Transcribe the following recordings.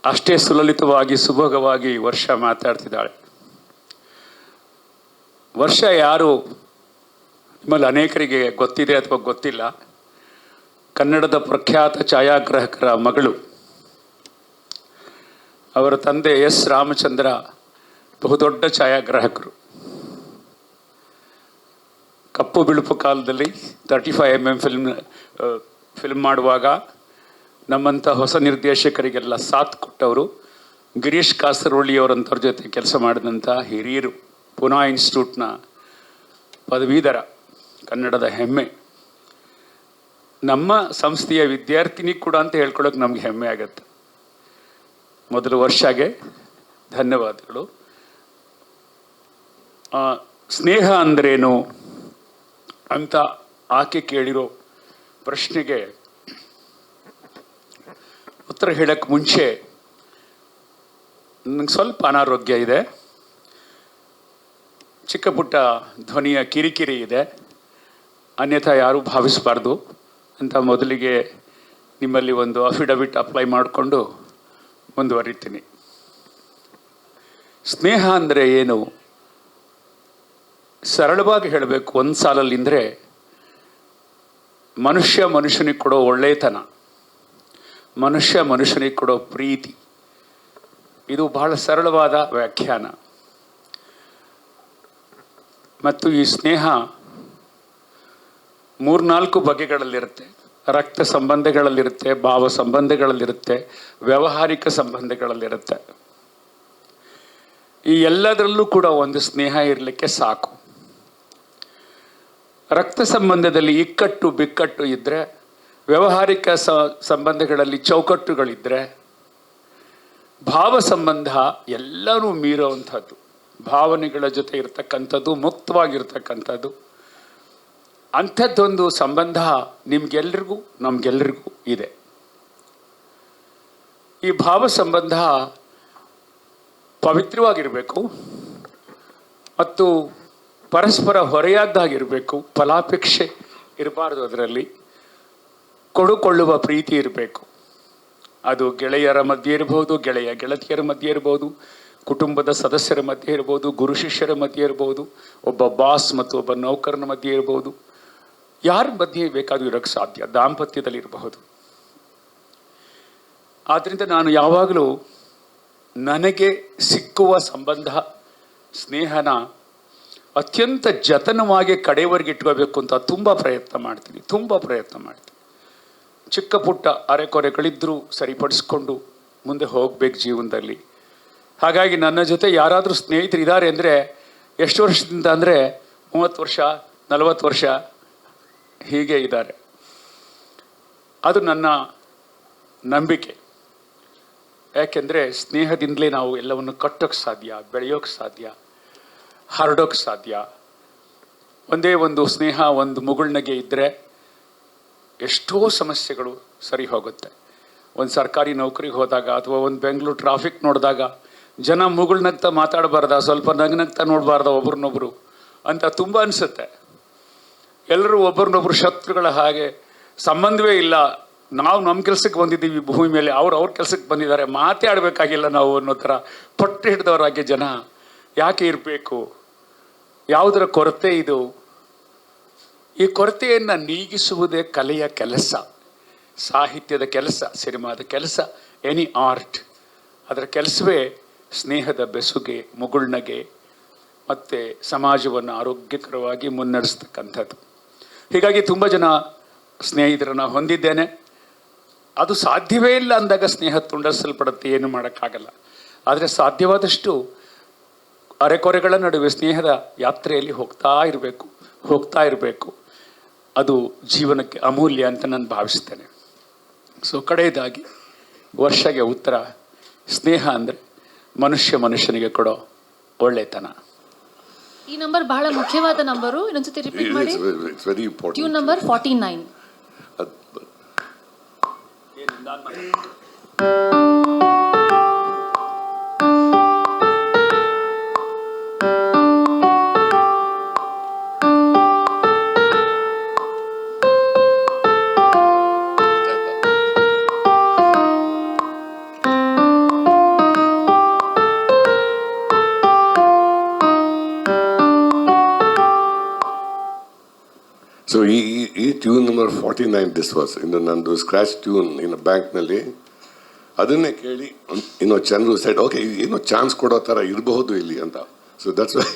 ಅಷ್ಟೇ ಸುಲಲಿತವಾಗಿ ಸುಭೋಗವಾಗಿ ವರ್ಷ ಮಾತಾಡ್ತಿದ್ದಾಳೆ. ವರ್ಷ ಯಾರು ನಿಮ್ಮಲ್ಲಿ ಅನೇಕರಿಗೆ ಗೊತ್ತಿದೆ ಅಥವಾ ಗೊತ್ತಿಲ್ಲ, ಕನ್ನಡದ ಪ್ರಖ್ಯಾತ ಛಾಯಾಗ್ರಾಹಕರ ಮಗಳು. ಅವರ ತಂದೆ ಎಸ್ ರಾಮಚಂದ್ರ ಬಹುದೊಡ್ಡ ಛಾಯಾಗ್ರಾಹಕರು. ಕಪ್ಪು ಬಿಳುಪು ಕಾಲದಲ್ಲಿ 35mm ಫಿಲ್ಮ್ ಮಾಡುವಾಗ ನಮ್ಮಂಥ ಹೊಸ ನಿರ್ದೇಶಕರಿಗೆಲ್ಲ ಸಾಥ್ ಕೊಟ್ಟವರು ಗಿರೀಶ್ ಕಾಸರವಳ್ಳಿಯವರಂಥವ್ರ ಜೊತೆ ಕೆಲಸ ಮಾಡಿದಂಥ ಹಿರಿಯರು. ಪುನಾ ಇನ್ಸ್ಟಿಟ್ಯೂಟ್ನ ಪದವೀಧರ, ಕನ್ನಡದ ಹೆಮ್ಮೆ. ನಮ್ಮ ಸಂಸ್ಥೆಯ ವಿದ್ಯಾರ್ಥಿನಿ ಕೂಡ ಅಂತ ಹೇಳ್ಕೊಳ್ಳೋಕೆ ನಮ್ಗೆ ಹೆಮ್ಮೆ ಆಗತ್ತೆ. ಮೊದಲು ವರ್ಷಗೆ ಧನ್ಯವಾದಗಳು. ಸ್ನೇಹ ಅಂದ್ರೇನು ಅಂತ ಆಕೆ ಕೇಳಿರೋ ಪ್ರಶ್ನೆಗೆ ಉತ್ತರ ಹೇಳಕ್ಕೆ ಮುಂಚೆ ನನಗೆ ಸ್ವಲ್ಪ ಅನಾರೋಗ್ಯ ಇದೆ, ಚಿಕ್ಕ ಪುಟ್ಟ ಧ್ವನಿಯ ಕಿರಿಕಿರಿ ಇದೆ, ಅನ್ಯಥಾ ಯಾರೂ ಭಾವಿಸಬಾರ್ದು ಅಂತ ಮೊದಲಿಗೆ ನಿಮ್ಮಲ್ಲಿ ಒಂದು ಅಫಿಡವಿಟ್ ಅಪ್ಲೈ ಮಾಡಿಕೊಂಡು ಮುಂದುವರಿತೀನಿ. ಸ್ನೇಹ ಅಂದರೆ ಏನು? ಸರಳವಾಗಿ ಹೇಳಬೇಕು ಒಂದು ಸಾಲಲ್ಲಿಂದರೆ, ಮನುಷ್ಯ ಮನುಷ್ಯನಿಗೆ ಕೊಡೋ ಒಳ್ಳೆತನ, ಮನುಷ್ಯ ಮನುಷ್ಯನಿಗೆ ಕೊಡೋ ಪ್ರೀತಿ. ಇದು ಬಹಳ ಸರಳವಾದ ವ್ಯಾಖ್ಯಾನ. ಮತ್ತು ಈ ಸ್ನೇಹ 3-4 ಬಗೆಗಳಲ್ಲಿರುತ್ತೆ. ರಕ್ತ ಸಂಬಂಧಗಳಲ್ಲಿರುತ್ತೆ, ಭಾವ ಸಂಬಂಧಗಳಲ್ಲಿರುತ್ತೆ, ವ್ಯಾವಹಾರಿಕ ಸಂಬಂಧಗಳಲ್ಲಿರುತ್ತೆ. ಈ ಎಲ್ಲದರಲ್ಲೂ ಕೂಡ ಒಂದು ಸ್ನೇಹ ಇರಲಿಕ್ಕೆ ಸಾಕು. ರಕ್ತ ಸಂಬಂಧದಲ್ಲಿ ಇಕ್ಕಟ್ಟು ಬಿಕ್ಕಟ್ಟು ಇದ್ದರೆ, ವ್ಯಾವಹಾರಿಕ ಸಂಬಂಧಗಳಲ್ಲಿ ಚೌಕಟ್ಟುಗಳಿದ್ದರೆ, ಭಾವ ಸಂಬಂಧ ಎಲ್ಲರೂ ಮೀರುವಂಥದ್ದು, ಭಾವನೆಗಳ ಜೊತೆ ಇರ್ತಕ್ಕಂಥದ್ದು, ಮುಕ್ತವಾಗಿರ್ತಕ್ಕಂಥದ್ದು. ಅಂಥದ್ದೊಂದು ಸಂಬಂಧ ನಿಮ್ಗೆಲ್ರಿಗೂ ನಮಗೆಲ್ರಿಗೂ ಇದೆ. ಈ ಭಾವ ಸಂಬಂಧ ಪವಿತ್ರವಾಗಿರಬೇಕು ಮತ್ತು ಪರಸ್ಪರ ಹೊರೆಯಾದ್ದಾಗಿರಬೇಕು. ಫಲಾಪೇಕ್ಷೆ ಇರಬಾರ್ದು. ಅದರಲ್ಲಿ ಕೊಡುಕೊಳ್ಳುವ ಪ್ರೀತಿ ಇರಬೇಕು. ಅದು ಗೆಳೆಯರ ಮಧ್ಯೆ ಇರಬಹುದು, ಗೆಳತಿಯರ ಮಧ್ಯೆ ಇರಬಹುದು, ಕುಟುಂಬದ ಸದಸ್ಯರ ಮಧ್ಯೆ ಇರ್ಬೋದು, ಗುರು ಶಿಷ್ಯರ ಮಧ್ಯೆ ಇರ್ಬೋದು, ಒಬ್ಬ ಬಾಸ್ ಮತ್ತು ಒಬ್ಬ ನೌಕರನ ಮಧ್ಯೆ ಇರ್ಬೋದು, ಯಾರ ಮಧ್ಯೆ ಬೇಕಾದರೂ ಇರೋಕ್ಕೆ ಸಾಧ್ಯ. ದಾಂಪತ್ಯದಲ್ಲಿರಬಹುದು. ಆದ್ದರಿಂದ ನಾನು ಯಾವಾಗಲೂ ನನಗೆ ಸಿಕ್ಕುವ ಸಂಬಂಧ, ಸ್ನೇಹನ ಅತ್ಯಂತ ಜತನವಾಗಿ ಕಡೆಯವರೆಗೆ ಇಟ್ಕೋಬೇಕು ಅಂತ ತುಂಬ ಪ್ರಯತ್ನ ಮಾಡ್ತೀನಿ. ಚಿಕ್ಕ ಪುಟ್ಟ ಅರೆಕೊರೆಗಳಿದ್ದರೂ ಸರಿಪಡಿಸ್ಕೊಂಡು ಮುಂದೆ ಹೋಗ್ಬೇಕು ಜೀವನದಲ್ಲಿ. ಹಾಗಾಗಿ ನನ್ನ ಜೊತೆ ಯಾರಾದರೂ ಸ್ನೇಹಿತರಿದ್ದಾರೆ ಅಂದರೆ ಎಷ್ಟು ವರ್ಷದಿಂದ ಅಂದರೆ 30 ವರ್ಷ 40 ವರ್ಷ ಹೀಗೆ ಇದ್ದಾರೆ. ಅದು ನನ್ನ ನಂಬಿಕೆ. ಯಾಕೆಂದರೆ ಸ್ನೇಹದಿಂದಲೇ ನಾವು ಎಲ್ಲವನ್ನು ಕಟ್ಟೋಕ್ಕೆ ಸಾಧ್ಯ, ಬೆಳೆಯೋಕ್ಕೆ ಸಾಧ್ಯ, ಹರಡೋಕ್ಕೆ ಸಾಧ್ಯ. ಒಂದೇ ಒಂದು ಸ್ನೇಹ, ಒಂದು ಮುಗುಳ್ನಗೆ ಇದ್ದರೆ ಎಷ್ಟೋ ಸಮಸ್ಯೆಗಳು ಸರಿ ಹೋಗುತ್ತೆ. ಒಂದು ಸರ್ಕಾರಿ ನೌಕರಿಗೆ ಹೋದಾಗ ಅಥವಾ ಒಂದು ಬೆಂಗಳೂರು ಟ್ರಾಫಿಕ್ ನೋಡಿದಾಗ ಜನ ಮುಗುಳ್ನಗ್ತಾ ಮಾತಾಡಬಾರ್ದ, ಸ್ವಲ್ಪ ನಗ್ನಗ್ತಾ ನೋಡಬಾರ್ದ ಒಬ್ರನ್ನೊಬ್ರು ಅಂತ ತುಂಬ ಅನಿಸುತ್ತೆ. ಎಲ್ಲರೂ ಒಬ್ಬರನ್ನೊಬ್ರು ಶತ್ರುಗಳ ಹಾಗೆ, ಸಂಬಂಧವೇ ಇಲ್ಲ, ನಾವು ನಮ್ಮ ಕೆಲಸಕ್ಕೆ ಬಂದಿದ್ದೀವಿ ಭೂಮಿ ಮೇಲೆ, ಅವ್ರ ಕೆಲಸಕ್ಕೆ ಬಂದಿದ್ದಾರೆ, ಮಾತೇ ಆಡಬೇಕಾಗಿಲ್ಲ ನಾವು ಅನ್ನೋ ಥರ ಪಟ್ಟು ಹಿಡಿದವರಾಗಿ ಜನ ಯಾಕೆ ಇರಬೇಕು? ಯಾವುದರ ಕೊರತೆ ಇದು? ಈ ಕೊರತೆಯನ್ನು ನೀಗಿಸುವುದೇ ಕಲೆಯ ಕೆಲಸ, ಸಾಹಿತ್ಯದ ಕೆಲಸ, ಸಿನಿಮಾದ ಕೆಲಸ, ಎನಿ ಆರ್ಟ್. ಅದರ ಕೆಲಸವೇ ಸ್ನೇಹದ ಬೆಸುಗೆ, ಮುಗುಳ್ನಗೆ ಮತ್ತು ಸಮಾಜವನ್ನು ಆರೋಗ್ಯಕರವಾಗಿ ಮುನ್ನಡೆಸ್ತಕ್ಕಂಥದ್ದು. ಹೀಗಾಗಿ ತುಂಬ ಜನ ಸ್ನೇಹಿತರನ್ನು ಹೊಂದಿದ್ದೇನೆ. ಅದು ಸಾಧ್ಯವೇ ಇಲ್ಲ ಅಂದಾಗ ಸ್ನೇಹ ತುಂಡರಿಸಲ್ಪಡುತ್ತೆ, ಏನು ಮಾಡೋಕ್ಕಾಗಲ್ಲ. ಆದರೆ ಸಾಧ್ಯವಾದಷ್ಟು ಅರೆಕೊರೆಗಳ ನಡುವೆ ಸ್ನೇಹದ ಯಾತ್ರೆಯಲ್ಲಿ ಹೋಗ್ತಾ ಇರಬೇಕು. ಅದು ಜೀವನಕ್ಕೆ ಅಮೂಲ್ಯ ಅಂತ ನಾನು ಭಾವಿಸ್ತೇನೆ. ಸೊ ಕಡೆಯದಾಗಿ ವರ್ಷಗೆ ಉತ್ತರ, ಸ್ನೇಹ ಅಂದರೆ ಮನುಷ್ಯ ಮನುಷ್ಯನಿಗೆ ಕೊಡೋ ಒಳ್ಳೆತನ. ಈ ನಂಬರ್ ಬಹಳ ಮುಖ್ಯವಾದ ನಂಬರು. ಇನ್ನೊಂದ್ಸತಿ ರಿಪೀಟ್ ಮಾಡಿ. Tune number 49. Tune number 49 this was ಇನ್ನು ನಂದು ಸ್ಕ್ರ್ಯಾಚ್ ಟ್ಯೂನ್ ಇನ್ನು ಬ್ಯಾಂಕ್ನಲ್ಲಿ ಅದನ್ನೇ ಕೇಳಿ ಇನ್ನೂ ಚಂದ್ರು ಸೈಡ್ ಓಕೆ ಏನೋ ಚಾನ್ಸ್ ಕೊಡೋ ಥರ ಇರಬಹುದು ಇಲ್ಲಿ ಅಂತ. ಸೊ ದಟ್ಸ್ ವೈ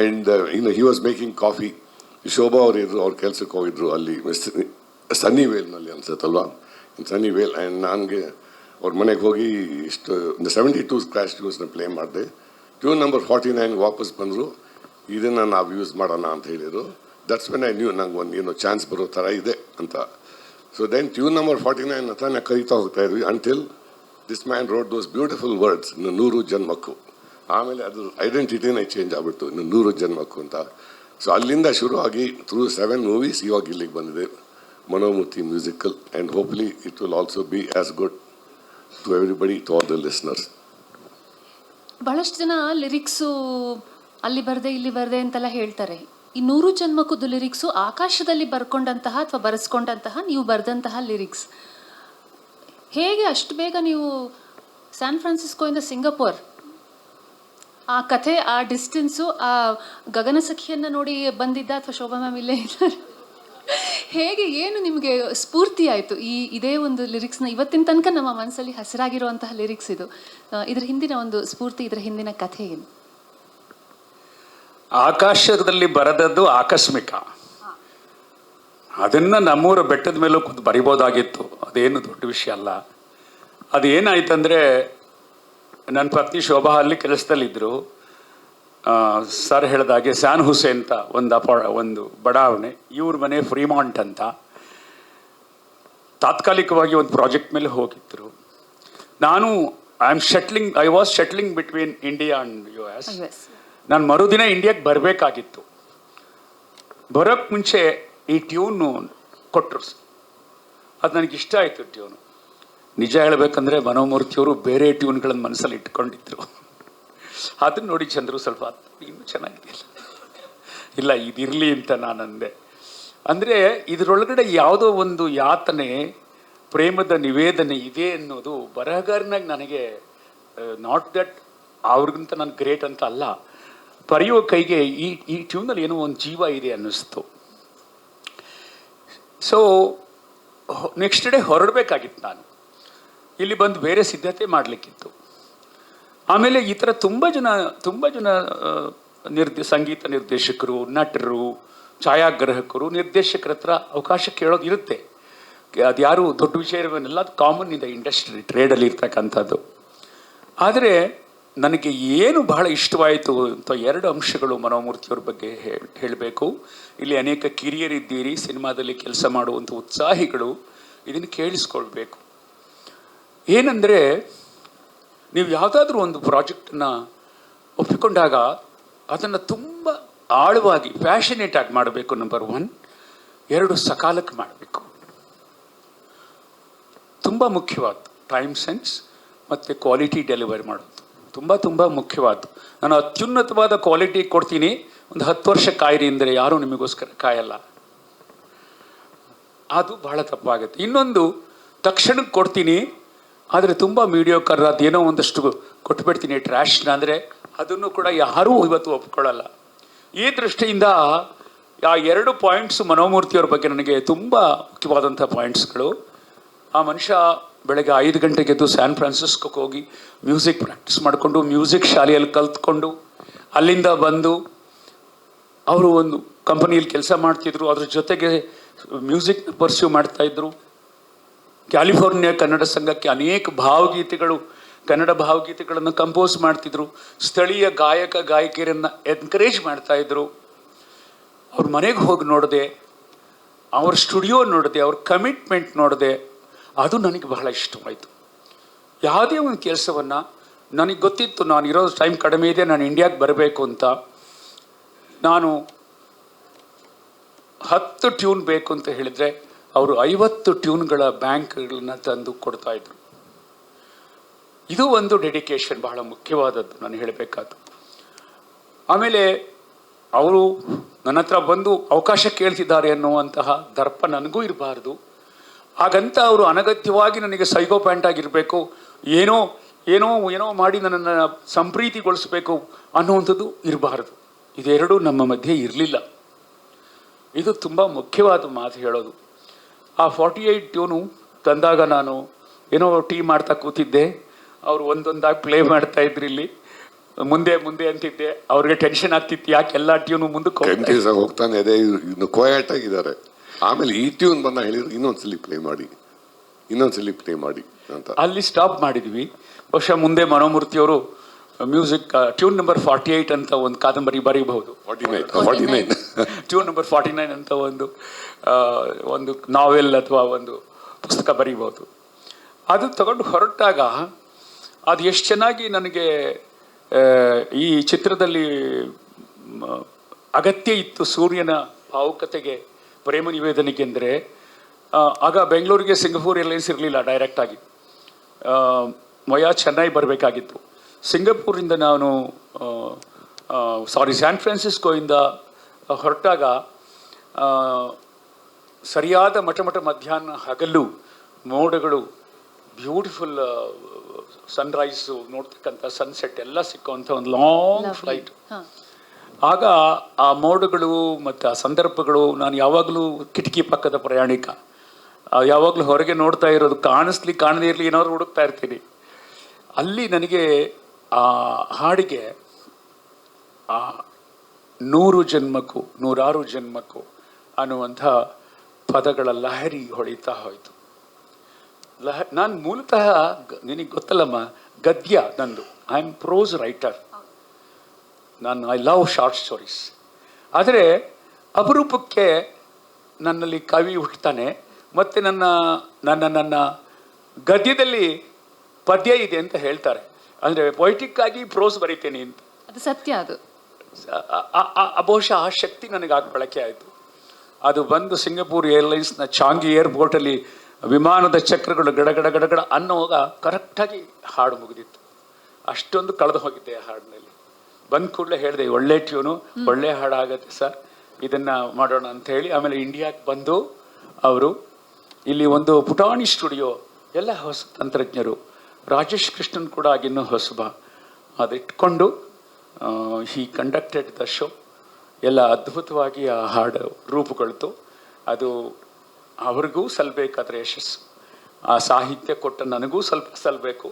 ಆ್ಯಂಡ್ ಇನ್ನು he was making coffee. Shobha ಅವರು ಇದ್ರು, ಅವ್ರ ಕೆಲ್ಸಕ್ಕೆ ಹೋಗಿದ್ರು ಅಲ್ಲಿ ಸನ್ನಿ ವೇಲ್ನಲ್ಲಿ ಅನ್ಸತ್ತಲ್ವಾ, ಸನ್ನಿ ವೇಲ್. ಆ್ಯಂಡ್ ನನಗೆ ಅವ್ರ ಮನೆಗೆ ಹೋಗಿ ಇಷ್ಟು 72 ಸ್ಕ್ರ್ಯಾಚ್ ಟ್ಯೂನ್ಸ್ನ ಪ್ಲೇ ಮಾಡಿದೆ. ಟ್ಯೂನ್ ನಂಬರ್ 49 ವಾಪಸ್ ಬಂದರು, ಇದನ್ನು ನಾವು ಯೂಸ್ ಮಾಡೋಣ ಅಂತ ಹೇಳಿದರು. ದಟ್ಸ್ ವೆನ್ ಐ ನ್ಯೂ ನಂಗೆ ಒಂದು ಏನೋ ಚಾನ್ಸ್ ಬರೋ ಥರ ಇದೆ ಅಂತ. ಸೊ ದೆನ್ ಟ್ಯೂನ್ ನಂಬರ್ 49 ಹತ್ರನೇ ಕರೀತಾ ಹೋಗ್ತಾ ಇದ್ವಿ until this man road those beautiful words, ಇನ್ನು 100 ಜನ್ಮಕ್ಕೂ. ಆಮೇಲೆ ಅದು ಐಡೆಂಟಿಟಿನೇ ಚೇಂಜ್ ಆಗ್ಬಿಡ್ತು, ಇನ್ನು 100 ಜನ್ಮಕ್ಕೂ ಅಂತ. ಸೊ ಅಲ್ಲಿಂದ ಶುರು ಆಗಿ ಥ್ರೂ 7 ಮೂವೀಸ್ ಇವಾಗ ಇಲ್ಲಿಗೆ ಬಂದಿದೆ, Manomurthy musical. And hopefully it will also be as good to everybody, to all the listeners. ಬಹಳಷ್ಟು ಜನ ಲಿರಿಕ್ಸು ಅಲ್ಲಿ ಬರ್ದೆ ಇಲ್ಲಿ ಬರ್ದೆ ಅಂತೆಲ್ಲ ಹೇಳ್ತಾರೆ. ಈ 100 ಜನ್ಮಕ್ಕದ್ದು ಲಿರಿಕ್ಸು ಆಕಾಶದಲ್ಲಿ ಬರ್ಕೊಂಡಂತಹ ಅಥವಾ ಬರೆಸ್ಕೊಂಡಂತಹ ನೀವು ಬರೆದಂತಹ ಲಿರಿಕ್ಸ್. ಹೇಗೆ ಅಷ್ಟು ಬೇಗ ನೀವು ಸ್ಯಾನ್ ಫ್ರಾನ್ಸಿಸ್ಕೋಯಿಂದ ಸಿಂಗಾಪುರ್ ಆ ಕಥೆ, ಆ ಡಿಸ್ಟೆನ್ಸು, ಆ ಗಗನಸಖಿಯನ್ನು ನೋಡಿ ಬಂದಿದ್ದ ಅಥವಾ ಶೋಭಾ ಮ್ಯಾಮ್ ಇಲ್ಲೇ ಇದ್ದಾರೆ, ಹೇಗೆ ಏನು ನಿಮಗೆ ಸ್ಫೂರ್ತಿ ಆಯಿತು ಇದೇ ಒಂದು ಲಿರಿಕ್ಸ್ನ ಇವತ್ತಿನ ತನಕ ನಮ್ಮ ಮನಸ್ಸಲ್ಲಿ ಹಸಿರಾಗಿರುವಂತಹ ಲಿರಿಕ್ಸ್ ಇದು? ಇದ್ರ ಹಿಂದಿನ ಒಂದು ಸ್ಫೂರ್ತಿ, ಇದರ ಹಿಂದಿನ ಕಥೆ ಏನು? ಆಕಾಶದಲ್ಲಿ ಬರೆದದ್ದು ಆಕಸ್ಮಿಕ. ಅದನ್ನು ನಮ್ಮೂರ ಬೆಟ್ಟದ ಮೇಲೂ ಕೂತು ಬರಿಬೋದಾಗಿತ್ತು, ಅದೇನು ದೊಡ್ಡ ವಿಷಯ ಅಲ್ಲ. ಅದೇನಾಯ್ತಂದರೆ ನನ್ನ ಪತ್ನಿ ಶೋಭಾ ಅಲ್ಲಿ ಕೆಲಸದಲ್ಲಿದ್ದರು. ಸರ್ ಹೇಳಿದಾಗೆ ಸ್ಯಾನ್ ಹುಸೇನ್ ಅಂತ ಒಂದು ಬಡಾವಣೆ, ಇವ್ರ ಮನೆ ಫ್ರೀಮಾಂಟ್ ಅಂತ. ತಾತ್ಕಾಲಿಕವಾಗಿ ಒಂದು ಪ್ರಾಜೆಕ್ಟ್ ಮೇಲೆ ಹೋಗಿದ್ದರು. ನಾನು I was shuttling between India and US. ನಾನು ಮರುದಿನ ಇಂಡಿಯಾಗೆ ಬರಬೇಕಾಗಿತ್ತು. ಬರೋಕ್ಕೆ ಮುಂಚೆ ಈ ಟ್ಯೂನು ಕೊಟ್ಟರು, ಅದು ನನಗೆ ಇಷ್ಟ ಆಯಿತು ಟ್ಯೂನು. ನಿಜ ಹೇಳಬೇಕಂದ್ರೆ ಮನೋಮೂರ್ತಿಯವರು ಬೇರೆ ಟ್ಯೂನ್ಗಳನ್ನು ಮನಸ್ಸಲ್ಲಿ ಇಟ್ಕೊಂಡಿದ್ರು. ಅದನ್ನು ನೋಡಿ ಚಂದ್ರು ಸ್ವಲ್ಪ ಇನ್ನೂ ಚೆನ್ನಾಗಿದೆಯಲ್ಲ, ಇಲ್ಲ ಇದಿರಲಿ ಅಂತ ನಾನು ಅಂದೆ. ಅಂದರೆ ಇದರೊಳಗಡೆ ಯಾವುದೋ ಒಂದು ಯಾತನೆ, ಪ್ರೇಮದ ನಿವೇದನೆ ಇದೆ ಅನ್ನೋದು ಬರಹಗಾರನಾಗಿ ನನಗೆ, ನಾಟ್ ದಟ್ ಅವ್ರಿಗಿಂತ ನಾನು ಗ್ರೇಟ್ ಅಂತ ಅಲ್ಲ, ಬರೆಯೋ ಕೈಗೆ ಈ ಟ್ಯೂನಲ್ಲಿ ಏನೋ ಒಂದು ಜೀವ ಇದೆ ಅನ್ನಿಸ್ತು. ಸೊ ನೆಕ್ಸ್ಟ್ ಡೇ ಹೊರಡಬೇಕಾಗಿತ್ತು ನಾನು, ಇಲ್ಲಿ ಬಂದು ಬೇರೆ ಸಿದ್ಧತೆ ಮಾಡಲಿಕ್ಕಿತ್ತು. ಆಮೇಲೆ ಈ ಥರ ತುಂಬ ಜನ ಸಂಗೀತ ನಿರ್ದೇಶಕರು, ನಟರು, ಛಾಯಾಗ್ರಾಹಕರು, ನಿರ್ದೇಶಕರ ಹತ್ರ ಅವಕಾಶ ಕೇಳೋದು ಇರುತ್ತೆ. ಅದು ಯಾರು ದೊಡ್ಡ ವಿಷಯವೇನೆಲ್ಲ, ಅದು ಕಾಮನ್ ಇನ್ ದ ಇಂಡಸ್ಟ್ರಿ, ಟ್ರೇಡಲ್ಲಿ ಇರ್ತಕ್ಕಂಥದ್ದು. ಆದರೆ ನನಗೆ ಏನು ಬಹಳ ಇಷ್ಟವಾಯಿತು ಅಂತ 2 ಅಂಶಗಳು ಮನೋಮೂರ್ತಿಯವ್ರ ಬಗ್ಗೆ ಹೇಳಬೇಕು. ಇಲ್ಲಿ ಅನೇಕ ಕಿರಿಯರಿದ್ದೀರಿ, ಸಿನಿಮಾದಲ್ಲಿ ಕೆಲಸ ಮಾಡುವಂಥ ಉತ್ಸಾಹಿಗಳು, ಇದನ್ನು ಕೇಳಿಸ್ಕೊಳ್ಬೇಕು. ಏನಂದರೆ, ನೀವು ಯಾವುದಾದ್ರೂ ಒಂದು ಪ್ರಾಜೆಕ್ಟನ್ನು ಒಪ್ಪಿಕೊಂಡಾಗ ಅದನ್ನು ತುಂಬ ಆಳವಾಗಿ ಪ್ಯಾಷನೇಟ್ ಆಗಿ ಮಾಡಬೇಕು. ನಂಬರ್ 1. 2 ಸಕಾಲಕ್ಕೆ ಮಾಡಬೇಕು. ತುಂಬ ಮುಖ್ಯವಾದ್ದು ಟೈಮ್ ಸೆನ್ಸ್ ಮತ್ತು ಕ್ವಾಲಿಟಿ ಡೆಲಿವರಿ ಮಾಡೋದು ತುಂಬ ಮುಖ್ಯವಾದ್ದು. ನಾನು ಅತ್ಯುನ್ನತವಾದ ಕ್ವಾಲಿಟಿ ಕೊಡ್ತೀನಿ, ಒಂದು 10 ವರ್ಷ ಕಾಯಿರಿ ಅಂದರೆ ಯಾರೂ ನಿಮಗೋಸ್ಕರ ಕಾಯಲ್ಲ, ಅದು ಬಹಳ ತಪ್ಪಾಗುತ್ತೆ. ಇನ್ನೊಂದು, ತಕ್ಷಣಕ್ಕೆ ಕೊಡ್ತೀನಿ ಆದರೆ ತುಂಬ ಮೀಡಿಯೋಕರ್, ಅದೇನೋ ಒಂದಷ್ಟು ಕೊಟ್ಬಿಡ್ತೀನಿ ಟ್ರ್ಯಾಶ್ನ ಅಂದರೆ, ಅದನ್ನು ಕೂಡ ಯಾರೂ ಇವತ್ತು ಒಪ್ಕೊಳ್ಳಲ್ಲ. ಈ ದೃಷ್ಟಿಯಿಂದ ಆ 2 ಪಾಯಿಂಟ್ಸು ಮನೋಮೂರ್ತಿಯವ್ರ ಬಗ್ಗೆ ನನಗೆ ತುಂಬ ಮುಖ್ಯವಾದಂಥ ಪಾಯಿಂಟ್ಸ್ಗಳು. ಆ ಮನುಷ್ಯ ಬೆಳಗ್ಗೆ 5 ಗಂಟೆಗೆ ಎದ್ದು ಸ್ಯಾನ್ ಫ್ರಾನ್ಸಿಸ್ಕೋಕ್ಕೆ ಹೋಗಿ ಮ್ಯೂಸಿಕ್ ಪ್ರಾಕ್ಟೀಸ್ ಮಾಡಿಕೊಂಡು, ಮ್ಯೂಸಿಕ್ ಶಾಲೆಯಲ್ಲಿ ಕಲ್ತ್ಕೊಂಡು, ಅಲ್ಲಿಂದ ಬಂದು ಅವರು ಒಂದು ಕಂಪನಿಯಲ್ಲಿ ಕೆಲಸ ಮಾಡ್ತಿದ್ರು, ಅದ್ರ ಜೊತೆಗೆ ಮ್ಯೂಸಿಕ್ನ ಪರ್ಸ್ಯೂ ಮಾಡ್ತಾಯಿದ್ರು. ಕ್ಯಾಲಿಫೋರ್ನಿಯಾ ಕನ್ನಡ ಸಂಘಕ್ಕೆ ಅನೇಕ ಕನ್ನಡ ಭಾವಗೀತೆಗಳನ್ನು ಕಂಪೋಸ್ ಮಾಡ್ತಿದ್ರು. ಸ್ಥಳೀಯ ಗಾಯಕಿಯರನ್ನು ಎನ್ಕರೇಜ್ ಮಾಡ್ತಾಯಿದ್ರು. ಅವ್ರ ಮನೆಗೆ ಹೋಗಿ ನೋಡಿದೆ, ಅವ್ರ ಸ್ಟುಡಿಯೋ ನೋಡಿದೆ, ಅವ್ರ ಕಮಿಟ್ಮೆಂಟ್ ನೋಡಿದೆ. ಅದು ನನಗೆ ಬಹಳ ಇಷ್ಟವಾಯಿತು. ಯಾವುದೇ ಒಂದು ಕೆಲಸವನ್ನು, ನನಗೆ ಗೊತ್ತಿತ್ತು ನಾನು ಇರೋದು ಟೈಮ್ ಕಡಿಮೆ ಇದೆ, ನಾನು ಇಂಡಿಯಾಗೆ ಬರಬೇಕು ಅಂತ. ನಾನು 10 ಟ್ಯೂನ್ ಬೇಕು ಅಂತ ಹೇಳಿದರೆ ಅವರು 50 ಟ್ಯೂನ್ಗಳ ಬ್ಯಾಂಕ್ಗಳನ್ನ ತಂದು ಕೊಡ್ತಾಯಿದ್ರು. ಇದು ಒಂದು ಡೆಡಿಕೇಶನ್, ಬಹಳ ಮುಖ್ಯವಾದದ್ದು ನಾನು ಹೇಳಬೇಕಾದ್ದು. ಆಮೇಲೆ ಅವರು ನನ್ನ ಹತ್ರ ಬಂದು ಅವಕಾಶ ಕೇಳ್ತಿದ್ದಾರೆ ಅನ್ನುವಂತಹ ದರ್ಪ ನನಗೂ ಇರಬಾರ್ದು. ಹಾಗಂತ ಅವರು ಅನಗತ್ಯವಾಗಿ ನನಗೆ ಸೈಕೋಪ್ಯಾಂಟ್ ಆಗಿರಬೇಕು, ಏನೋ ಮಾಡಿ ನನ್ನನ್ನು ಸಂಪ್ರೀತಿಗೊಳಿಸಬೇಕು ಅನ್ನುವಂಥದ್ದು ಇರಬಾರ್ದು. ಇದೆರಡೂ ನಮ್ಮ ಮಧ್ಯೆ ಇರಲಿಲ್ಲ. ಇದು ತುಂಬ ಮುಖ್ಯವಾದ ಮಾತು ಹೇಳೋದು. ಆ 48 ಟ್ಯೂನು ತಂದಾಗ ನಾನು ಏನೋ ಟೀ ಮಾಡ್ತಾ ಕೂತಿದ್ದೆ, ಅವರು ಒಂದೊಂದಾಗಿ ಪ್ಲೇ ಮಾಡ್ತಾ ಇದ್ರು. ಇಲ್ಲಿ ಮುಂದೆ ಮುಂದೆ ಅಂತಿದ್ದೆ, ಅವ್ರಿಗೆ ಟೆನ್ಷನ್ ಆಗ್ತಿತ್ತು, ಯಾಕೆ ಎಲ್ಲ ಟ್ಯೂನು ಮುಂದಕ್ಕೆ ಕನ್ಫ್ಯೂಸ್ ಆಗಿ ಹೋಗ್ತಾನೆ ಇದೆ, ಇನ್ನು ಕೋಯಾಟ್ ಆಗಿದ್ದಾರೆ. ಆಮೇಲೆ ಈ ಟ್ಯೂನ್ ಬಂದ ಹೇಳಿದ್ರು ಇನ್ನೊಂದ್ಸಲಿ ಪ್ಲೇ ಮಾಡಿ ಅಂತ ಅಲ್ಲಿ ಸ್ಟಾಪ್ ಮಾಡಿದ್ವಿ. ಬಹುಶಃ ಮುಂದೆ ಮನೋಮೂರ್ತಿಯವರು ಮ್ಯೂಸಿಕ್ ಟ್ಯೂನ್ ನಂಬರ್ 48 ಅಂತ ಒಂದು ಕಾದಂಬರಿ ಬರೀಬಹುದು. 49 ಟ್ಯೂನ್ ನಂಬರ್ 49 ಅಂತ ಒಂದು ನಾವೆಲ್ ಅಥವಾ ಒಂದು ಪುಸ್ತಕ ಬರೀಬಹುದು. ಅದು ತಗೊಂಡು ಹೊರಟಾಗ ಅದು ಎಷ್ಟು ಚೆನ್ನಾಗಿ ನನಗೆ ಈ ಚಿತ್ರದಲ್ಲಿ ಅಗತ್ಯ ಇತ್ತು ಸೂರ್ಯನ ಭಾವುಕತೆಗೆ, ಪ್ರೇಮ ನಿವೇದನೆಗೆ. ಅಂದರೆ ಆಗ ಬೆಂಗಳೂರಿಗೆ ಸಿಂಗಪೂರ್ ಏರ್ಲೈನ್ಸ್ ಇರಲಿಲ್ಲ ಡೈರೆಕ್ಟ್ ಆಗಿ, ಮೊಯಾ ಚೆನ್ನೈ ಬರಬೇಕಾಗಿತ್ತು. ಸಿಂಗಪೂರಿಂದ ನಾನು ಸ್ಯಾನ್ ಫ್ರಾನ್ಸಿಸ್ಕೋಯಿಂದ ಹೊರಟಾಗ ಸರಿಯಾದ ಮಠ ಮಧ್ಯಾಹ್ನ ಹಗಲು ಮೋಡಗಳು, ಬ್ಯೂಟಿಫುಲ್ ಸನ್ರೈಸು ನೋಡ್ತಕ್ಕಂಥ ಸನ್ಸೆಟ್ ಎಲ್ಲ ಸಿಕ್ಕುವಂಥ ಒಂದು ಲಾಂಗ್ ಫ್ಲೈಟ್. ಆಗ ಆ ಮೋಡಗಳು ಮತ್ತು ಆ ಸಂದರ್ಭಗಳು, ನಾನು ಯಾವಾಗಲೂ ಕಿಟಕಿ ಪಕ್ಕದ ಪ್ರಯಾಣಿಕ, ಯಾವಾಗಲೂ ಹೊರಗೆ ನೋಡ್ತಾ ಇರೋದು, ಕಾಣದೇ ಇರಲಿ ಏನಾದ್ರು ಹುಡುಕ್ತಾ ಇರ್ತೀನಿ. ಅಲ್ಲಿ ನನಗೆ ಆ ಹಾಡಿಗೆ ಆ 100 ಜನ್ಮಕ್ಕೂ 106 ಜನ್ಮಕ್ಕೂ ಅನ್ನುವಂಥ ಪದಗಳ ಲಹರಿ ಹೊಳಿತಾ ಹೋಯಿತು. ನಾನು ಮೂಲತಃ ನಿನಗೆ ಗೊತ್ತಲ್ಲಮ್ಮ, ಗದ್ಯ ನಂದು. I am prose writer. I love short stories. ಆದರೆ ಅಪರೂಪಕ್ಕೆ ನನ್ನಲ್ಲಿ ಕವಿ ಹುಟ್ಟುತ್ತಾನೆ, ಮತ್ತು ನನ್ನ ಗದ್ಯದಲ್ಲಿ ಪದ್ಯ ಇದೆ ಅಂತ ಹೇಳ್ತಾರೆ. ಅಂದರೆ ಪೊಯಿಟಿಕ್ ಆಗಿ ಪ್ರೋಸ್ ಬರೀತೇನೆ ಅಂತ. ಅದು ಸತ್ಯ. ಅದು ಬಹುಶಃ ಆ ಶಕ್ತಿ ನನಗಾಗಿ ಬಳಕೆ ಆಯಿತು. ಅದು ಬಂದು ಸಿಂಗಪೂರ್ ಏರ್ಲೈನ್ಸ್ನ ಚಾಂಗಿ ಏರ್ಪೋರ್ಟಲ್ಲಿ ವಿಮಾನದ ಚಕ್ರಗಳು ಗಡಗಡ ಅನ್ನೋವಾಗ ಕರೆಕ್ಟಾಗಿ ಹಾಡು ಮುಗಿದಿತ್ತು. ಅಷ್ಟೊಂದು ಕಳೆದು ಹೋಗಿದ್ದೆ ಆ ಹಾಡಿನಲ್ಲಿ. ಬಂದ ಕೂಡಲೇ ಹೇಳಿದೆ, ಒಳ್ಳೆ ಟ್ಯೂನು, ಒಳ್ಳೆ ಹಾಡಾಗತ್ತೆ ಸರ್, ಇದನ್ನು ಮಾಡೋಣ ಅಂತ ಹೇಳಿ. ಆಮೇಲೆ ಇಂಡಿಯಾಕ್ಕೆ ಬಂದು ಅವರು ಇಲ್ಲಿ ಒಂದು ಪುಟಾಣಿ ಸ್ಟುಡಿಯೋ, ಎಲ್ಲ ಹೊಸ ತಂತ್ರಜ್ಞರು, ರಾಜೇಶ್ ಕೃಷ್ಣನ್ ಕೂಡ ಆಗಿನ್ನೂ ಹೊಸಬ, ಅದಿಟ್ಕೊಂಡು ಹಿ ಕಂಡಕ್ಟೆಡ್ ದ ಶೋ. ಎಲ್ಲ ಅದ್ಭುತವಾಗಿ ಆ ಹಾಡು ರೂಪುಗೊಳ್ತು. ಅದು ಅವ್ರಿಗೂ ಸಲ್ಲಬೇಕಾದ್ರೆ ಯಶಸ್ಸು, ಆ ಸಾಹಿತ್ಯ ಕೊಟ್ಟ ನನಗೂ ಸ್ವಲ್ಪ ಸಲ್ಲಬೇಕು,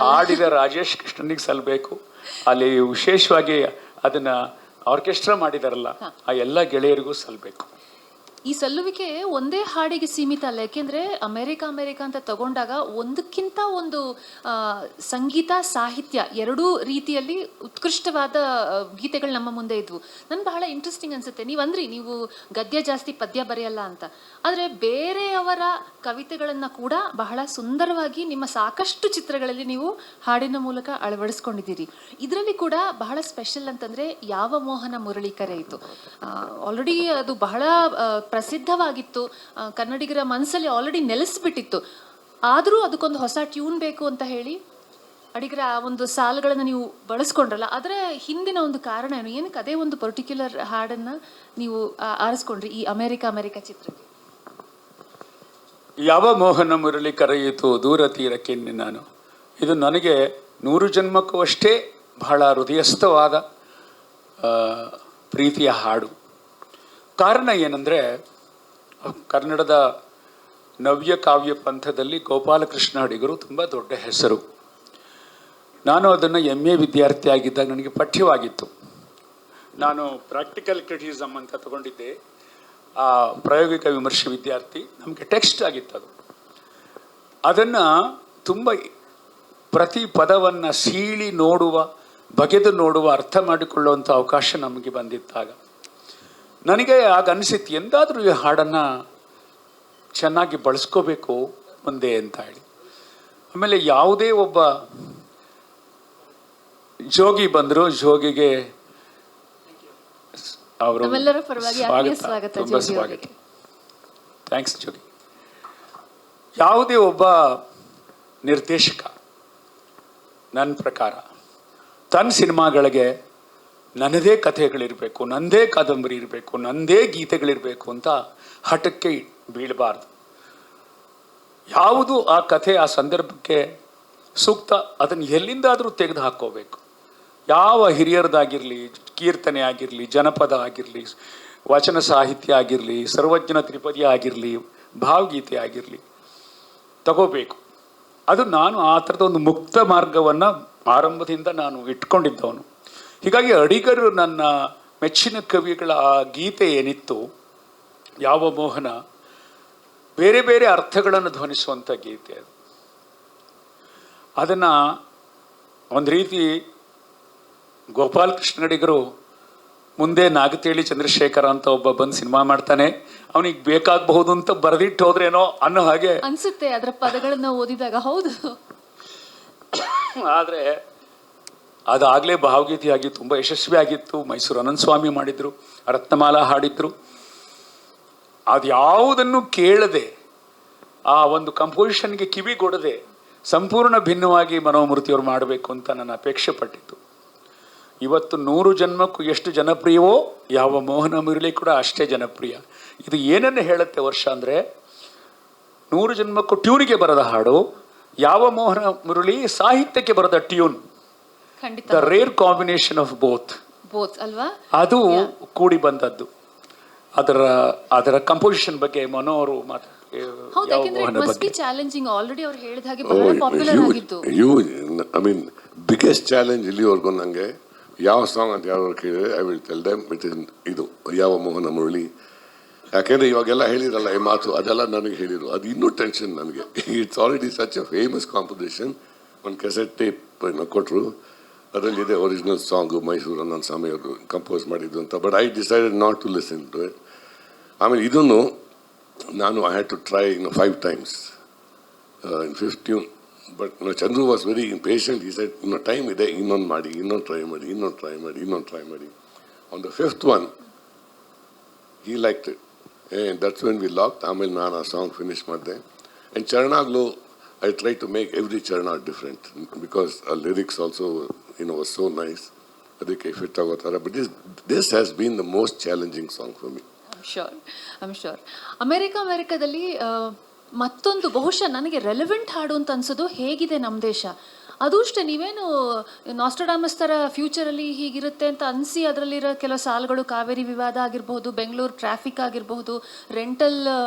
ಹಾಡಿದ ರಾಜೇಶ್ ಕೃಷ್ಣನಿಗೆ ಸಲ್ಲಬೇಕು. ಅಲ್ಲಿ ವಿಶೇಷವಾಗಿ ಅದನ್ನ ಆರ್ಕೆಸ್ಟ್ರಾ ಮಾಡಿದಾರಲ್ಲ, ಆ ಎಲ್ಲ ಗೆಳೆಯರಿಗೂ ಸಲ್ಲಬೇಕು. ಈ ಸಲ್ಲುವಿಕೆ ಒಂದೇ ಹಾಡಿಗೆ ಸೀಮಿತ ಅಲ್ಲ. ಯಾಕೆಂದ್ರೆ ಅಮೆರಿಕ ಅಂತ ತಗೊಂಡಾಗ ಒಂದಕ್ಕಿಂತ ಒಂದು ಸಂಗೀತ ಸಾಹಿತ್ಯ ಎರಡೂ ರೀತಿಯಲ್ಲಿ ಉತ್ಕೃಷ್ಟವಾದ ಗೀತೆಗಳು ನಮ್ಮ ಮುಂದೆ ಇದ್ವು. ನನ್ಗೆ ಬಹಳ ಇಂಟ್ರೆಸ್ಟಿಂಗ್ ಅನ್ಸುತ್ತೆ, ನೀವು ಗದ್ಯ ಜಾಸ್ತಿ ಪದ್ಯ ಬರೆಯಲ್ಲ ಅಂತ. ಆದರೆ ಬೇರೆಯವರ ಕವಿತೆಗಳನ್ನು ಕೂಡ ಬಹಳ ಸುಂದರವಾಗಿ ನಿಮ್ಮ ಸಾಕಷ್ಟು ಚಿತ್ರಗಳಲ್ಲಿ ನೀವು ಹಾಡಿನ ಮೂಲಕ ಅಳವಡಿಸ್ಕೊಂಡಿದ್ದೀರಿ. ಇದರಲ್ಲಿ ಕೂಡ ಬಹಳ ಸ್ಪೆಷಲ್ ಅಂತಂದ್ರೆ ಯಾವ ಮೋಹನ ಮುರಳಿ ಕರೆಯಿತು. ಆಲ್ರೆಡಿ ಅದು ಬಹಳ ಪ್ರಸಿದ್ಧವಾಗಿತ್ತು, ಕನ್ನಡಿಗರ ಮನಸ್ಸಲ್ಲಿ ಆಲ್ರೆಡಿ ನೆಲೆಸ್ಬಿಟ್ಟಿತ್ತು. ಆದರೂ ಅದಕ್ಕೊಂದು ಹೊಸ ಟ್ಯೂನ್ ಬೇಕು ಅಂತ ಹೇಳಿ ಅಡಿಗರ ಆ ಒಂದು ಸಾಲುಗಳನ್ನು ನೀವು ಬಳಸ್ಕೊಂಡ್ರಲ್ಲ, ಅದರ ಹಿಂದಿನ ಒಂದು ಕಾರಣ ಏನು? ಏನಕ್ಕೆ ಅದೇ ಒಂದು ಪರ್ಟಿಕ್ಯುಲರ್ ಹಾಡನ್ನು ನೀವು ಆರಿಸ್ಕೊಂಡ್ರಿ ಈ ಅಮೆರಿಕ ಚಿತ್ರಕ್ಕೆ? ಯಾವ ಮೋಹನ ಮುರಳಿ ಕರೆಯಿತು ದೂರ ತೀರಕ್ಕೆ ನಾನು, ಇದು ನನಗೆ 100 ಜನ್ಮಕ್ಕೂ ಅಷ್ಟೇ ಬಹಳ ಹೃದಯಸ್ಥವಾದ ಪ್ರೀತಿಯ ಹಾಡು. ಕಾರಣ ಏನಂದರೆ, ಕನ್ನಡದ ನವ್ಯ ಕಾವ್ಯ ಪಂಥದಲ್ಲಿ ಗೋಪಾಲಕೃಷ್ಣ ಅಡಿಗರು ತುಂಬ ದೊಡ್ಡ ಹೆಸರು. ನಾನು ಅದನ್ನು MA ವಿದ್ಯಾರ್ಥಿ ಆಗಿದ್ದಾಗ ನನಗೆ ಪಠ್ಯವಾಗಿತ್ತು. ನಾನು ಪ್ರಾಕ್ಟಿಕಲ್ ಕ್ರಿಟಿಸಿಸಮ್ ಅಂತ ತಗೊಂಡಿದ್ದೆ, ಆ ಪ್ರಾಯೋಗಿಕ ವಿಮರ್ಶೆ ವಿದ್ಯಾರ್ಥಿ. ನಮಗೆ ಟೆಕ್ಸ್ಟ್ ಆಗಿತ್ತು ಅದು. ಅದನ್ನು ತುಂಬ ಪ್ರತಿ ಪದವನ್ನು ಸೀಳಿ ನೋಡುವ, ಬಗೆದು ನೋಡುವ, ಅರ್ಥ ಮಾಡಿಕೊಳ್ಳುವಂಥ ಅವಕಾಶ ನಮಗೆ ಬಂದಿತ್ತಾಗ. ನನಗೆ ಆಗ ಅನಿಸಿತ್ತು, ಎಂದಾದರೂ ಈ ಹಾಡನ್ನು ಚೆನ್ನಾಗಿ ಬಳಸ್ಕೋಬೇಕು ಮುಂದೆ ಅಂತ ಹೇಳಿ. ಆಮೇಲೆ ಯಾವುದೇ ಒಬ್ಬ ಜೋಗಿ ಬಂದರು, ಜೋಗಿಗೆ ಅವರು ಸ್ವಾಗತ, ತುಂಬ ಸ್ವಾಗತ, ಥ್ಯಾಂಕ್ಸ್ ಜೋಗಿ. ಯಾವುದೇ ಒಬ್ಬ ನಿರ್ದೇಶಕ ನನ್ನ ಪ್ರಕಾರ ತನ್ನ ಸಿನಿಮಾಗಳಿಗೆ ನನ್ನದೇ ಕಥೆಗಳಿರಬೇಕು, ನನ್ನದೇ ಕಾದಂಬರಿ ಇರಬೇಕು, ನನ್ನದೇ ಗೀತೆಗಳಿರಬೇಕು ಅಂತ ಹಠಕ್ಕೆ ಬೀಳಬಾರ್ದು. ಯಾವುದು ಆ ಕಥೆ ಆ ಸಂದರ್ಭಕ್ಕೆ ಸೂಕ್ತ ಅದನ್ನು ಎಲ್ಲಿಂದಾದರೂ ತೆಗೆದು ಹಾಕ್ಕೋಬೇಕು. ಯಾವ ಹಿರಿಯರದಾಗಿರಲಿ, ಕೀರ್ತನೆ ಆಗಿರಲಿ, ಜನಪದ ಆಗಿರಲಿ, ವಚನ ಸಾಹಿತ್ಯ ಆಗಿರಲಿ, ಸರ್ವಜ್ಞನ ತ್ರಿಪದಿ ಆಗಿರಲಿ, ಭಾವಗೀತೆ ಆಗಿರಲಿ ತಗೋಬೇಕು. ಅದು ನಾನು ಆ ಥರದ ಒಂದು ಮುಕ್ತ ಮಾರ್ಗವನ್ನು ಆರಂಭದಿಂದ ನಾನು ಇಟ್ಕೊಂಡಿದ್ದವನು. ಹೀಗಾಗಿ ಅಡಿಗರು ನನ್ನ ಮೆಚ್ಚಿನ ಕವಿಗಳ ಆ ಗೀತೆ ಏನಿತ್ತು, ಯಾವ ಮೋಹನ, ಬೇರೆ ಬೇರೆ ಅರ್ಥಗಳನ್ನು ಧ್ವನಿಸುವಂಥ ಗೀತೆ ಅದು. ಅದನ್ನು ಒಂದು ರೀತಿ ಗೋಪಾಲಕೃಷ್ಣ ಅಡಿಗರು ಮುಂದೆ ನಾಗತೇಳಿ ಚಂದ್ರಶೇಖರ ಅಂತ ಒಬ್ಬ ಬಂದು ಸಿನಿಮಾ ಮಾಡ್ತಾನೆ, ಅವನಿಗೆ ಬೇಕಾಗಬಹುದು ಅಂತ ಬರೆದಿಟ್ಟು ಹೋದ್ರೇನೋ ಅನ್ನೋ ಹಾಗೆ ಅನ್ಸುತ್ತೆ ಅದರ ಪದಗಳನ್ನ ಓದಿದಾಗ. ಹೌದು, ಆದರೆ ಅದಾಗಲೇ ಭಾವಗೀತೆಯಾಗಿ ತುಂಬ ಯಶಸ್ವಿಯಾಗಿತ್ತು. ಮೈಸೂರು ಅನಂತಸ್ವಾಮಿ ಮಾಡಿದ್ರು, ರತ್ನಮಾಲಾ ಹಾಡಿದ್ರು. ಅದ್ಯಾವುದನ್ನು ಕೇಳದೆ, ಆ ಒಂದು ಕಂಪೋಸಿಷನ್ಗೆ ಕಿವಿಗೊಡದೆ ಸಂಪೂರ್ಣ ಭಿನ್ನವಾಗಿ ಮನೋಮೂರ್ತಿಯವರು ಮಾಡಬೇಕು ಅಂತ ನನ್ನ ಅಪೇಕ್ಷೆ ಪಟ್ಟಿತ್ತು. ಇವತ್ತು 100 ಜನ್ಮಕ್ಕೂ ಎಷ್ಟು ಜನಪ್ರಿಯವೋ ಯಾವ ಮೋಹನ ಮುರಳಿ ಕೂಡ ಅಷ್ಟೇ ಜನಪ್ರಿಯ. ಇದು ಏನನ್ನು ಹೇಳುತ್ತೆ ವರ್ಷ ಅಂದರೆ, 100 ಜನ್ಮಕ್ಕೂ ಟ್ಯೂನಿಗೆ ಬರದ ಹಾಡು, ಯಾವ ಮೋಹನ ಮುರಳಿ ಸಾಹಿತ್ಯಕ್ಕೆ ಬರದ ಟ್ಯೂನ್. ಖಂಡಿತ. The rare combination of both ಅಲ್ವಾ, ಅದು ಕೂಡಿ ಬಂದದ್ದು. ಅದರ ಕಂಪೋಸಿಷನ್ ಬಗ್ಗೆ ಮನೋ ಅವರು ಹೌದು, ಯಾಕೆಂದ್ರೆ it must be challenging. Already ಅವ್ರು ಹೇಳಿದ ಹಾಗೆ ಬಹಳ ಪಾಪ್ಯುಲರ್ ಆಗಿತ್ತು. ಐ ಮೀನ್ ಬಿಗ್ಗೆಸ್ಟ್ ಚಾಲೆಂಜ್ ಇಲ್ಲಿವರೆಗೂ ನನಗೆ ಯಾವ ಸಾಂಗ್ ಅಂತ ಯಾರು ಕೇಳಿದ್ರೆ ಐ ವಿಲ್ ಟೆಲ್ ದೆಮ್ ಇದು ಯಾವ ಮೋಹನ ಮುರಳಿ. ಯಾಕೆಂದರೆ ಇವಾಗೆಲ್ಲ ಹೇಳಿರಲ್ಲ ಈ ಮಾತು, ಅದೆಲ್ಲ ನನಗೆ ಹೇಳಿರು. ಅದು ಇನ್ನೂ ಟೆನ್ಷನ್ ನನಗೆ. It's already such A famous composition. ಒಂದು ಕೆಸೆಟ್ ಟೇಪ್ ಕೊಟ್ಟರು, ಅದರಲ್ಲಿದೆ ಒರಿಜಿನಲ್ ಸಾಂಗು, ಮೈಸೂರು ನನ್ನ ಸ್ವಾಮಿಯವರು ಕಂಪೋಸ್ ಮಾಡಿದ್ದು ಅಂತ. But I decided not to listen to it. ಆಮೇಲೆ ಇದನ್ನು ನಾನು I had to try 5 times in 5th tune. But Chandru was very impatient. ಈ ಸೈಡ್ ಇನ್ನೂ ಟೈಮ್ ಇದೆ, ಇನ್ನೊಂದು ಮಾಡಿ, ಇನ್ನೊಂದು ಟ್ರೈ ಮಾಡಿ. On the 5th one he liked it and that's when we locked. ಆಮೇಲೆ ನಾನು ಆ ಸಾಂಗ್ ಫಿನಿಶ್ ಮಾಡಿದೆ. ಆ್ಯಂಡ್ ಚರಣಾಗ್ಲೂ I try to make every charna different because lyrics also was so nice. ಅದಕ್ಕೆ ಫಿಟ್ ಆಗೋ ಥರ. But this has been the most challenging song for me. I'm sure. ಅಮೆರಿಕದಲ್ಲಿ ಮತ್ತೊಂದು ಬಹುಶಃ ನನಗೆ ರೆಲೆವೆಂಟ್ ಹಾಡು ಅಂತ ಅನ್ಸೋದು ಹೇಗಿದೆ ನಮ್ಮ ದೇಶ. ಅದು ಅಷ್ಟೇ, ನೀವೇನು ನಾಸ್ಟ್ರಡಾಮಸ್ ಥರ ಫ್ಯೂಚರಲ್ಲಿ ಹೀಗಿರುತ್ತೆ ಅಂತ ಅನಿಸಿ ಅದರಲ್ಲಿರೋ ಕೆಲವು ಸಾಲುಗಳು, ಕಾವೇರಿ ವಿವಾದ ಆಗಿರಬಹುದು, ಬೆಂಗಳೂರು ಟ್ರಾಫಿಕ್ ಆಗಿರಬಹುದು, ರೆಂಟಲ್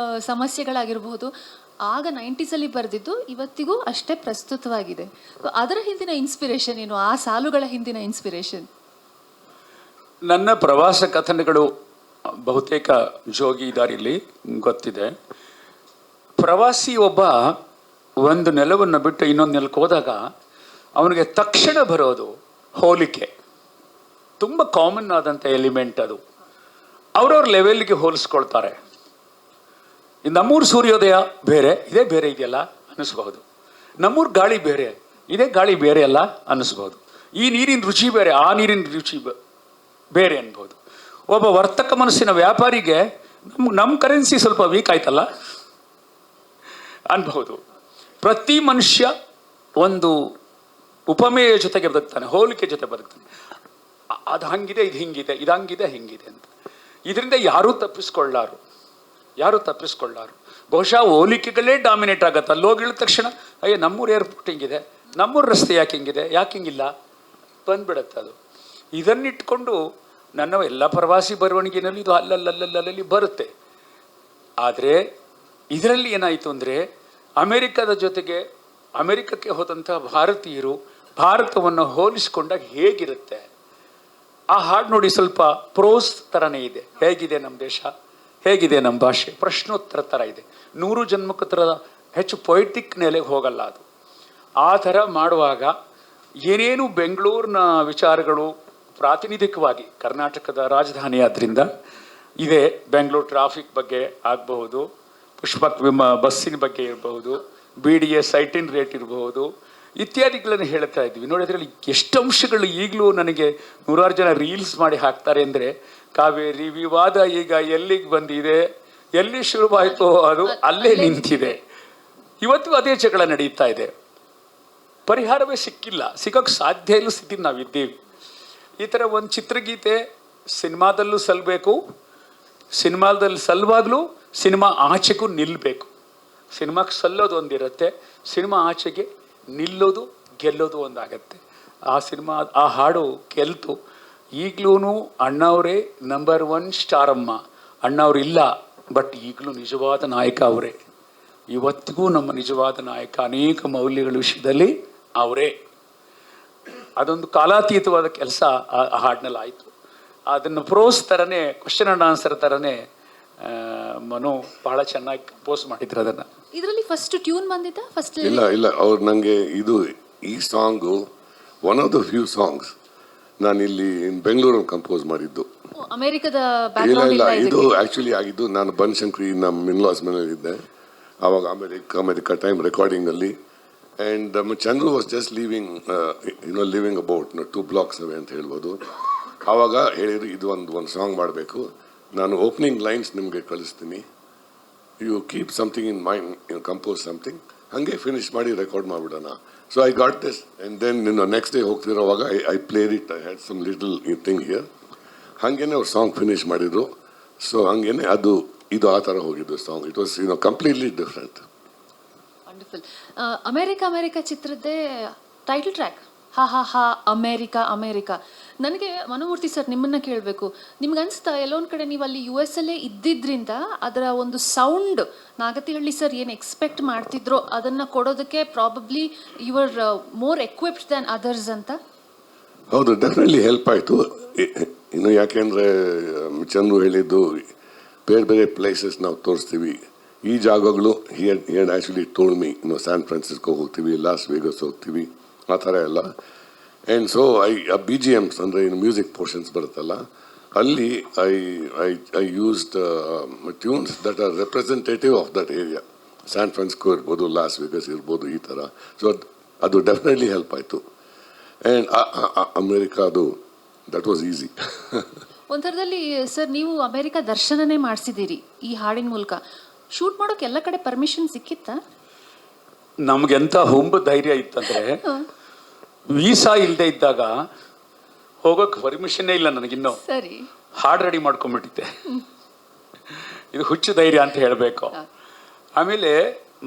ಸಮಸ್ಯೆಗಳಾಗಿರಬಹುದು, ಆಗ 90s ಬರೆದಿದ್ದು ಇವತ್ತಿಗೂ ಅಷ್ಟೇ ಪ್ರಸ್ತುತವಾಗಿದೆ. ಅದರ ಹಿಂದಿನ ಇನ್ಸ್ಪಿರೇಷನ್ ಏನು, ಆ ಸಾಲುಗಳ ಹಿಂದಿನ ಇನ್ಸ್ಪಿರೇಷನ್? ನನ್ನ ಪ್ರವಾಸ ಕಥನಗಳು ಬಹುತೇಕ ಜೋಗಿ ದಾರಿಯಲ್ಲಿ ಗೊತ್ತಿದೆ. ಪ್ರವಾಸಿ ಒಬ್ಬ ಒಂದು ನೆಲವನ್ನು ಬಿಟ್ಟು ಇನ್ನೊಂದು ನೆಲಕ್ಕೆ ಹೋದಾಗ ಅವನಿಗೆ ತಕ್ಷಣ ಬರೋದು ಹೋಲಿಕೆ. ತುಂಬ ಕಾಮನ್ ಆದಂಥ ಎಲಿಮೆಂಟ್ ಅದು. ಅವ್ರವ್ರ ಲೆವೆಲ್ಗೆ ಹೋಲಿಸ್ಕೊಳ್ತಾರೆ. ನಮ್ಮೂರು ಸೂರ್ಯೋದಯ ಬೇರೆ, ಇದೇ ಬೇರೆ ಇದೆಯಲ್ಲ ಅನ್ನಿಸ್ಬಹುದು. ನಮ್ಮೂರು ಗಾಳಿ ಬೇರೆ, ಇದೇ ಗಾಳಿ ಬೇರೆ ಅಲ್ಲ ಅನ್ನಿಸ್ಬಹುದು. ಈ ನೀರಿನ ರುಚಿ ಬೇರೆ, ಆ ನೀರಿನ ರುಚಿ ಬೇರೆ ಅನ್ಬೋದು. ಒಬ್ಬ ವರ್ತಕ ಮನಸ್ಸಿನ ವ್ಯಾಪಾರಿಗೆ ನಮ್ಮ ಕರೆನ್ಸಿ ಸ್ವಲ್ಪ ವೀಕ್ ಆಯ್ತಲ್ಲ ಅನ್ಬಹುದು. ಪ್ರತಿ ಮನುಷ್ಯ ಒಂದು ಉಪಮೇಯ ಜೊತೆಗೆ ಬದುಕ್ತಾನೆ, ಹೋಲಿಕೆ ಜೊತೆ ಬದುಕ್ತಾನೆ. ಅದು ಹಂಗಿದೆ, ಇದು ಹಿಂಗಿದೆ, ಇದಂಗಿದೆ, ಹಿಂಗಿದೆ ಅಂತ. ಇದರಿಂದ ಯಾರೂ ತಪ್ಪಿಸ್ಕೊಳ್ಳಾರು. ಬಹುಶಃ ಹೋಲಿಕೆಗಳೇ ಡಾಮಿನೇಟ್ ಆಗತ್ತೆ. ಅಲ್ಲಿ ಹೋಗಿ ಇಳಿದ ತಕ್ಷಣ ಅಯ್ಯೋ ನಮ್ಮೂರು ಏರ್ಪೋರ್ಟ್ ಹಿಂಗಿದೆ, ನಮ್ಮೂರು ರಸ್ತೆ ಯಾಕೆ ಹಿಂಗಿದೆ, ಯಾಕೆ ಹಿಂಗಿಲ್ಲ ಬಂದ್ಬಿಡತ್ತೆ ಅದು. ಇದನ್ನಿಟ್ಕೊಂಡು ನನ್ನ ಎಲ್ಲ ಪ್ರವಾಸಿ ಬರವಣಿಗೆಯಲ್ಲಿ ಇದು ಅಲ್ಲಲ್ಲಿ ಬರುತ್ತೆ. ಆದರೆ ಇದರಲ್ಲಿ ಏನಾಯಿತು ಅಂದರೆ, ಅಮೆರಿಕದ ಜೊತೆಗೆ ಅಮೆರಿಕಕ್ಕೆ ಹೋದಂಥ ಭಾರತೀಯರು ಭಾರತವನ್ನು ಹೋಲಿಸಿಕೊಂಡಾಗ ಹೇಗಿರುತ್ತೆ ಆ ಹಾಡು ನೋಡಿ. ಸ್ವಲ್ಪ ಪ್ರೋಸ್ ಥರನೇ ಇದೆ. ಹೇಗಿದೆ ನಮ್ಮ ದೇಶ, ಹೇಗಿದೆ ನಮ್ಮ ಭಾಷೆ, ಪ್ರಶ್ನೋತ್ತರ ಥರ ಇದೆ. 100 ಜನ್ಮಕ್ಕೆ ಥರ ಹೆಚ್ಚು ಪೊಯಿಟಿಕ್ ನೆಲೆಗೆ ಹೋಗಲ್ಲ ಅದು. ಆ ಥರ ಮಾಡುವಾಗ ಏನೇನು ಬೆಂಗಳೂರಿನ ವಿಚಾರಗಳು ಪ್ರಾತಿನಿಧಿಕವಾಗಿ, ಕರ್ನಾಟಕದ ರಾಜಧಾನಿ ಆದ್ದರಿಂದ ಇದೆ. ಬೆಂಗಳೂರು ಟ್ರಾಫಿಕ್ ಬಗ್ಗೆ ಆಗಬಹುದು, ಪುಷ್ಪಕ್ ಬಸ್ಸಿನ ಬಗ್ಗೆ ಇರಬಹುದು, BDA ಸೈಟಿನ ರೇಟ್ ಇರಬಹುದು, ಇತ್ಯಾದಿಗಳನ್ನು ಹೇಳ್ತಾ ಇದ್ವಿ. ನೋಡಿ, ಅದರಲ್ಲಿ ಎಷ್ಟು ಅಂಶಗಳು ಈಗಲೂ ನನಗೆ 100 ಜನ ರೀಲ್ಸ್ ಮಾಡಿ ಹಾಕ್ತಾರೆ ಅಂದರೆ, ಕಾವೇರಿ ವಿವಾದ ಈಗ ಎಲ್ಲಿಗೆ ಬಂದಿದೆ, ಎಲ್ಲಿ ಶುರುವಾಯಿತು ಅದು ಅಲ್ಲೇ ನಿಂತಿದೆ. ಇವತ್ತು ಅದೇ ಜಗಳ ನಡೀತಾ ಇದೆ. ಪರಿಹಾರವೇ ಸಿಕ್ಕಿಲ್ಲ, ಸಿಗೋಕ್ಕೆ ಸಾಧ್ಯ ಇಲ್ಲ ಸ್ಥಿತಿ ನಾವಿದ್ದೀವಿ. ಈ ಥರ ಒಂದು ಚಿತ್ರಗೀತೆ ಸಿನಿಮಾದಲ್ಲೂ ಸಲ್ಲಬೇಕು, ಸಿನಿಮಾದಲ್ಲಿ ಸಲ್ಲುವಾಗಲೂ ಸಿನಿಮಾ ಆಚೆಗೂ ನಿಲ್ಲಬೇಕು. ಸಿನಿಮಾಕ್ಕೆ ಸಲ್ಲೋದು ಒಂದಿರುತ್ತೆ, ಸಿನಿಮಾ ಆಚೆಗೆ ನಿಲ್ಲೋದು ಗೆಲ್ಲೋದು ಒಂದಾಗತ್ತೆ. ಆ ಹಾಡು ಗೆಲ್ತು. ಈಗಲೂ ಅಣ್ಣವರೇ ನಂಬರ್ 1 ಸ್ಟಾರಮ್ಮ. ಅಣ್ಣವ್ರು ಇಲ್ಲ, ಬಟ್ ಈಗಲೂ ನಿಜವಾದ ನಾಯಕ ಅವರೇ. ಇವತ್ತಿಗೂ ನಮ್ಮ ನಿಜವಾದ ನಾಯಕ. ಅನೇಕ ಮೌಲ್ಯಗಳ ವಿಷಯದಲ್ಲಿ ಅವರೇ. ಅದೊಂದು ಕಾಲಾತೀತವಾದ ಕೆಲಸ ಆ ಹಾಡಿನಲ್ಲಿ ಆಯಿತು. ಅದನ್ನು ಪ್ರೋಸ್ ಥರನೇ, ಕ್ವಶನ್ ಆ್ಯಂಡ್ ಆನ್ಸರ್ ಥರನೇ ಮನು ಬಹಳ ಚೆನ್ನಾಗಿ ಕಂಪೋಸ್ ಮಾಡಿದ್ರು ಅದನ್ನು. ಇದರಲ್ಲಿ ಫಸ್ಟ್ ಟ್ಯೂನ್ ಬಂದಿದ್ದ ಫಸ್ಟ್? ಇಲ್ಲ ಅವ್ರು ನನಗೆ ಈ song one of the few songs ನಾನು ಇಲ್ಲಿ ಬೆಂಗಳೂರಲ್ಲಿ ಕಂಪೋಸ್ ಮಾಡಿದ್ದು. ಅಮೆರಿಕದ ಇಲ್ಲ ಇದು ಆಕ್ಚುಲಿ ಆಗಿದ್ದು ನಾನು ಬನಶಂಕರಿ ನಮ್ಮ ಇನ್ಲಾಸ್ ಮನೇಲಿದ್ದೆ ಆವಾಗ. ಅಮೆರಿಕ ಟೈಮ್ ರೆಕಾರ್ಡಿಂಗ್ ಅಲ್ಲಿ. And Chandru was just living about 2 blocks ಅವೇ ಅಂತ ಹೇಳ್ಬೋದು. ಆವಾಗ ಹೇಳಿದ್ರು ಇದು ಒಂದು ಸಾಂಗ್ ಮಾಡಬೇಕು, ನಾನು ಓಪನಿಂಗ್ ಲೈನ್ಸ್ ನಿಮಗೆ ಕಳಿಸ್ತೀನಿ, you keep something in mind, compose something, ಹಾಗೆ ಫಿನಿಶ್ ಮಾಡಿ ರೆಕಾರ್ಡ್ ಮಾಡಿಬಿಡೋಣ. So I got this. And then next day ಹೋಗ್ತಿರೋವಾಗ I played it. I had some little thing here. ಹಾಗೇನೆ ಅವ್ರು ಸಾಂಗ್ ಫಿನಿಶ್ ಮಾಡಿದ್ರು. ಸೊ ಹಾಗೇನೆ ಇದು ಆ ಥರ ಹೋಗಿದ್ದು song. It was completely different. Wonderful. America ಚಿತ್ರದ್ದೇ ಟೈಟಲ್ ಟ್ರ್ಯಾಕ್ ಹಾ ಹಾ ಹಾ ಅಮೇರಿಕಾ. ನನಗೆ ಮನೋಮೂರ್ತಿ ಸರ್ ನಿಮ್ಮನ್ನ ಕೇಳಬೇಕು, ನಿಮ್ಗೆ ಅನಿಸ್ತಾ ಎಲ್ಲೊಂದು ಕಡೆ ನೀವು ಅಲ್ಲಿ US ಅಲ್ಲೇ ಇದ್ದಿದ್ರಿಂದ ಅದರ ಒಂದು ಸೌಂಡ್ ನಾಗತಿಹಳ್ಳಿ ಸರ್ ಏನು ಎಕ್ಸ್ಪೆಕ್ಟ್ ಮಾಡ್ತಿದ್ರೋ ಅದನ್ನು ಕೊಡೋದಕ್ಕೆ probably you are more equipped than others ಅಂತ? ಹೌದು, ಡೆಫಿನೆಟ್ಲಿ ಹೆಲ್ಪ್ ಆಯಿತು. ಇನ್ನು ಯಾಕೆಂದರೆ ಚಂದ್ರು ಹೇಳಿದ್ದು ಬೇರೆ ಪ್ಲೇಸಸ್ ನಾವು ತೋರಿಸ್ತೀವಿ, ಈ ಜಾಗಗಳು he had actually told me, San Francisco ಹೋಗ್ತೀವಿ, ಲಾಸ್ ವೇಗಸ್ ಹೋಗ್ತೀವಿ, ಆ ಥರ ಎಲ್ಲ. ಆ್ಯಂಡ್ ಸೊ BGMs ಅಂದರೆ ಮ್ಯೂಸಿಕ್ ಪೋರ್ಷನ್ಸ್ ಬರುತ್ತಲ್ಲ, ಅಲ್ಲಿ I used tunes that are representative of that area. San Francisco ಇರ್ಬೋದು, ಲಾಸ್ ವೇಗಸ್ ಇರ್ಬೋದು, ಈ ಥರ. ಸೊ ಅದು ಡೆಫಿನೆಟ್ಲಿ ಹೆಲ್ಪ್ ಆಯಿತು. And America that was easy. ಒಂಥರದಲ್ಲಿ ಸರ್ ನೀವು ಅಮೆರಿಕ ದರ್ಶನನೇ ಮಾಡಿಸಿದ್ದೀರಿ ಈ ಹಾಡಿನ ಮೂಲಕ. ಶೂಟ್ ಮಾಡೋಕೆ ಎಲ್ಲ ಕಡೆ ಪರ್ಮಿಷನ್ ಸಿಕ್ಕಿತ್ತಾ? ನಮ್ಗೆಂತ ಹುಂಬ ಧೈರ್ಯ ಇತ್ತಂದ್ರೆ, ವೀಸಾ ಇಲ್ಲದೆ ಇದ್ದಾಗ ಹೋಗೋಕೆ ಪರ್ಮಿಷನ್ನೇ ಇಲ್ಲ ನನಗಿನ್ನೂ. ಸರಿ, ಹಾಡು ರೆಡಿ ಮಾಡ್ಕೊಂಡ್ಬಿಟ್ಟಿದ್ದೆ. ಇದು ಹುಚ್ಚು ಧೈರ್ಯ ಅಂತ ಹೇಳಬೇಕು. ಆಮೇಲೆ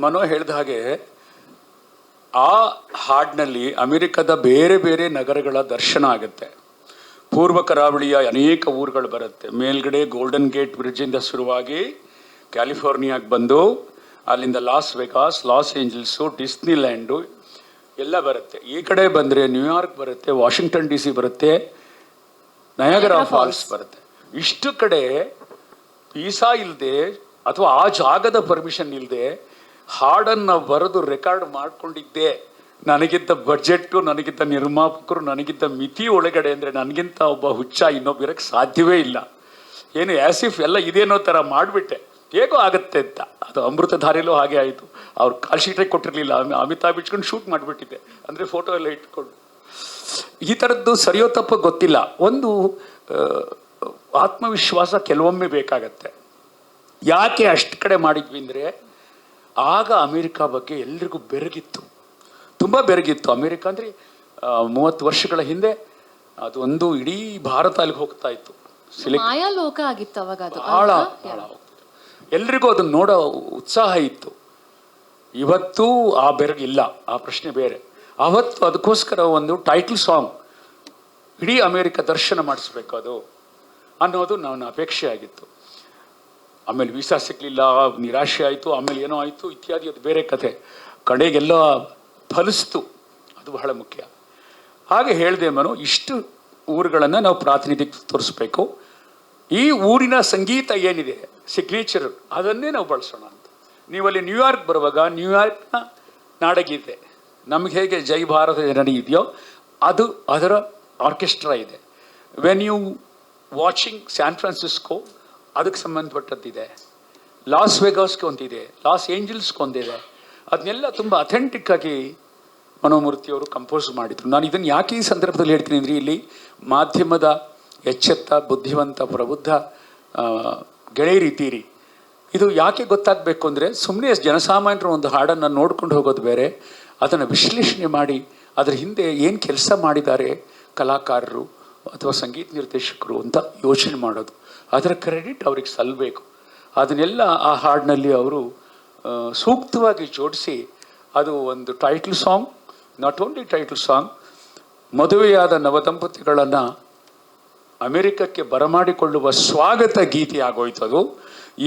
ಮನೋ ಹೇಳಿದ ಹಾಗೆ ಆ ಹಾಡಿನಲ್ಲಿ ಅಮೆರಿಕದ ಬೇರೆ ನಗರಗಳ ದರ್ಶನ ಆಗುತ್ತೆ. ಪೂರ್ವ ಕರಾವಳಿಯ ಅನೇಕ ಊರುಗಳು ಬರುತ್ತೆ. ಮೇಲ್ಗಡೆ ಗೋಲ್ಡನ್ ಗೇಟ್ ಬ್ರಿಡ್ಜಿಂದ ಶುರುವಾಗಿ ಕ್ಯಾಲಿಫೋರ್ನಿಯಾಗೆ ಬಂದು ಅಲ್ಲಿಂದ ಲಾಸ್ ವೆಗಾಸ್, ಲಾಸ್ ಏಂಜಲ್ಸು, ಡಿಸ್ನಿಲ್ಯಾಂಡು ಎಲ್ಲ ಬರುತ್ತೆ. ಈ ಕಡೆ ಬಂದರೆ ನ್ಯೂಯಾರ್ಕ್ ಬರುತ್ತೆ, ವಾಷಿಂಗ್ಟನ್ DC ಬರುತ್ತೆ, ನಯಾಗರಾ ಫಾಲ್ಸ್ ಬರುತ್ತೆ. ಇಷ್ಟು ಕಡೆ ವೀಸಾ ಇಲ್ಲದೆ ಅಥವಾ ಆ ಜಾಗದ ಪರ್ಮಿಷನ್ ಇಲ್ಲದೆ ಹಾಡನ್ನು ಬರೆದು ರೆಕಾರ್ಡ್ ಮಾಡ್ಕೊಂಡಿದ್ದೆ. ನನಗಿದ್ದ ಬಜೆಟ್ಟು, ನನಗಿದ್ದ ನಿರ್ಮಾಪಕರು, ನನಗಿದ್ದ ಮಿತಿ ಒಳಗಡೆ ಅಂದರೆ ನನಗಿಂತ ಒಬ್ಬ ಹುಚ್ಚ ಇನ್ನೊಬ್ಬಿರಕ್ಕೆ ಸಾಧ್ಯವೇ ಇಲ್ಲ. ಏನು ಆಸಿಫ್ ಎಲ್ಲ ಇದೇನೋ ಥರ ಮಾಡಿಬಿಟ್ಟೆ, ಹೇಗೋ ಆಗುತ್ತೆ ಅಂತ. ಅದು ಅಮೃತಧಾರಿಲೂ ಹಾಗೆ ಆಯಿತು. ಅವ್ರು ಕಾಲ್ ಶೀಟೇ ಕೊಟ್ಟಿರಲಿಲ್ಲ, ಅಮಿತಾಬ್ ಇಟ್ಕೊಂಡು ಶೂಟ್ ಮಾಡಿಬಿಟ್ಟಿದ್ದೆ, ಅಂದರೆ ಫೋಟೋ ಎಲ್ಲ ಇಟ್ಕೊಂಡು. ಈ ಥರದ್ದು ಸರಿಯೋ ತಪ್ಪೋ ಗೊತ್ತಿಲ್ಲ. ಒಂದು ಆತ್ಮವಿಶ್ವಾಸ ಕೆಲವೊಮ್ಮೆ ಬೇಕಾಗತ್ತೆ. ಯಾಕೆ ಅಷ್ಟು ಕಡೆ ಮಾಡಿದ್ವಿ ಅಂದರೆ, ಆಗ ಅಮೇರಿಕಾ ಬಗ್ಗೆ ಎಲ್ರಿಗೂ ಬೆರಗಿತ್ತು, ತುಂಬ ಬೆರಗಿತ್ತು. ಅಮೇರಿಕಾ ಅಂದರೆ 30 ವರ್ಷಗಳ ಹಿಂದೆ ಅದು ಒಂದು ಇಡೀ ಭಾರತ ಅಲ್ಲಿಗೆ ಹೋಗ್ತಾ ಇತ್ತು. ಮಾಯಾಲೋಕ ಆಗಿತ್ತು ಅವಾಗ. ಅದು ಭಾಳ ಎಲ್ರಿಗೂ ಅದನ್ನು ನೋಡೋ ಉತ್ಸಾಹ ಇತ್ತು. ಇವತ್ತು ಆ ಬೆರಗಿಲ್ಲ, ಆ ಪ್ರಶ್ನೆ ಬೇರೆ. ಅವತ್ತು ಅದಕ್ಕೋಸ್ಕರ ಒಂದು ಟೈಟಲ್ ಸಾಂಗ್ ಇಡೀ ಅಮೇರಿಕ ದರ್ಶನ ಮಾಡಿಸ್ಬೇಕು ಅದು ಅನ್ನೋದು ನನ್ನ ಅಪೇಕ್ಷೆ ಆಗಿತ್ತು. ಆಮೇಲೆ ವೀಸಾ ಸಿಕ್ಕಲಿಲ್ಲ, ನಿರಾಶೆ ಆಯಿತು, ಆಮೇಲೆ ಏನೋ ಆಯಿತು ಇತ್ಯಾದಿ, ಅದು ಬೇರೆ ಕಥೆ. ಕಡೆಗೆಲ್ಲ ಫಲಿಸ್ತು, ಅದು ಬಹಳ ಮುಖ್ಯ. ಹಾಗೆ ಹೇಳಿದೆ ಮನು, ಇಷ್ಟು ಊರುಗಳನ್ನು ನಾವು ಪ್ರಾತಿನಿಧ್ಯಕ್ಕೆ ತೋರಿಸ್ಬೇಕು. ಈ ಊರಿನ ಸಂಗೀತ ಏನಿದೆ ಸಿಗ್ನೇಚರ್, ಅದನ್ನೇ ನಾವು ಬಳಸೋಣ ಅಂತ. ನೀವಲ್ಲಿ ನ್ಯೂಯಾರ್ಕ್ ಬರುವಾಗ ನ್ಯೂಯಾರ್ಕ್ನ ನಾಡಗೀತೆ, ನಮ್ಗೆ ಹೇಗೆ ಜೈ ಭಾರತ ಜನನಿ ಇದೆಯೋ ಅದು ಅದರ ಆರ್ಕೆಸ್ಟ್ರಾ ಇದೆ. When you watching San Francisco ಅದಕ್ಕೆ ಸಂಬಂಧಪಟ್ಟದ್ದಿದೆ, ಲಾಸ್ ವೆಗಾಸ್ಗೆ ಒಂದಿದೆ, ಲಾಸ್ ಏಂಜಲ್ಸ್ಗೆ ಒಂದಿದೆ. ಅದನ್ನೆಲ್ಲ ತುಂಬ ಅಥೆಂಟಿಕ್ ಆಗಿ ಮನೋಮೂರ್ತಿಯವರು ಕಂಪೋಸ್ ಮಾಡಿದರು. ನಾನು ಇದನ್ನು ಯಾಕೆ ಈ ಸಂದರ್ಭದಲ್ಲಿ ಹೇಳ್ತೀನಿ ಅಂದರೆ, ಇಲ್ಲಿ ಮಾಧ್ಯಮದ ಎಚ್ಚೆತ್ತ ಬುದ್ಧಿವಂತ ಪ್ರಬುದ್ಧ ಗೆಳೆಯರಿದ್ದೀರಿ. ಇದು ಯಾಕೆ ಗೊತ್ತಾಗಬೇಕು ಅಂದರೆ, ಸುಮ್ಮನೆ ಜನಸಾಮಾನ್ಯರು ಒಂದು ಹಾಡನ್ನು ನೋಡ್ಕೊಂಡು ಹೋಗೋದು ಬೇರೆ, ಅದನ್ನು ವಿಶ್ಲೇಷಣೆ ಮಾಡಿ ಅದರ ಹಿಂದೆ ಏನು ಕೆಲಸ ಮಾಡಿದ್ದಾರೆ ಕಲಾಕಾರರು ಅಥವಾ ಸಂಗೀತ ನಿರ್ದೇಶಕರು ಅಂತ ಯೋಚನೆ ಮಾಡೋದು, ಅದರ ಕ್ರೆಡಿಟ್ ಅವ್ರಿಗೆ ಸಲ್ಲಬೇಕು. ಅದನ್ನೆಲ್ಲ ಆ ಹಾಡಿನಲ್ಲಿ ಅವರು ಸೂಕ್ತವಾಗಿ ಜೋಡಿಸಿ ಅದು ಒಂದು title song, not only title song, ಮದುವೆಯಾದ ನವದಂಪತಿಗಳನ್ನು ಅಮೆರಿಕಕ್ಕೆ ಬರಮಾಡಿಕೊಳ್ಳುವ ಸ್ವಾಗತ ಗೀತೆ ಆಗೋಯ್ತು ಅದು.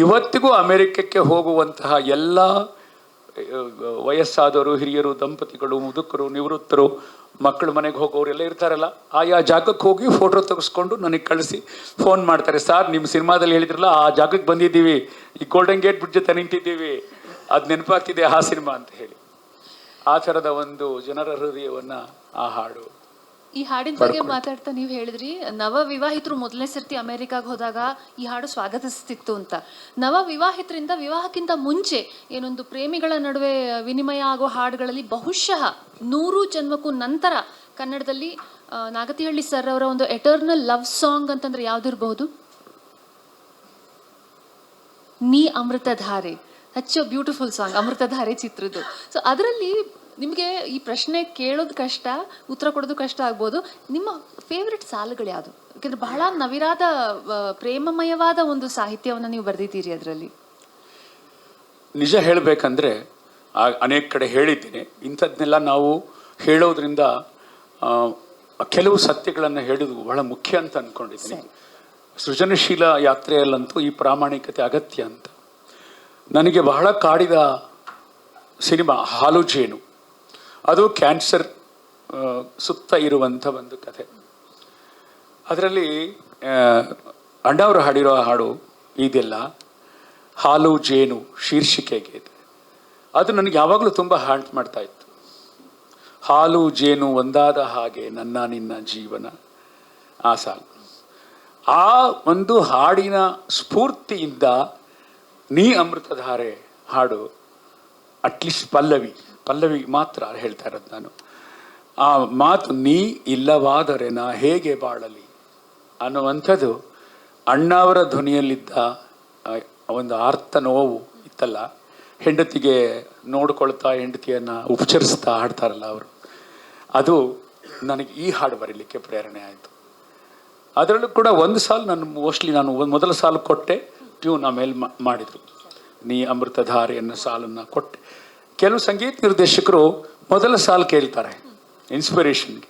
ಇವತ್ತಿಗೂ ಅಮೆರಿಕಕ್ಕೆ ಹೋಗುವಂತಹ ಎಲ್ಲ ವಯಸ್ಸಾದವರು, ಹಿರಿಯರು, ದಂಪತಿಗಳು, ಮುದುಕರು, ನಿವೃತ್ತರು, ಮಕ್ಕಳು ಮನೆಗೆ ಹೋಗೋರು ಎಲ್ಲ ಇರ್ತಾರಲ್ಲ, ಆಯಾ ಜಾಗಕ್ಕೆ ಹೋಗಿ ಫೋಟೋ ತೆಗೆಸ್ಕೊಂಡು ನನಗೆ ಕಳಿಸಿ ಫೋನ್ ಮಾಡ್ತಾರೆ. ಸರ್, ನಿಮ್ಮ ಸಿನಿಮಾದಲ್ಲಿ ಹೇಳಿದ್ರಲ್ಲ, ಆ ಜಾಗಕ್ಕೆ ಬಂದಿದ್ದೀವಿ, ಈ ಗೋಲ್ಡನ್ ಗೇಟ್ ಬ್ರಿಡ್ಜ್ ಜೊತೆ ನಿಂತಿದ್ದೀವಿ, ಅದು ನೆನಪಾಗ್ತಿದೆ ಆ ಸಿನಿಮಾ ಅಂತ ಹೇಳಿ. ಆ ಥರದ ಒಂದು ಜನರ ಹೃದಯವನ್ನು ಆ ಹಾಡು. ಈ ಹಾಡಿನ ಬಗ್ಗೆ ಮಾತಾಡ್ತಾ ನೀವು ಹೇಳಿದ್ರಿ, ನವ ವಿವಾಹಿತರು ಮೊದಲನೇ ಸರ್ತಿ ಅಮೆರಿಕಾಗೆ ಹೋದಾಗ ಈ ಹಾಡು ಸ್ವಾಗತಿಸ್ತಿತ್ತು ಅಂತ. ನವ ವಿವಾಹಿತರಿಂದ ವಿವಾಹಕ್ಕಿಂತ ಮುಂಚೆ ಏನೊಂದು ಪ್ರೇಮಿಗಳ ನಡುವೆ ವಿನಿಮಯ ಆಗೋ ಹಾಡುಗಳಲ್ಲಿ ಬಹುಶಃ 100 ಜನ್ಮಕ್ಕೂ ನಂತರ ಕನ್ನಡದಲ್ಲಿ ನಾಗತಿಹಳ್ಳಿ ಸರ್ ಅವರ ಒಂದು ಎಟರ್ನಲ್ ಲವ್ ಸಾಂಗ್ ಅಂತಂದ್ರೆ ಯಾವ್ದಿರಬಹುದು? ನೀ Amruthadhare. Such a beautiful song, Amruthadhare ಚಿತ್ರದ್ದು. ಸೊ ಅದರಲ್ಲಿ ನಿಮಗೆ ಈ ಪ್ರಶ್ನೆ ಕೇಳೋದು ಕಷ್ಟ, ಉತ್ತರ ಕೊಡೋದು ಕಷ್ಟ ಆಗ್ಬೋದು. ನಿಮ್ಮ ಫೇವ್ರೆಟ್ ಸಾಲುಗಳು ಯಾವುದು? ಯಾಕಂದ್ರೆ ಬಹಳ ನವಿರಾದ ಪ್ರೇಮಮಯವಾದ ಒಂದು ಸಾಹಿತ್ಯವನ್ನು ನೀವು ಬರೆದಿದ್ದೀರಿ ಅದರಲ್ಲಿ. ನಿಜ ಹೇಳಬೇಕಂದ್ರೆ ಅನೇಕ ಕಡೆ ಹೇಳಿದ್ದೀನಿ, ಇಂಥದ್ದನ್ನೆಲ್ಲ ನಾವು ಹೇಳೋದ್ರಿಂದ ಕೆಲವು ಸತ್ಯಗಳನ್ನು ಹೇಳೋದು ಬಹಳ ಮುಖ್ಯ ಅಂತ ಅಂದ್ಕೊಂಡಿದ್ದೀನಿ. ಸೃಜನಶೀಲ ಯಾತ್ರೆಯಲ್ಲಂತೂ ಈ ಪ್ರಾಮಾಣಿಕತೆ ಅಗತ್ಯ ಅಂತ. ನನಗೆ ಬಹಳ ಕಾಡಿದ ಸಿನಿಮಾ ಹಾಲು ಜೇನು. ಅದು ಕ್ಯಾನ್ಸರ್ ಸುತ್ತ ಇರುವಂಥ ಒಂದು ಕಥೆ. ಅದರಲ್ಲಿ ಅಣ್ಣವರು ಹಾಡಿರೋ ಹಾಡು ಇದೆಲ್ಲ ಹಾಲು ಜೇನು ಶೀರ್ಷಿಕೆಗೆ ಇದೆ. ಅದು ನನಗೆ ಯಾವಾಗಲೂ ತುಂಬ ಹಾಂಟ್ ಮಾಡ್ತಾ ಇತ್ತು. ಹಾಲು ಜೇನು ಒಂದಾದ ಹಾಗೆ ನನ್ನ ನಿನ್ನ ಜೀವನ, ಆ ಸಾಲು. ಆ ಒಂದು ಹಾಡಿನ ಸ್ಫೂರ್ತಿಯಿಂದ ನೀ ಅಮೃತಧಾರೆ ಹಾಡು, ಅಟ್ಲೀಸ್ಟ್ ಪಲ್ಲವಿ ಮಾತ್ರ ಹೇಳ್ತಾ ಇರೋದು ನಾನು. ಆ ಮಾತು ನೀ ಇಲ್ಲವಾದರೆ ನಾ ಹೇಗೆ ಬಾಳಲಿ ಅನ್ನುವಂಥದ್ದು ಅಣ್ಣವರ ಧ್ವನಿಯಲ್ಲಿದ್ದ ಒಂದು ಆರ್ತ ನೋವು ಇತ್ತಲ್ಲ. ಹೆಂಡತಿಗೆ ನೋಡ್ಕೊಳ್ತಾ ಹೆಂಡತಿಯನ್ನು ಉಪಚರಿಸ್ತಾ ಹಾಡ್ತಾರಲ್ಲ ಅವರು, ಅದು ನನಗೆ ಈ ಹಾಡು ಬರೀಲಿಕ್ಕೆ ಪ್ರೇರಣೆ ಆಯಿತು. ಅದರಲ್ಲೂ ಕೂಡ ಒಂದು ಸಾಲು ನಾನು ಮೊದಲ ಸಾಲು ಕೊಟ್ಟೆ, ಟ್ಯೂನ್ ಆಮೇಲೆ ಮಾಡಿದರು. ನೀ ಅಮೃತಧಾರೆ ಅನ್ನೋ ಸಾಲನ್ನು ಕೊಟ್ಟೆ. ಕೆಲವು ಸಂಗೀತ ನಿರ್ದೇಶಕರು ಮೊದಲ ಸಾಲು ಕೇಳ್ತಾರೆ ಇನ್ಸ್ಪಿರೇಷನ್ಗೆ.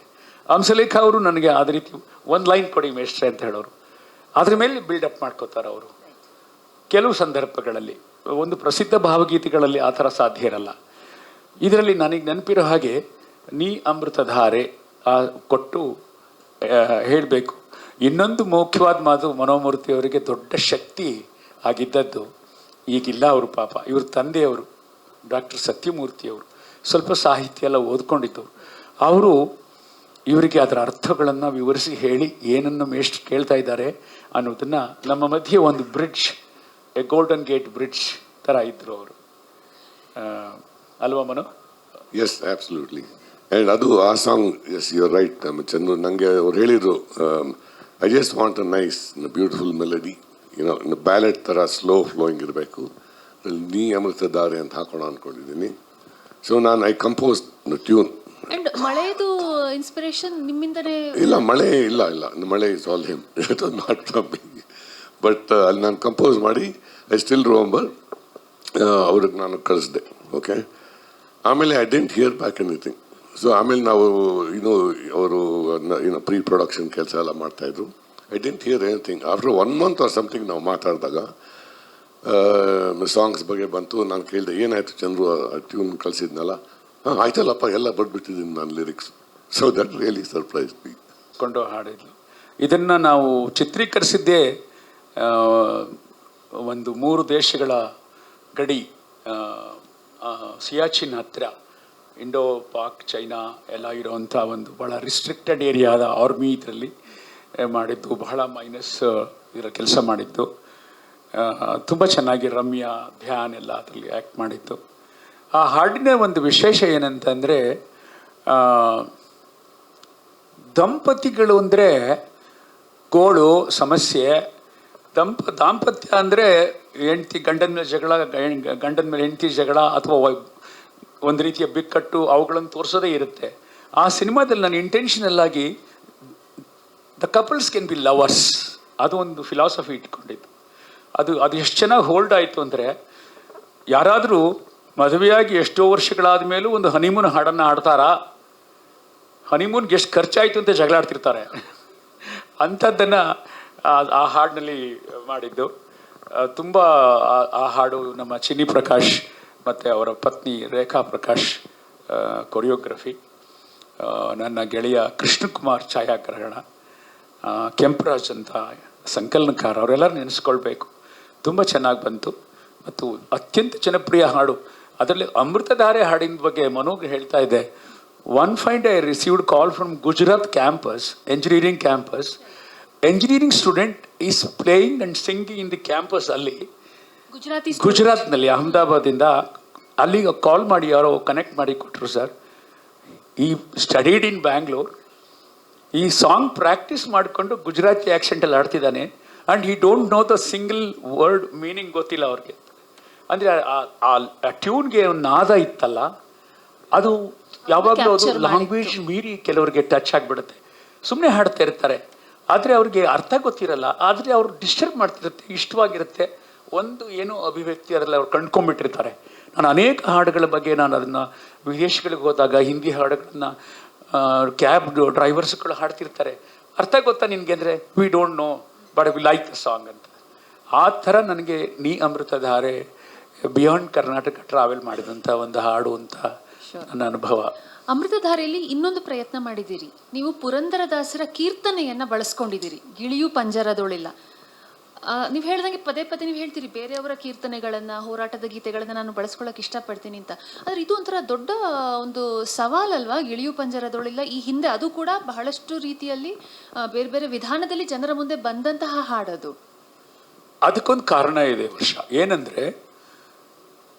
ಹಂಸಲೇಖ ಅವರು ನನಗೆ ಅದ ರೀತಿ ಒಂದು ಲೈನ್ ಕೊಡಿ ಮೇಷ್ಟ್ರೆ ಅಂತ ಹೇಳೋರು, ಅದ್ರ ಮೇಲೆ ಬಿಲ್ಡಪ್ ಮಾಡ್ಕೋತಾರೆ ಅವರು. ಕೆಲವು ಸಂದರ್ಭಗಳಲ್ಲಿ ಒಂದು ಪ್ರಸಿದ್ಧ ಭಾವಗೀತೆಗಳಲ್ಲಿ ಆ ಥರ ಸಾಧ್ಯ ಇರಲ್ಲ. ಇದರಲ್ಲಿ ನನಗೆ ನೆನಪಿರೋ ಹಾಗೆ ನೀ ಅಮೃತಧಾರೆ ಕೊಟ್ಟು ಹೇಳಬೇಕು. ಇನ್ನೊಂದು ಮುಖ್ಯವಾದ ಮಾತು, ಮನೋಮೂರ್ತಿ ಅವರಿಗೆ ದೊಡ್ಡ ಶಕ್ತಿ ಆಗಿದ್ದದ್ದು ಈಗಿಲ್ಲ ಅವರು. ಪಾಪ ಇವ್ರ ತಂದೆಯವರು ಡಾಕ್ಟರ್ ಸತ್ಯಮೂರ್ತಿಯವರು ಸ್ವಲ್ಪ ಸಾಹಿತ್ಯ ಎಲ್ಲ ಓದ್ಕೊಂಡಿದ್ದವರು. ಅವರು ಇವರಿಗೆ ಅದರ ಅರ್ಥಗಳನ್ನು ವಿವರಿಸಿ ಹೇಳಿ ಏನನ್ನು ಮೇಷ್ಟ್ ಕೇಳ್ತಾ ಇದ್ದಾರೆ ಅನ್ನೋದನ್ನು ನಮ್ಮ ಮಧ್ಯೆ ಒಂದು bridge, A golden gate bridge ಥರ ಇದ್ದರು ಅವರು. ಅಲ್ವಾ ಮನು? S, absolutely. ಆ್ಯಂಡ್ ಅದು ಆ song, yes you are right Chandru. ನನಗೆ ಅವ್ರು ಹೇಳಿದರು, I just want a nice beautiful melody, ಇನ್ನು ಬ್ಯಾಲೆಟ್ ಥರ ಸ್ಲೋ ಫ್ಲೋಯಿಂಗ್ ಇರಬೇಕು. ನೀ ಅಮೃತಧಾರೆ ಅಂತ ಹಾಕೋಣ ಅಂದ್ಕೊಂಡಿದ್ದೀನಿ. So I compose tune. And ಮಳೆದು ಇನ್ಸ್ಪಿರೇಷನ್ ನಿಮ್ಮಿಂದನೇ? ಇಲ್ಲ, ಮಳೆ is all him, it was not from me. But ಅಲ್ಲಿ ನಾನು ಕಂಪೋಸ್ ಮಾಡಿ ಐ ಸ್ಟಿಲ್ ರಿಮೆಂಬರ್ ಅವ್ರಿಗೆ ನಾನು ಕಳಿಸ್ದೆ. ಓಕೆ, ಆಮೇಲೆ I didn't hear back anything. So ಆಮೇಲೆ ನಾವು ಅವರು ಪ್ರೀ ಪ್ರೊಡಕ್ಷನ್ ಕೆಲಸ ಎಲ್ಲ ಮಾಡ್ತಾಯಿದ್ರು. I didn't hear anything. After 1 month or something ನಾವು ಮಾತಾಡಿದಾಗ ಸಾಂಗ್ಸ್ ಬಗ್ಗೆ ಬಂತು. ನಾನು ಕೇಳಿದೆ, ಏನಾಯಿತು ಚಂದ್ರು, ಟ್ಯೂನ್ ಕಳಿಸಿದ್ನಲ್ಲ? ಹಾಂ, ಆಯ್ತಲ್ಲಪ್ಪ, ಎಲ್ಲ ಬರ್ಬಿಟ್ಟಿದ್ದೀನಿ ನಾನು lyrics. So that really surprise me. ಕೊಂಡು ಹಾಡಿದ್ಲು. ಇದನ್ನು ನಾವು ಚಿತ್ರೀಕರಿಸಿದ್ದೇ ಒಂದು 3 ದೇಶಗಳ ಗಡಿ, ಸಿಯಾಚಿನ್ ಹತ್ತಿರ, ಇಂಡೋ ಪಾಕ್ ಚೈನಾ ಎಲ್ಲ ಇರೋವಂಥ ಒಂದು ಭಾಳ ರಿಸ್ಟ್ರಿಕ್ಟೆಡ್ ಏರಿಯಾದ ಆರ್ಮಿ ಇದರಲ್ಲಿ ಮಾಡಿದ್ದು. ಬಹಳ ಮೈನಸ್ ಇದರ ಕೆಲಸ ಮಾಡಿದ್ದು. ತುಂಬ ಚೆನ್ನಾಗಿ ರಮ್ಯಾ, ಧ್ಯಾನ್ ಎಲ್ಲ ಅದರಲ್ಲಿ ಆ್ಯಕ್ಟ್ ಮಾಡಿದ್ದು. ಆ ಹಾಡಿನ ಒಂದು ವಿಶೇಷ ಏನಂತಂದರೆ, ದಂಪತಿಗಳು ಅಂದರೆ ಗೋಳು ಸಮಸ್ಯೆ, ದಾಂಪತ್ಯ ಅಂದರೆ ಹೆಂಡತಿ ಗಂಡನ ಮೇಲೆ ಜಗಳ, ಗಂಡನ ಮೇಲೆ ಹೆಂಡತಿ ಜಗಳ, ಅಥವಾ ಒಂದು ರೀತಿಯ ಬಿಕ್ಕಟ್ಟು, ಅವುಗಳನ್ನು ತೋರಿಸೋದೇ ಇರುತ್ತೆ. ಆ ಸಿನಿಮಾದಲ್ಲಿ ನಾನು ಇಂಟೆನ್ಷನಲ್ ಆಗಿ the couples can be lovers, ಅದು ಒಂದು ಫಿಲಾಸಫಿ ಇಟ್ಕೊಂಡಿದ್ದು. ಅದು ಎಷ್ಟು ಚೆನ್ನಾಗಿ ಹೋಲ್ಡ್ ಆಯಿತು ಅಂದರೆ, ಯಾರಾದರೂ ಮದುವೆಯಾಗಿ ಎಷ್ಟೋ ವರ್ಷಗಳಾದ ಮೇಲೂ ಒಂದು ಹನಿಮೂನ್ ಹಾಡನ್ನು ಹಾಡ್ತಾರಾ? ಹನಿಮೂನ್ಗೆ ಎಷ್ಟು ಖರ್ಚಾಯಿತು ಅಂತ ಜಗಳ ಆಡ್ತಿರ್ತಾರೆ. ಅಂಥದ್ದನ್ನು ಆ ಹಾಡಿನಲ್ಲಿ ಮಾಡಿದ್ದು. ತುಂಬ ಆ ಹಾಡು ನಮ್ಮ ಚಿನ್ನಿ ಪ್ರಕಾಶ್ ಮತ್ತು ಅವರ ಪತ್ನಿ ರೇಖಾ ಪ್ರಕಾಶ್ ಕೊರಿಯೋಗ್ರಫಿ, ನನ್ನ ಗೆಳೆಯ ಕೃಷ್ಣಕುಮಾರ್ ಛಾಯಾಗ್ರಹಣ, ಕೆಂಪರಾಜ್ ಅಂತ ಸಂಕಲನಕಾರ, ಅವರೆಲ್ಲರೂ ನೆನೆಸ್ಕೊಳ್ಬೇಕು. ತುಂಬ ಚೆನ್ನಾಗಿ ಬಂತು ಮತ್ತು ಅತ್ಯಂತ ಜನಪ್ರಿಯ ಹಾಡು. ಅದರಲ್ಲಿ ಅಮೃತಧಾರೆ ಹಾಡಿನ ಬಗ್ಗೆ ಮನೋಗೆ ಹೇಳ್ತಾ ಇದ್ದೆ. One fine I received call from Gujarat campus, engineering student is playing and singing in the campus. ಅಲ್ಲಿ ಗುಜರಾತ್ನಲ್ಲಿ ಅಹಮದಾಬಾದಿಂದ ಅಲ್ಲಿಗೆ ಕಾಲ್ ಮಾಡಿ ಯಾರೋ ಕನೆಕ್ಟ್ ಮಾಡಿ ಕೊಟ್ಟರು. ಸರ್, ಈ ಸ್ಟಡಿಡ್ ಇನ್ ಬ್ಯಾಂಗ್ಳೂರ್, ಈ ಸಾಂಗ್ ಪ್ರಾಕ್ಟೀಸ್ ಮಾಡಿಕೊಂಡು ಗುಜರಾತಿ ಆ್ಯಕ್ಷೆಂಟಲ್ಲಿ ಆಡ್ತಿದ್ದಾನೆ, and he don't know the single word meaning ಗೊತ್ತಿಲ್ಲ ಅವ್ರಿಗೆ. ಅಂದರೆ ಆ ಟ್ಯೂನ್ಗೆ ಒಂದು ನಾದ ಇತ್ತಲ್ಲ, ಅದು ಯಾವಾಗಲೂ ಅದು ಲ್ಯಾಂಗ್ವೇಜ್ ಮೀರಿ ಕೆಲವರಿಗೆ ಟಚ್ ಆಗಿಬಿಡುತ್ತೆ. ಸುಮ್ಮನೆ ಹಾಡ್ತಾ ಇರ್ತಾರೆ, ಆದರೆ ಅವ್ರಿಗೆ ಅರ್ಥ ಗೊತ್ತಿರಲ್ಲ, ಆದರೆ ಅವ್ರು ಡಿಸ್ಟರ್ಬ್ ಮಾಡ್ತಿರುತ್ತೆ, ಇಷ್ಟವಾಗಿರುತ್ತೆ, ಒಂದು ಏನೋ ಅಭಿವ್ಯಕ್ತಿ ಅದರಲ್ಲಿ ಅವ್ರು ಕಂಡ್ಕೊಂಡ್ಬಿಟ್ಟಿರ್ತಾರೆ. ನಾನು ಅನೇಕ ಹಾಡುಗಳ ಬಗ್ಗೆ ನಾನು ಅದನ್ನು ವಿದೇಶಗಳಿಗೆ ಹೋದಾಗ ಹಿಂದಿ ಹಾಡುಗಳನ್ನು ಕ್ಯಾಬ್ ಡ್ರೈವರ್ಸ್ಗಳು ಹಾಡ್ತಿರ್ತಾರೆ, ಅರ್ಥ ಗೊತ್ತಾ ನಿನಗೆ ಅಂದರೆ we don't know but we like the song ಅಂತ. ಆ ಥರ ನನಗೆ ನೀ ಅಮೃತಧಾರೆ ಬಿಯಾಂಡ್ ಕರ್ನಾಟಕ ಟ್ರಾವೆಲ್ ಮಾಡಿದಂಥ ಒಂದು ಹಾಡು ಅಂತ ನನ್ನ ಅನುಭವ. ಅಮೃತಧಾರೆಯಲ್ಲಿ ಇನ್ನೊಂದು ಪ್ರಯತ್ನ ಮಾಡಿದ್ದೀರಿ, ನೀವು ಪುರಂದರದಾಸರ ಕೀರ್ತನೆಯನ್ನು ಬಳಸ್ಕೊಂಡಿದ್ದೀರಿ, ಗಿಳಿಯು ಪಂಜರದೊಳಿಲ್ಲ. ನೀವು ಹೇಳ್ದಂಗೆ ಪದೇ ಪದೇ ನೀವು ಹೇಳ್ತೀರಿ ಬೇರೆಯವರ ಕೀರ್ತನೆಗಳನ್ನು, ಹೋರಾಟದ ಗೀತೆಗಳನ್ನು ನಾನು ಬಳಸ್ಕೊಳ್ಳೋಕೆ ಇಷ್ಟಪಡ್ತೀನಿ ಅಂತ. ಆದರೆ ಇದು ಒಂಥರ ದೊಡ್ಡ ಒಂದು ಸವಾಲಲ್ವಾ, ಗಿಳಿಯು ಪಂಜರದೊಳಿಲ್ಲ. ಈ ಹಿಂದೆ ಅದು ಕೂಡ ಬಹಳಷ್ಟು ರೀತಿಯಲ್ಲಿ ಬೇರೆ ಬೇರೆ ವಿಧಾನದಲ್ಲಿ ಜನರ ಮುಂದೆ ಬಂದಂತಹ ಹಾಡದು. ಅದಕ್ಕೊಂದು ಕಾರಣ ಇದೆ ವರ್ಷ, ಏನಂದರೆ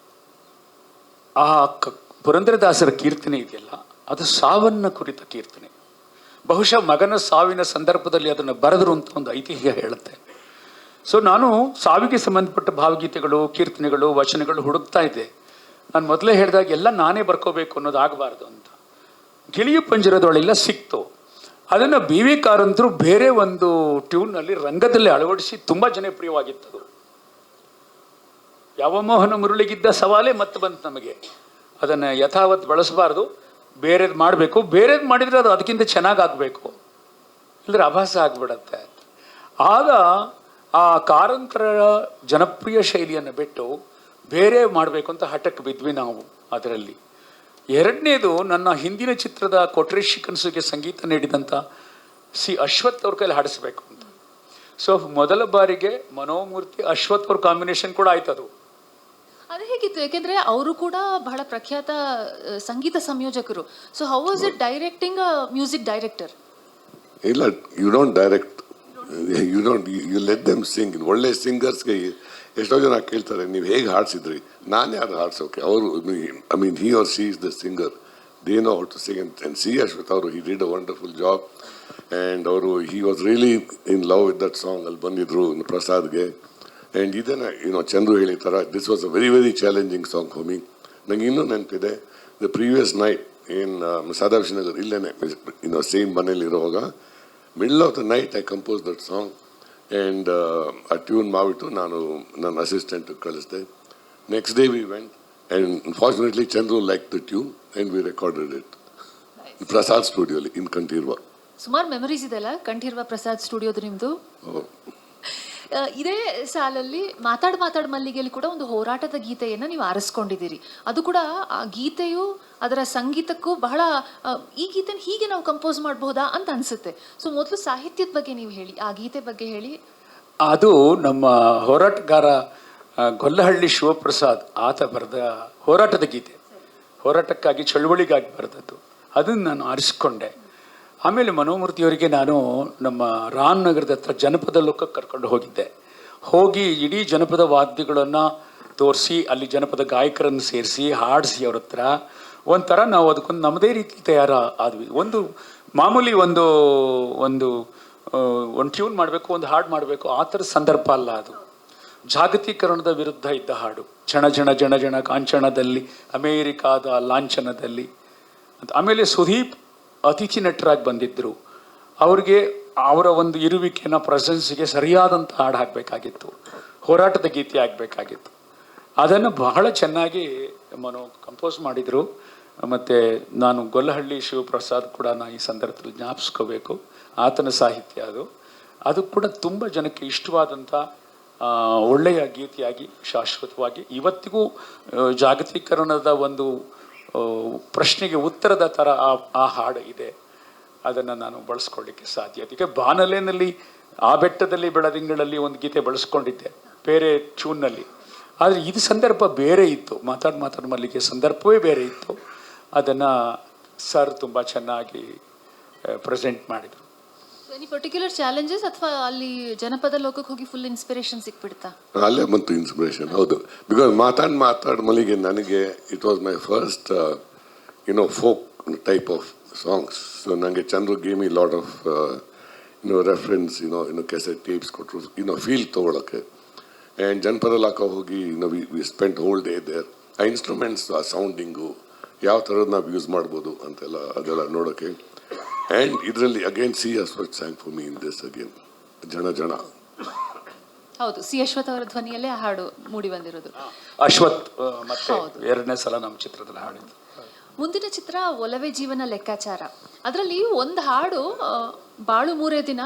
ಆ ಪುರಂದರದಾಸರ ಕೀರ್ತನೆ ಇದೆಯಲ್ಲ, ಅದು ಸಾವನ್ನ ಕುರಿತ ಕೀರ್ತನೆ. ಬಹುಶಃ ಮಗನ ಸಾವಿನ ಸಂದರ್ಭದಲ್ಲಿ ಅದನ್ನು ಬರೆದರು ಅಂತ ಒಂದು ಐತಿಹ್ಯ ಹೇಳುತ್ತೆ. ಸೊ ನಾನು ಸಾವಿಗೆ ಸಂಬಂಧಪಟ್ಟ ಭಾವಗೀತೆಗಳು, ಕೀರ್ತನೆಗಳು, ವಚನಗಳು ಹುಡುಕ್ತಾ ಇದ್ದೆ. ನಾನು ಮೊದಲೇ ಹೇಳಿದಾಗ ಎಲ್ಲ ನಾನೇ ಬರ್ಕೋಬೇಕು ಅನ್ನೋದು ಆಗಬಾರ್ದು ಅಂತ. ಗಿಳಿಯು ಪಂಜರದೊಳಿಲ್ಲ ಸಿಕ್ತು. ಅದನ್ನು ಬಿ ವಿ ಕಾರಂತರು ಬೇರೆ ಒಂದು ಟ್ಯೂನ್ನಲ್ಲಿ ರಂಗದಲ್ಲಿ ಅಳವಡಿಸಿ ತುಂಬ ಜನಪ್ರಿಯವಾಗಿತ್ತದು. ಯಾವ ಮೋಹನ ಮುರುಳಿಗಿದ್ದ ಸವಾಲೇ ಮತ್ತೆ ಬಂತು ನಮಗೆ. ಅದನ್ನು ಯಥಾವತ್ ಬಳಸಬಾರ್ದು, ಬೇರೆದು ಮಾಡಬೇಕು. ಬೇರೆದು ಮಾಡಿದರೆ ಅದು ಅದಕ್ಕಿಂತ ಚೆನ್ನಾಗಿ ಆಗಬೇಕು, ಇಲ್ಲದ್ರೆ ಅಭಾಸ ಆಗಿಬಿಡತ್ತೆ. ಆಗ ಆ ಕಾರಂತರ ಜನಪ್ರಿಯ ಶೈಲಿಯನ್ನು ಬಿಟ್ಟು ಬೇರೆ ಮಾಡಬೇಕು ಅಂತ ಹಠಕ್ಕೆ ಬಿದ್ವಿ ನಾವು. ಅದರಲ್ಲಿ ಎರಡನೇದು, ನನ್ನ ಹಿಂದಿನ ಚಿತ್ರದ ಕೊಟ್ರೇಶಿ ಕನಸುಗೆ ಸಂಗೀತ ನೀಡಿದಂಥ ಸಿ ಅಶ್ವಥ್ ಅವ್ರ ಕೈಲಿ ಹಾಡಿಸ್ಬೇಕು ಅಂತ. ಸೊ ಮೊದಲ ಬಾರಿಗೆ ಮನೋಮೂರ್ತಿ ಅಶ್ವಥ್ ಅವ್ರ ಕಾಂಬಿನೇಷನ್ ಕೂಡ ಆಯ್ತದು. ಅದು ಹೇಗಿತ್ತು, ಯಾಕೆಂದ್ರೆ ಅವರು ಕೂಡ ಬಹಳ ಪ್ರಖ್ಯಾತ ಸಂಗೀತ ಸಂಯೋಜಕರು. So how was it directing a music director? ಇಲ್ಲ, you don't direct, you let them sing. ಒಳ್ಳೆ ಸಿಂಗರ್ಸ್ಗೆ ಎಷ್ಟೋ ಜನ ಕೇಳ್ತಾರೆ ನೀವು ಹೇಗೆ ಹಾಡ್ಸಿದ್ರಿ, ನಾನು ಯಾರು ಹಾಡ್ಸೋಕೆ, ಅವರು I mean he are C is the singer, they know how to sing. And C Ashwath ಅವರು he did a wonderful job. And ಅವರು he was really in love with that song. ಅಲ್ಲಿ ಬಂದಿದ್ರು ಪ್ರಸಾದ್ಗೆ. ಆ್ಯಂಡ್ ಇದನ್ನು ಚಂದ್ರು ಹೇಳಿ ಥರ this was a very very challenging song for me. ನಂಗೆ ಇನ್ನೂ ನೆನಪಿದೆ, ದ ಪ್ರೀವಿಯಸ್ ನೈಟ್ ಸದಾಶಿವನಗರ್ ಇಲ್ಲೇನೆ ಸೇಮ್ ಮನೇಲಿರುವಾಗ middle of the night I compose that song. And ಆ ಟ್ಯೂನ್ ಮಾಡಿಬಿಟ್ಟು ನಾನು ನನ್ನ ಅಸಿಸ್ಟೆಂಟಿಗೆ ಕಳಿಸಿದೆ. Next day we went and fortunately Chandru like the tune and we recorded it Prasad ಸ್ಟುಡಿಯೋಲಿ ಇನ್ ಕಂಠೀರ್ವ. ಸುಮಾರು ಮೆಮರೀಸ್ ಇದೆಲ್ಲ ಕಂಠೀರ್ವ ಪ್ರಸಾದ್ ಸ್ಟುಡಿಯೋದು ನಿಮ್ಮದು. ಇದೇ ಸಾಲಲ್ಲಿ ಮಾತಾಡ್ ಮಲ್ಲಿಗೆಯಲ್ಲಿ ಕೂಡ ಒಂದು ಹೋರಾಟದ ಗೀತೆಯನ್ನು ನೀವು ಆರಿಸ್ಕೊಂಡಿದ್ದೀರಿ. ಅದು ಕೂಡ ಆ ಗೀತೆಯು ಅದರ ಸಂಗೀತಕ್ಕೂ ಬಹಳ ಈ ಗೀತೆನ ಹೀಗೆ ನಾವು ಕಂಪೋಸ್ ಮಾಡಬಹುದಾ ಅಂತ ಅನ್ಸುತ್ತೆ. ಸೊ ಮೊದಲು ಸಾಹಿತ್ಯದ ಬಗ್ಗೆ ನೀವು ಹೇಳಿ, ಆ ಗೀತೆ ಬಗ್ಗೆ ಹೇಳಿ. ಅದು ನಮ್ಮ ಹೋರಾಟಗಾರ ಗೊಲ್ಲಹಳ್ಳಿ ಶಿವಪ್ರಸಾದ್ ಆತ ಬರೆದ ಹೋರಾಟದ ಗೀತೆ, ಹೋರಾಟಕ್ಕಾಗಿ ಚಳುವಳಿಗಾಗಿ ಬರೆದದ್ದು. ಅದನ್ನು ನಾನು ಆರಿಸ್ಕೊಂಡೆ. ಆಮೇಲೆ ಮನೋಮೂರ್ತಿಯವರಿಗೆ ನಾನು ನಮ್ಮ ರಾಮನಗರದ ಹತ್ರ ಜನಪದ ಲೋಕಕ್ಕೆ ಕರ್ಕೊಂಡು ಹೋಗಿ ಇಡೀ ಜನಪದ ವಾದ್ಯಗಳನ್ನು ತೋರಿಸಿ, ಅಲ್ಲಿ ಜನಪದ ಗಾಯಕರನ್ನು ಸೇರಿಸಿ ಹಾಡಿಸಿ ಅವ್ರ ಹತ್ರ ಒಂಥರ ನಾವು ಅದಕ್ಕೊಂದು ನಮ್ಮದೇ ರೀತಿ ಆದ್ವಿ. ಒಂದು ಮಾಮೂಲಿ ಒಂದು ಒಂದು ಟ್ಯೂನ್ ಮಾಡಬೇಕು, ಒಂದು ಹಾಡು ಮಾಡಬೇಕು, ಆ ಥರದ ಸಂದರ್ಭ ಅಲ್ಲ ಅದು. ಜಾಗತೀಕರಣದ ವಿರುದ್ಧ ಇದ್ದ ಹಾಡು. ಜಣ ಜಣ ಜಣ ಜಣ ಕಾಂಚನದಲ್ಲಿ, ಅಮೇರಿಕಾದ ಲಾಂಛನದಲ್ಲಿ ಅಂತ. ಆಮೇಲೆ ಸುದೀಪ್ ಅತಿಥಿ ನಟರಾಗಿ ಬಂದಿದ್ದರು. ಅವ್ರಿಗೆ ಅವರ ಒಂದು ಇರುವಿಕೆನ ಪ್ರೆಸೆನ್ಸ್ಗೆ ಸರಿಯಾದಂಥ ಹಾಡು ಹಾಕಬೇಕಾಗಿತ್ತು, ಹೋರಾಟದ ಗೀತೆ ಆಗಬೇಕಾಗಿತ್ತು. ಅದನ್ನು ಬಹಳ ಚೆನ್ನಾಗಿ ಕಂಪೋಸ್ ಮಾಡಿದರು. ಮತ್ತು ನಾನು ಗೊಲ್ಲಹಳ್ಳಿ ಶಿವಪ್ರಸಾದ್ ಕೂಡ ಈ ಸಂದರ್ಭದಲ್ಲಿ ಜ್ಞಾಪಿಸ್ಕೋಬೇಕು, ಆತನ ಸಾಹಿತ್ಯ ಅದು. ಅದು ಕೂಡ ತುಂಬ ಜನಕ್ಕೆ ಇಷ್ಟವಾದಂಥ ಒಳ್ಳೆಯ ಗೀತೆಯಾಗಿ ಶಾಶ್ವತವಾಗಿ ಇವತ್ತಿಗೂ ಜಾಗತೀಕರಣದ ಒಂದು ಪ್ರಶ್ನೆಗೆ ಉತ್ತರದ ಥರ ಆ ಹಾಡು ಇದೆ. ಅದನ್ನು ನಾನು ಬಳಸ್ಕೊಳ್ಳಿಕ್ಕೆ ಸಾಧ್ಯ. ಅದಕ್ಕೆ ಬಾನಲೆನಲ್ಲಿ ಆ ಬೆಟ್ಟದಲ್ಲಿ ಬೆಳದಿಂಗಳಲ್ಲಿ ಒಂದು ಗೀತೆ ಬಳಸ್ಕೊಂಡಿದ್ದೆ ಬೇರೆ ಟ್ಯೂನ್ನಲ್ಲಿ. ಆದರೆ ಇದು ಸಂದರ್ಭ ಬೇರೆ ಇತ್ತು, ಮಾತಾಡ್ ಮಲ್ಲಿಗೆ ಸಂದರ್ಭವೇ ಬೇರೆ ಇತ್ತು. ಅದನ್ನು ಸರ್ ತುಂಬ ಚೆನ್ನಾಗಿ ಪ್ರೆಸೆಂಟ್ ಮಾಡಿದರು. ಎನಿ ಪರ್ಟಿಕ್ಯುಲರ್ ಚಾಲೆಂಜಸ್ ಅಥವಾ ಅಲ್ಲಿ ಜನಪದ ಲೋಕಕ್ಕೆ ಹೋಗಿ ಫುಲ್ ಇನ್ಸ್ಪಿರೇಷನ್ ಸಿಕ್ಬಿಡ್ತಾ? ಅಲ್ಲೇ ಬಂತು ಇನ್ಸ್ಪಿರೇಷನ್. ಹೌದು, ಬಿಕಾಸ್ ಮಾತಾಡ್ ಮಲ್ಲಿಗೆ ನನಗೆ it was my first folk type of songs. So ನನಗೆ Chandru gave me lot of reference, cassette tapes ಕೊಟ್ಟರು, ಫೀಲ್ ತೊಗೊಳಕ್ಕೆ. ಆ್ಯಂಡ್ ಜನಪದ ಲಾಕ ಹೋಗಿ we spent whole day there. ಆ ಇನ್ಸ್ಟ್ರೂಮೆಂಟ್ಸ್, ಆ ಸೌಂಡಿಂಗು ಯಾವ ಥರದ್ದು ನಾವು ಯೂಸ್ ಮಾಡ್ಬೋದು ಅಂತೆಲ್ಲ ಅದೆಲ್ಲ ನೋಡೋಕ್ಕೆ. ಆ್ಯಂಡ್ ಇದರಲ್ಲಿ again C Ashwath sang for me in this again, ಜನ. ಹೌದು, ಸಿ ಅಶ್ವಥ್ ಅವರ ಧ್ವನಿಯಲ್ಲೇ ಆ ಹಾಡು ಮೂಡಿ ಬಂದಿರೋದು. ಅಶ್ವಥ್ ಮತ್ತೆ ಎರಡನೇ ಸಲ ನಮ್ಮ ಚಿತ್ರದಲ್ಲಿ ಹಾಡಿದ್ದು. ಮುಂದಿನ ಚಿತ್ರ ಒಲವೇ ಜೀವನ ಲೆಕ್ಕಾಚಾರ. ಅದರಲ್ಲಿ ಒಂದು ಹಾಡು ಬಾಳು ಮೂರೇ ದಿನ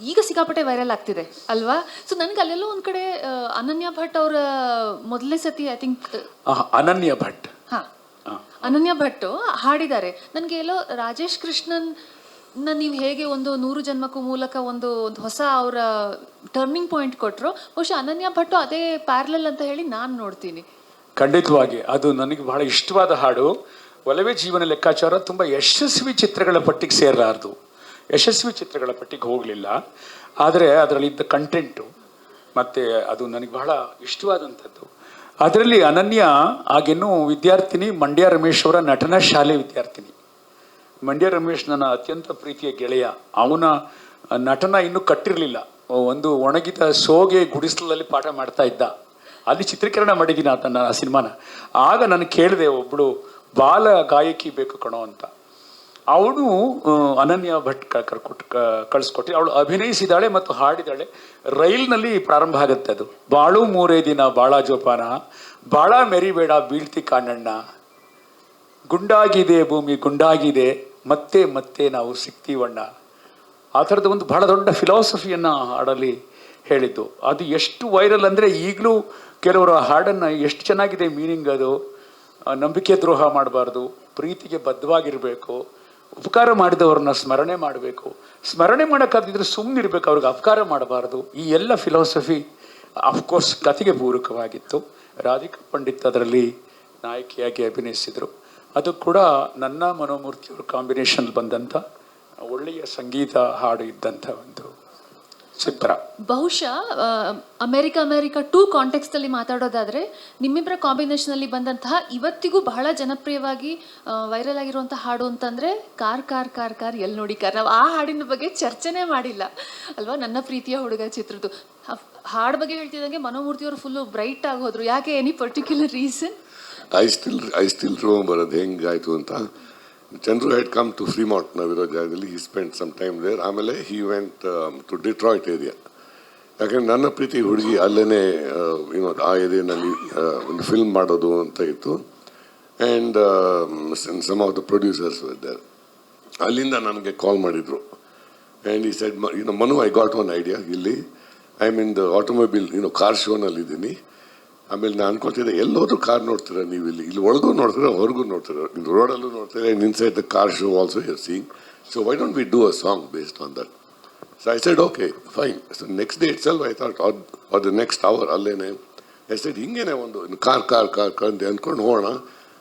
ಈಗ ಸಿಕ್ಕಾಪಟ್ಟೆ ವೈರಲ್ ಆಗ್ತಿದೆ ಅಲ್ವಾ? ಸೊ ನನಗೆ ಅಲ್ಲೆಲ್ಲೋ ಒಂದು ಕಡೆ ಅನನ್ಯ ಭಟ್ ಅವರ ಮೊದಲನೇ ಸತಿ ಐ ಥಿಂಕ್ ಅನನ್ಯ ಭಟ್ ಅನನ್ಯ ಭಟ್ ಹಾಡಿದ್ದಾರೆ. ನನಗೆ ಎಲ್ಲೋ ರಾಜೇಶ್ ಕೃಷ್ಣನ್ ನೀವು ಹೇಗೆ ಒಂದು 100 ಜನ್ಮಕ್ಕೂ ಮೂಲಕ ಒಂದು ಹೊಸ ಅವರ ಟರ್ನಿಂಗ್ ಪಾಯಿಂಟ್ ಕೊಟ್ಟರು, ಬಹುಶಃ ಅನನ್ಯ ಭಟ್ ಅದೇ ಪ್ಯಾರಲಲ್ ಅಂತ ಹೇಳಿ ನಾನು ನೋಡ್ತೀನಿ. ಖಂಡಿತವಾಗಿ ಅದು ನನಗೆ ಬಹಳ ಇಷ್ಟವಾದ ಹಾಡು. ಒಲವೇ ಜೀವನ ಲೆಕ್ಕಾಚಾರ ತುಂಬ ಯಶಸ್ವಿ ಚಿತ್ರಗಳ ಪಟ್ಟಿಗೆ ಸೇರಲಾರದು, ಯಶಸ್ವಿ ಚಿತ್ರಗಳ ಪಟ್ಟಿಗೆ ಹೋಗಲಿಲ್ಲ. ಆದರೆ ಅದರಲ್ಲಿದ್ದ ಕಂಟೆಂಟು ಮತ್ತು ಅದು ನನಗೆ ಬಹಳ ಇಷ್ಟವಾದಂಥದ್ದು. ಅದರಲ್ಲಿ ಅನನ್ಯ ಆಗಿನ್ನೂ ವಿದ್ಯಾರ್ಥಿನಿ, ಮಂಡ್ಯ ರಮೇಶ್ ಅವರ ನಟನ ಶಾಲೆ ವಿದ್ಯಾರ್ಥಿನಿ. ಮಂಡ್ಯ ರಮೇಶ್ ನನ್ನ ಅತ್ಯಂತ ಪ್ರೀತಿಯ ಗೆಳೆಯ. ಅವನ ನಟನ ಇನ್ನೂ ಕಟ್ಟಿರಲಿಲ್ಲ. ಒಂದು ಒಣಗಿದ ಸೋಗೆ ಗುಡಿಸಲಲ್ಲಿ ಪಾಠ ಮಾಡ್ತಾ ಇದ್ದ. ಅಲ್ಲಿ ಚಿತ್ರೀಕರಣ ಮಾಡಿದ್ದೀನಿ ಆ ಸಿನಿಮಾನ. ಆಗ ನಾನು ಕೇಳಿದೆ, ಒಬ್ಬಳು ಬಾಲ ಗಾಯಕಿ ಬೇಕು ಕಣೋ ಅಂತ. ಅವಳು ಅನನ್ಯ ಭಟ್ ಕಳಿಸ್ಕೊಟ್ಟು ಅವಳು ಅಭಿನಯಿಸಿದಾಳೆ ಮತ್ತು ಹಾಡಿದಾಳೆ. ರೈಲ್ನಲ್ಲಿ ಪ್ರಾರಂಭ ಆಗುತ್ತೆ ಅದು. ಬಾಳು ಮೂರೇ ದಿನ ಬಾಳ ಜೋಪಾನ, ಬಾಳ ಮೆರಿಬೇಡ ಬೀಳ್ತಿ ಕಾಣಣ್ಣ, ಗುಂಡಾಗಿದೆ ಭೂಮಿ ಗುಂಡಾಗಿದೆ, ಮತ್ತೆ ಮತ್ತೆ ನಾವು ಸಿಗ್ತೀವಣ್ಣ. ಆ ಥರದ ಒಂದು ಬಹಳ ದೊಡ್ಡ ಫಿಲಾಸಫಿಯನ್ನು ಹಾಡಲ್ಲಿ ಹೇಳಿದ್ದು. ಅದು ಎಷ್ಟು ವೈರಲ್ ಅಂದರೆ ಈಗಲೂ ಕೆಲವರು ಹಾಡನ್ನು ಎಷ್ಟು ಚೆನ್ನಾಗಿದೆ ಮೀನಿಂಗ್. ಅದು ನಂಬಿಕೆ ದ್ರೋಹ ಮಾಡಬಾರ್ದು, ಪ್ರೀತಿಗೆ ಬದ್ಧವಾಗಿರಬೇಕು, ಉಪಕಾರ ಮಾಡಿದವ್ರನ್ನ ಸ್ಮರಣೆ ಮಾಡಬೇಕು, ಸ್ಮರಣೆ ಮಾಡೋಕ್ಕಾದಿದ್ರೆ ಸುಮ್ಮನಿರ್ಬೇಕು, ಅವ್ರಿಗೆ ಅಪಕಾರ ಮಾಡಬಾರ್ದು. ಈ ಎಲ್ಲ ಫಿಲಾಸಫಿ ಅಫ್ಕೋರ್ಸ್ ಕತೆಗೆ ಪೂರಕವಾಗಿತ್ತು. ರಾಧಿಕಾ ಪಂಡಿತ್ ಅದರಲ್ಲಿ ನಾಯಕಿಯಾಗಿ ಅಭಿನಯಿಸಿದರು. ಅದು ಕೂಡ ನನ್ನ ಮನೋಮೂರ್ತಿಯವ್ರ ಕಾಂಬಿನೇಷನ್ ಬಂದಂಥ ಒಳ್ಳೆಯ ಸಂಗೀತ ಹಾಡು ಇದ್ದಂಥ ಒಂದು ಚಿತ್ರ. ಬಹುಶಃ ಅಮೆರಿಕ 2 ಕಾಂಟೆಕ್ಸ್ಟ್ ಅಲ್ಲಿ ಮಾತಾಡೋದಾದ್ರೆ ನಿಮ್ಮಿಬ್ಬರ ಕಾಂಬಿನೇಷನ್ ಅಲ್ಲಿ ಬಂದಂತಹ ಇವತ್ತಿಗೂ ಬಹಳ ಜನಪ್ರಿಯವಾಗಿ ವೈರಲ್ ಆಗಿರುವಂತಹ ಹಾಡು ಅಂತಂದ್ರೆ ಕಾರ್ ಕಾರ್ ಕಾರ್ ಕಾರ್ ಎಲ್ಲಿ ನೋಡಿ ಕಾರ್. ನಾವು ಆ ಹಾಡಿನ ಬಗ್ಗೆ ಚರ್ಚೆನೇ ಮಾಡಿಲ್ಲ ಅಲ್ವಾ? ನನ್ನ ಪ್ರೀತಿಯ ಹುಡುಗ ಚಿತ್ರದ್ದು ಹಾಡು ಬಗ್ಗೆ ಹೇಳ್ತಿದ್ದಂಗೆ ಮನೋಮೂರ್ತಿಯವರು ಫುಲ್ಲು ಬ್ರೈಟ್ ಆಗಿ ಹೋದ್ರು. ಯಾಕೆ? Any particular reason? I still remember ಅದು ಹೆಂಗಾಯಿತು ಅಂತ. Chandru had come to Fremont, Naviro ಜಾಗದಲ್ಲಿ. He spent some time there. ಆಮೇಲೆ he went to Detroit area. ಯಾಕಂದ್ರೆ ನನ್ನ ಪ್ರೀತಿ ಹುಡುಗಿ ಅಲ್ಲೇ ಆ ಏರಿಯಾನಲ್ಲಿ ಒಂದು ಫಿಲ್ಮ್ ಮಾಡೋದು ಅಂತ ಇತ್ತು. And some of the producers there. ಅಲ್ಲಿಂದ ನನಗೆ ಕಾಲ್ ಮಾಡಿದರು. ಆ್ಯಂಡ್ ಈ side Manu, I got one idea. ಇಲ್ಲಿ I mean the automobile car ಶೋನಲ್ಲಿದ್ದೀನಿ. ಆಮೇಲೆ ನಾನು ಅನ್ಕೊತಿದ್ದೆ, ಎಲ್ಲೋದ್ರೂ ಕಾರ್ ನೋಡ್ತೀರಾ ನೀವು? ಇಲ್ಲಿ ಒಳಗೂ ನೋಡ್ತೀರಾ, ಹೊರಗೂ ನೋಡ್ತೀರಾ, ರೋಡಲ್ಲೂ ನೋಡ್ತೀರಾ, inside the car show also you are seeing. So why don't we do a song based on that? So I said okay fine. So next day itself I thought or the next hour ಅಲ್ಲೇನೆ I said ಹಿಂಗೇನೆ ಒಂದು car car car car ಅಂತ ಅಂದ್ಕೊಂಡು ಹೋಗೋಣ.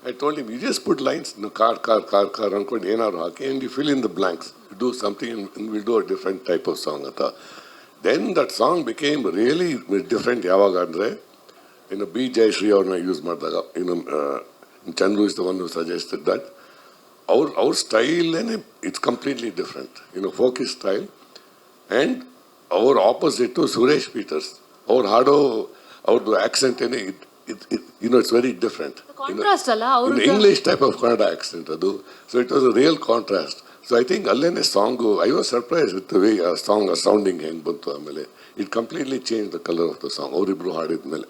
I told him, you just put lines car car car car ಅಂದ್ಕೊಂಡು ಏನಾದ್ರು ಹಾಕಿ and you fill in the blanks, you do something and will do a different type of song ಅಂತ. Then that song became really different. ಯಾವಾಗ ಅಂದರೆ B Jayashree ಅವ್ರನ್ನ use ಮಾಡಿದಾಗ Chandru is the one who suggested that. ಅವ್ರ ಸ್ಟೈಲೇನೆ it's completely different, folkish style. And ಅವ್ರ opposite Suresh Peters. ಅವ್ರು ಹಾಡೋ ಅವ್ರದ್ದು ಆಕ್ಸೆಂಟ್ ಏನೇ it's very different. English type of Kannada accent ಅದು. So it was a real contrast. So I think ಅಲ್ಲೇನೆ song I was surprise with the way ಆ song sounding ಹೆಂಗೆ ಬಂತು. ಆಮೇಲೆ it completely change the colour of the song ಅವರಿಬ್ರು ಹಾಡಿದ್ಮೇಲೆ.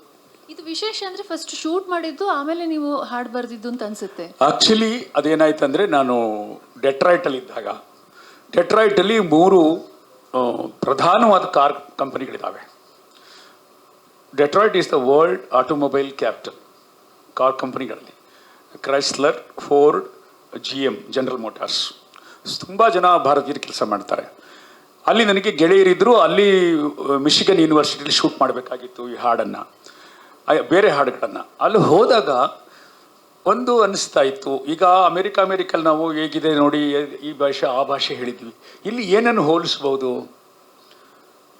ಇದು ವಿಶೇಷ ಅಂದ್ರೆ ಫಸ್ಟ್ ಶೂಟ್ ಮಾಡಿದ್ದು ಆಮೇಲೆ ನೀವು ಹಾಡು ಬರೆದಿದ್ದು ಅಂತ ಅನ್ಸುತ್ತೆ. ಆಕ್ಚುಲಿ ಅದೇನಾಯ್ತಂದ್ರೆ, ನಾನು ಡೆಟ್ರಾಯ್ಟಲ್ಲಿ ಇದ್ದಾಗ, ಡೆಟ್ರಾಯ್ಟಲ್ಲಿ 3 ಪ್ರಧಾನವಾದ ಕಾರ್ ಕಂಪನಿಗಳಿದ್ದಾವೆ. Detroit is the world automobile capital. Car ಕಂಪನಿಗಳಲ್ಲಿ Chrysler, Ford, GM, General Motors, ತುಂಬ ಜನ ಭಾರತೀಯರು ಕೆಲಸ ಮಾಡ್ತಾರೆ. ಅಲ್ಲಿ ನನಗೆ ಗೆಳೆಯರಿದ್ದರು. ಅಲ್ಲಿ ಮಿಶಿಗನ್ ಯೂನಿವರ್ಸಿಟಿಲಿ ಶೂಟ್ ಮಾಡಬೇಕಾಗಿತ್ತು ಈ ಹಾಡನ್ನು, ಬೇರೆ ಹಾಡುಗಳನ್ನು. ಅಲ್ಲಿ ಹೋದಾಗ ಒಂದು ಅನ್ನಿಸ್ತಾ ಇತ್ತು, ಈಗ ಅಮೇರಿಕಲ್ಲಿ ನಾವು ಹೇಗಿದೆ ನೋಡಿ, ಈ ಭಾಷೆ ಆ ಭಾಷೆ ಹೇಳಿದ್ವಿ, ಇಲ್ಲಿ ಏನನ್ನು ಹೋಲಿಸ್ಬೋದು,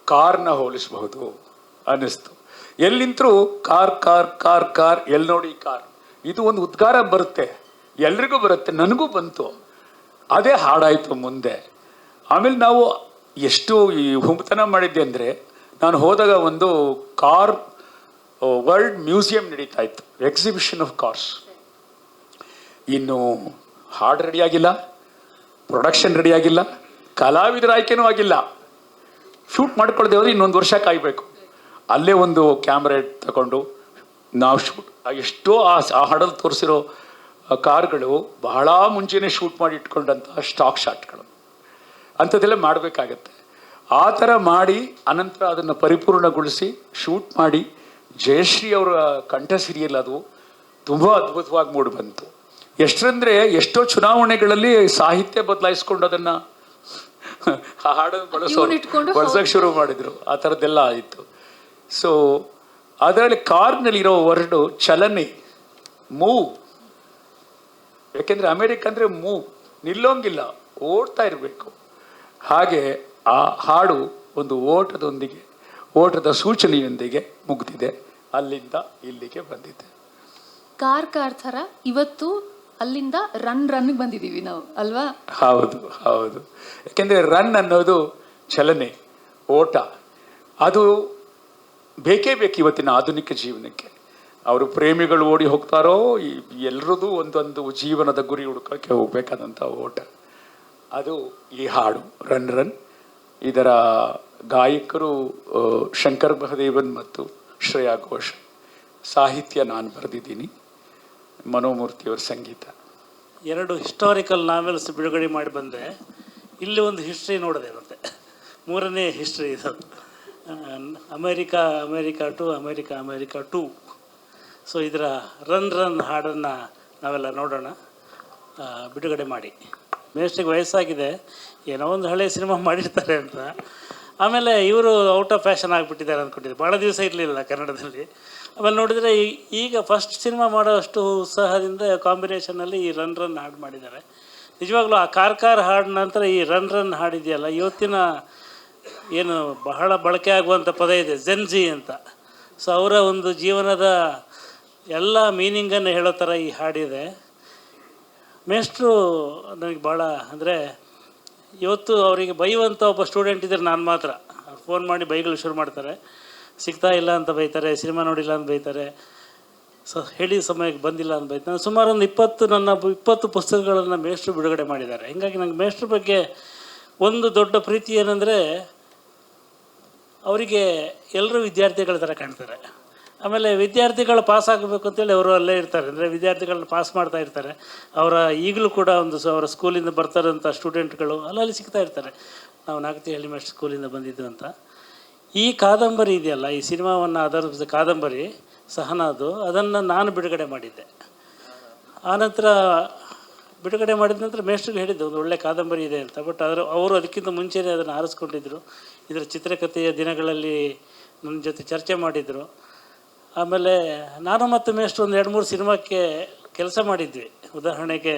ಕಾರ್ನ ಹೋಲಿಸ್ಬಹುದು ಅನ್ನಿಸ್ತು. ಎಲ್ಲಿಂತರೂ ಕಾರ್ ಕಾರ್ ಕಾರ್ ಕಾರ್, ಎಲ್ಲಿ ನೋಡಿ ಕಾರ್, ಇದು ಒಂದು ಉದ್ಗಾರ ಬರುತ್ತೆ, ಎಲ್ರಿಗೂ ಬರುತ್ತೆ, ನನಗೂ ಬಂತು. ಅದೇ ಹಾಡಾಯಿತು ಮುಂದೆ. ಆಮೇಲೆ ನಾವು ಎಷ್ಟು ಈ ಹುಂಬತನ ಮಾಡಿದ್ದೆ ಅಂದರೆ, ನಾನು ಹೋದಾಗ ಒಂದು ಕಾರ್ ವರ್ಲ್ಡ್ ಮ್ಯೂಸಿಯಂ ನಡೀತಾ ಇತ್ತು, ಎಕ್ಸಿಬಿಷನ್ ಆಫ್ ಕಾರ್ಸ್. ಇನ್ನು ಹಾಡು ರೆಡಿಯಾಗಿಲ್ಲ, ಪ್ರೊಡಕ್ಷನ್ ರೆಡಿಯಾಗಿಲ್ಲ, ಕಲಾವಿದರ ಆಯ್ಕೆನೂ ಆಗಿಲ್ಲ. ಶೂಟ್ ಮಾಡ್ಕೊಳ್ದೆ ಹೋದ್ರೆ ಇನ್ನೊಂದು ವರ್ಷ ಕಾಯಬೇಕು. ಅಲ್ಲೇ ಒಂದು ಕ್ಯಾಮ್ರಾ ತಗೊಂಡು ನಾವು ಶೂಟ್, ಎಷ್ಟೋ ಆ ಹಾಡಲ್ಲಿ ತೋರಿಸಿರೋ ಕಾರ್ಗಳು ಬಹಳ ಮುಂಚೆನೇ ಶೂಟ್ ಮಾಡಿ ಇಟ್ಕೊಂಡಂತಹ ಸ್ಟಾಕ್ ಶಾಟ್ಗಳು, ಅಂಥದ್ದೆಲ್ಲ ಮಾಡಬೇಕಾಗತ್ತೆ. ಆ ಥರ ಮಾಡಿ ಅನಂತರ ಅದನ್ನು ಪರಿಪೂರ್ಣಗೊಳಿಸಿ ಶೂಟ್ ಮಾಡಿ ಜಯಶ್ರೀ ಅವರ ಕಂಠ ಸಿರಿಯಲ್ ಅದು ತುಂಬ ಅದ್ಭುತವಾಗಿ ಮೂಡಿ ಬಂತು. ಎಷ್ಟರಂದರೆ ಎಷ್ಟೋ ಚುನಾವಣೆಗಳಲ್ಲಿ ಸಾಹಿತ್ಯ ಬದಲಾಯಿಸ್ಕೊಂಡು ಅದನ್ನು ಆ ಹಾಡನ್ನು ಬಳಸೋಕೆ ಶುರು ಮಾಡಿದರು. ಆ ಥರದ್ದೆಲ್ಲ ಆಯಿತು. ಸೊ ಅದರಲ್ಲಿ ಕಾರ್ನಲ್ಲಿರೋ ವರ್ಡು ಚಲನೆ, ಮೂವ್. ಯಾಕೆಂದರೆ ಅಮೇರಿಕ ಅಂದರೆ ಮೂವ್, ನಿಲ್ಲೋಂಗಿಲ್ಲ, ಓಡ್ತಾ ಇರಬೇಕು. ಹಾಗೆ ಆ ಹಾಡು ಒಂದು ಓಟದೊಂದಿಗೆ, ಓಟದ ಸೂಚನೆಯೊಂದಿಗೆ ಮುಗ್ದಿದೆ. ಅಲ್ಲಿಂದ ಇಲ್ಲಿಗೆ ಬಂದಿದೆ. ಕಾರ್ ಥರ ಇವತ್ತು ಅಲ್ಲಿಂದ ರನ್ಗೆ ಬಂದಿದ್ದೀವಿ ನಾವು ಅಲ್ವಾ? ಹೌದು ಹೌದು. ಯಾಕೆಂದರೆ ರನ್ ಅನ್ನೋದು ಚಲನೆ, ಓಟ, ಅದು ಬೇಕೇ ಬೇಕು ಇವತ್ತಿನ ಆಧುನಿಕ ಜೀವನಕ್ಕೆ. ಅವರು ಪ್ರೇಮಿಗಳು ಓಡಿ ಹೋಗ್ತಾರೋ, ಎಲ್ಲರದ್ದು ಒಂದೊಂದು ಜೀವನದ ಗುರಿ ಹುಡುಕೋಕ್ಕೆ ಹೋಗ್ಬೇಕಾದಂಥ ಓಟ, ಅದು ಈ ಹಾಡು ರನ್ ರನ್. ಇದರ ಗಾಯಕರು ಶಂಕರ್ ಮಹದೇವನ್ ಮತ್ತು ಶ್ರೇಯಾ ಘೋಷ್. ಸಾಹಿತ್ಯ ನಾನು ಬರೆದಿದ್ದೀನಿ, ಮನೋಮೂರ್ತಿಯವರ ಸಂಗೀತ. 2 ಹಿಸ್ಟಾರಿಕಲ್ ನಾವೆಲ್ಸ್ ಬಿಡುಗಡೆ ಮಾಡಿ ಬಂದೆ. ಇಲ್ಲಿ ಒಂದು ಹಿಸ್ಟ್ರಿ ನೋಡಿದೆ, ಮತ್ತೆ 3ನೇ ಹಿಸ್ಟ್ರಿ ಇದು. America too. ಸೊ ಇದರ ರನ್ ರನ್ ಹಾಡನ್ನು ನಾವೆಲ್ಲ ನೋಡೋಣ, ಬಿಡುಗಡೆ ಮಾಡಿ. ಮೇಷ್ಟ್ರಿಗೆ ವಯಸ್ಸಾಗಿದೆ, ಏನೋ ಒಂದು ಹಳೆ ಸಿನಿಮಾ ಮಾಡಿರ್ತಾರೆ ಅಂತ. ಆಮೇಲೆ ಇವರು ಔಟ್ ಆಫ್ ಫ್ಯಾಷನ್ ಆಗಿಬಿಟ್ಟಿದ್ದಾರೆ ಅಂದ್ಕೊಂಡಿದ್ದೆ, ಭಾಳ ದಿವಸ ಇರಲಿಲ್ಲ ಕನ್ನಡದಲ್ಲಿ. ಆಮೇಲೆ ನೋಡಿದರೆ ಈಗ ಫಸ್ಟ್ ಸಿನಿಮಾ ಮಾಡೋಷ್ಟು ಉತ್ಸಾಹದಿಂದ ಕಾಂಬಿನೇಷನಲ್ಲಿ ಈ ರನ್ ರನ್ ಹಾಡು ಮಾಡಿದ್ದಾರೆ. ನಿಜವಾಗ್ಲೂ ಆ ಕಾರ್ ಹಾಡು ನಂತರ ಈ ರನ್ ರನ್ ಹಾಡಿದೆಯಲ್ಲ, ಇವತ್ತಿನ ಏನು ಬಹಳ ಬಳಕೆ ಆಗುವಂಥ ಪದ ಇದೆ, ಜೆನ್ಜಿ ಅಂತ. ಸೊ ಅವರ ಒಂದು ಜೀವನದ ಎಲ್ಲ ಮೀನಿಂಗನ್ನು ಹೇಳೋ ಥರ ಈ ಹಾಡಿದೆ. ಮೇಷ್ಟ್ರು ನನಗೆ ಭಾಳ ಅಂದರೆ, ಇವತ್ತು ಅವರಿಗೆ ಬೈಯುವಂಥ ಒಬ್ಬ ಸ್ಟೂಡೆಂಟ್ ಇದ್ದರೆ ನಾನು ಮಾತ್ರ. ಅವ್ರು ಫೋನ್ ಮಾಡಿ ಬೈಗಳು ಶುರು ಮಾಡ್ತಾರೆ, ಸಿಗ್ತಾ ಇಲ್ಲ ಅಂತ ಬೈತಾರೆ, ಸಿನಿಮಾ ನೋಡಿಲ್ಲ ಅಂತ ಬೈತಾರೆ, ಹೇಳಿದ ಸಮಯಕ್ಕೆ ಬಂದಿಲ್ಲ ಅಂತ ಬೈತಾರೆ. ಸುಮಾರು ಒಂದು 20 ಪುಸ್ತಕಗಳನ್ನು ಮೇಷ್ಟ್ರು ಬಿಡುಗಡೆ ಮಾಡಿದ್ದಾರೆ. ಹೀಗಾಗಿ ನನಗೆ ಮೇಷ್ಟ್ರ ಬಗ್ಗೆ ಒಂದು ದೊಡ್ಡ ಪ್ರೀತಿ ಏನಂದರೆ, ಅವರಿಗೆ ಎಲ್ಲರೂ ವಿದ್ಯಾರ್ಥಿಗಳ ಥರ ಕಾಣ್ತಾರೆ. ಆಮೇಲೆ ವಿದ್ಯಾರ್ಥಿಗಳು ಪಾಸ್ ಆಗಬೇಕು ಅಂತೇಳಿ ಅವರು ಅಲ್ಲೇ ಇರ್ತಾರೆ, ಅಂದರೆ ವಿದ್ಯಾರ್ಥಿಗಳನ್ನ ಪಾಸ್ ಮಾಡ್ತಾ ಇರ್ತಾರೆ. ಈಗಲೂ ಕೂಡ ಅವರ ಸ್ಕೂಲಿಂದ ಬರ್ತಾರಂಥ ಸ್ಟೂಡೆಂಟ್ಗಳು ಅಲ್ಲಲ್ಲಿ ಸಿಗ್ತಾ ಇರ್ತಾರೆ, ನಾವು ನಾಗತಿಹಳ್ಳಿ ಮೇಷ್ಟ್ರ ಸ್ಕೂಲಿಂದ ಬಂದಿದ್ದು ಅಂತ. ಈ ಕಾದಂಬರಿ ಇದೆಯಲ್ಲ, ಈ ಸಿನಿಮಾವನ್ನು ಆಧರಿಸಿದ ಕಾದಂಬರಿ ಸಹನಾದು, ಅದನ್ನು ನಾನು ಬಿಡುಗಡೆ ಮಾಡಿದ್ದೆ. ಆನಂತರ ಬಿಡುಗಡೆ ಮಾಡಿದ ನಂತರ ಮೇಷ್ಟ್ರಿಗೆ ಹೇಳಿದ್ದು ಒಂದು ಒಳ್ಳೆ ಕಾದಂಬರಿ ಇದೆ ಅಂತ. ಬಟ್ ಅವರು ಅದಕ್ಕಿಂತ ಮುಂಚೆನೇ ಅದನ್ನು ಆರಿಸ್ಕೊಂಡಿದ್ದರು. ಇದರ ಚಿತ್ರಕಥೆಯ ದಿನಗಳಲ್ಲಿ ನನ್ನ ಜೊತೆ ಚರ್ಚೆ ಮಾಡಿದರು. ಆಮೇಲೆ ನಾನು ಮತ್ತು ಮೇಷ್ಟ್ರು ಒಂದು 2-3 ಸಿನಿಮಾಕ್ಕೆ ಕೆಲಸ ಮಾಡಿದ್ವಿ. ಉದಾಹರಣೆಗೆ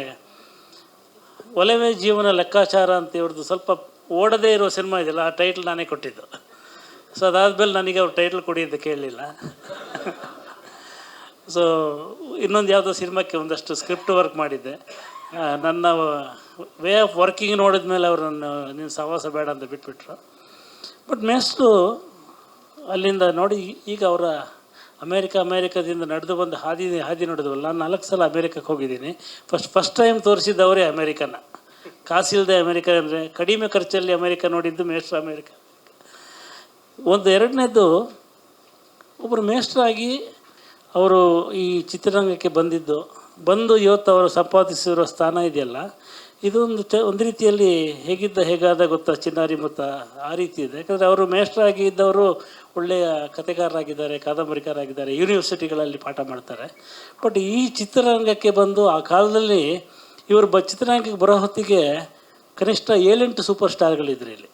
ಒಲವೇ ಜೀವನ ಲೆಕ್ಕಾಚಾರ ಅಂತ ಇವ್ರದ್ದು ಸ್ವಲ್ಪ ಓಡದೇ ಇರೋ ಸಿನಿಮಾ ಇದೆಯಲ್ಲ, ಆ ಟೈಟ್ಲ್ ನಾನೇ ಕೊಟ್ಟಿದ್ದು. ಸೊ ಅದಾದಮೇಲೆ ನನಗೆ ಅವ್ರು ಟೈಟ್ಲ್ ಕೊಡಿ ಅಂತ ಕೇಳಲಿಲ್ಲ. ಸೊ ಇನ್ನೊಂದು ಯಾವುದೋ ಸಿನಿಮಾಕ್ಕೆ ಒಂದಷ್ಟು ಸ್ಕ್ರಿಪ್ಟ್ ವರ್ಕ್ ಮಾಡಿದ್ದೆ. ನನ್ನ ವೇ ಆಫ್ ವರ್ಕಿಂಗ್ ನೋಡಿದ ಮೇಲೆ ಅವರು ನೀನು ಸಹವಾಸ ಬೇಡ ಅಂತ ಬಿಟ್ಬಿಟ್ರು. ಬಟ್ ಮೇಷ್ಟ್ರು ಅಲ್ಲಿಂದ ನೋಡಿ, ಈಗ ಅವರ ಅಮೇರಿಕಾದಿಂದ ನಡೆದು ಬಂದು ಹಾದಿ ನೋಡಿದ್ವಲ್ಲ. ನಾನು 4 ಸಲ ಅಮೇರಿಕಕ್ಕೆ ಹೋಗಿದ್ದೀನಿ. ಫಸ್ಟ್ ಟೈಮ್ ತೋರಿಸಿದ್ದವರೇ ಅಮೇರಿಕನ, ಕಾಸಿಲ್ಲದೆ ಅಮೇರಿಕ, ಅಂದರೆ ಕಡಿಮೆ ಖರ್ಚಲ್ಲಿ ಅಮೇರಿಕ ನೋಡಿದ್ದು ಮೇಷ್ಟ್ರು ಅಮೇರಿಕ. ಒಂದು 2ನೇದು, ಒಬ್ಬರು ಮೇಷ್ಟ್ರಾಗಿ ಅವರು ಈ ಚಿತ್ರರಂಗಕ್ಕೆ ಬಂದು ಇವತ್ತು ಅವರು ಸಂಪಾದಿಸಿರೋ ಸ್ಥಾನ ಇದೆಯಲ್ಲ, ಇದೊಂದು ಒಂದು ರೀತಿಯಲ್ಲಿ ಹೇಗಿದ್ದ ಹೇಗಾದ ಗೊತ್ತಾ ಚಿನ್ನಾರಿ ಮುತ್ತ, ಆ ರೀತಿ ಇದೆ. ಯಾಕಂದರೆ ಅವರು ಮೇಷ್ಟ್ರಾಗಿ ಇದ್ದವರು ಒಳ್ಳೆಯ ಕಥೆಗಾರರಾಗಿದ್ದಾರೆ, ಕಾದಂಬರಿಕಾರರಾಗಿದ್ದಾರೆ, ಯೂನಿವರ್ಸಿಟಿಗಳಲ್ಲಿ ಪಾಠ ಮಾಡ್ತಾರೆ. ಬಟ್ ಈ ಚಿತ್ರರಂಗಕ್ಕೆ ಬಂದು ಆ ಕಾಲದಲ್ಲಿ ಇವರು ಚಿತ್ರರಂಗಕ್ಕೆ ಬರೋ ಹೊತ್ತಿಗೆ ಕನಿಷ್ಠ 7-8 ಸೂಪರ್ ಸ್ಟಾರ್ಗಳಿದ್ರು ಇಲ್ಲಿ.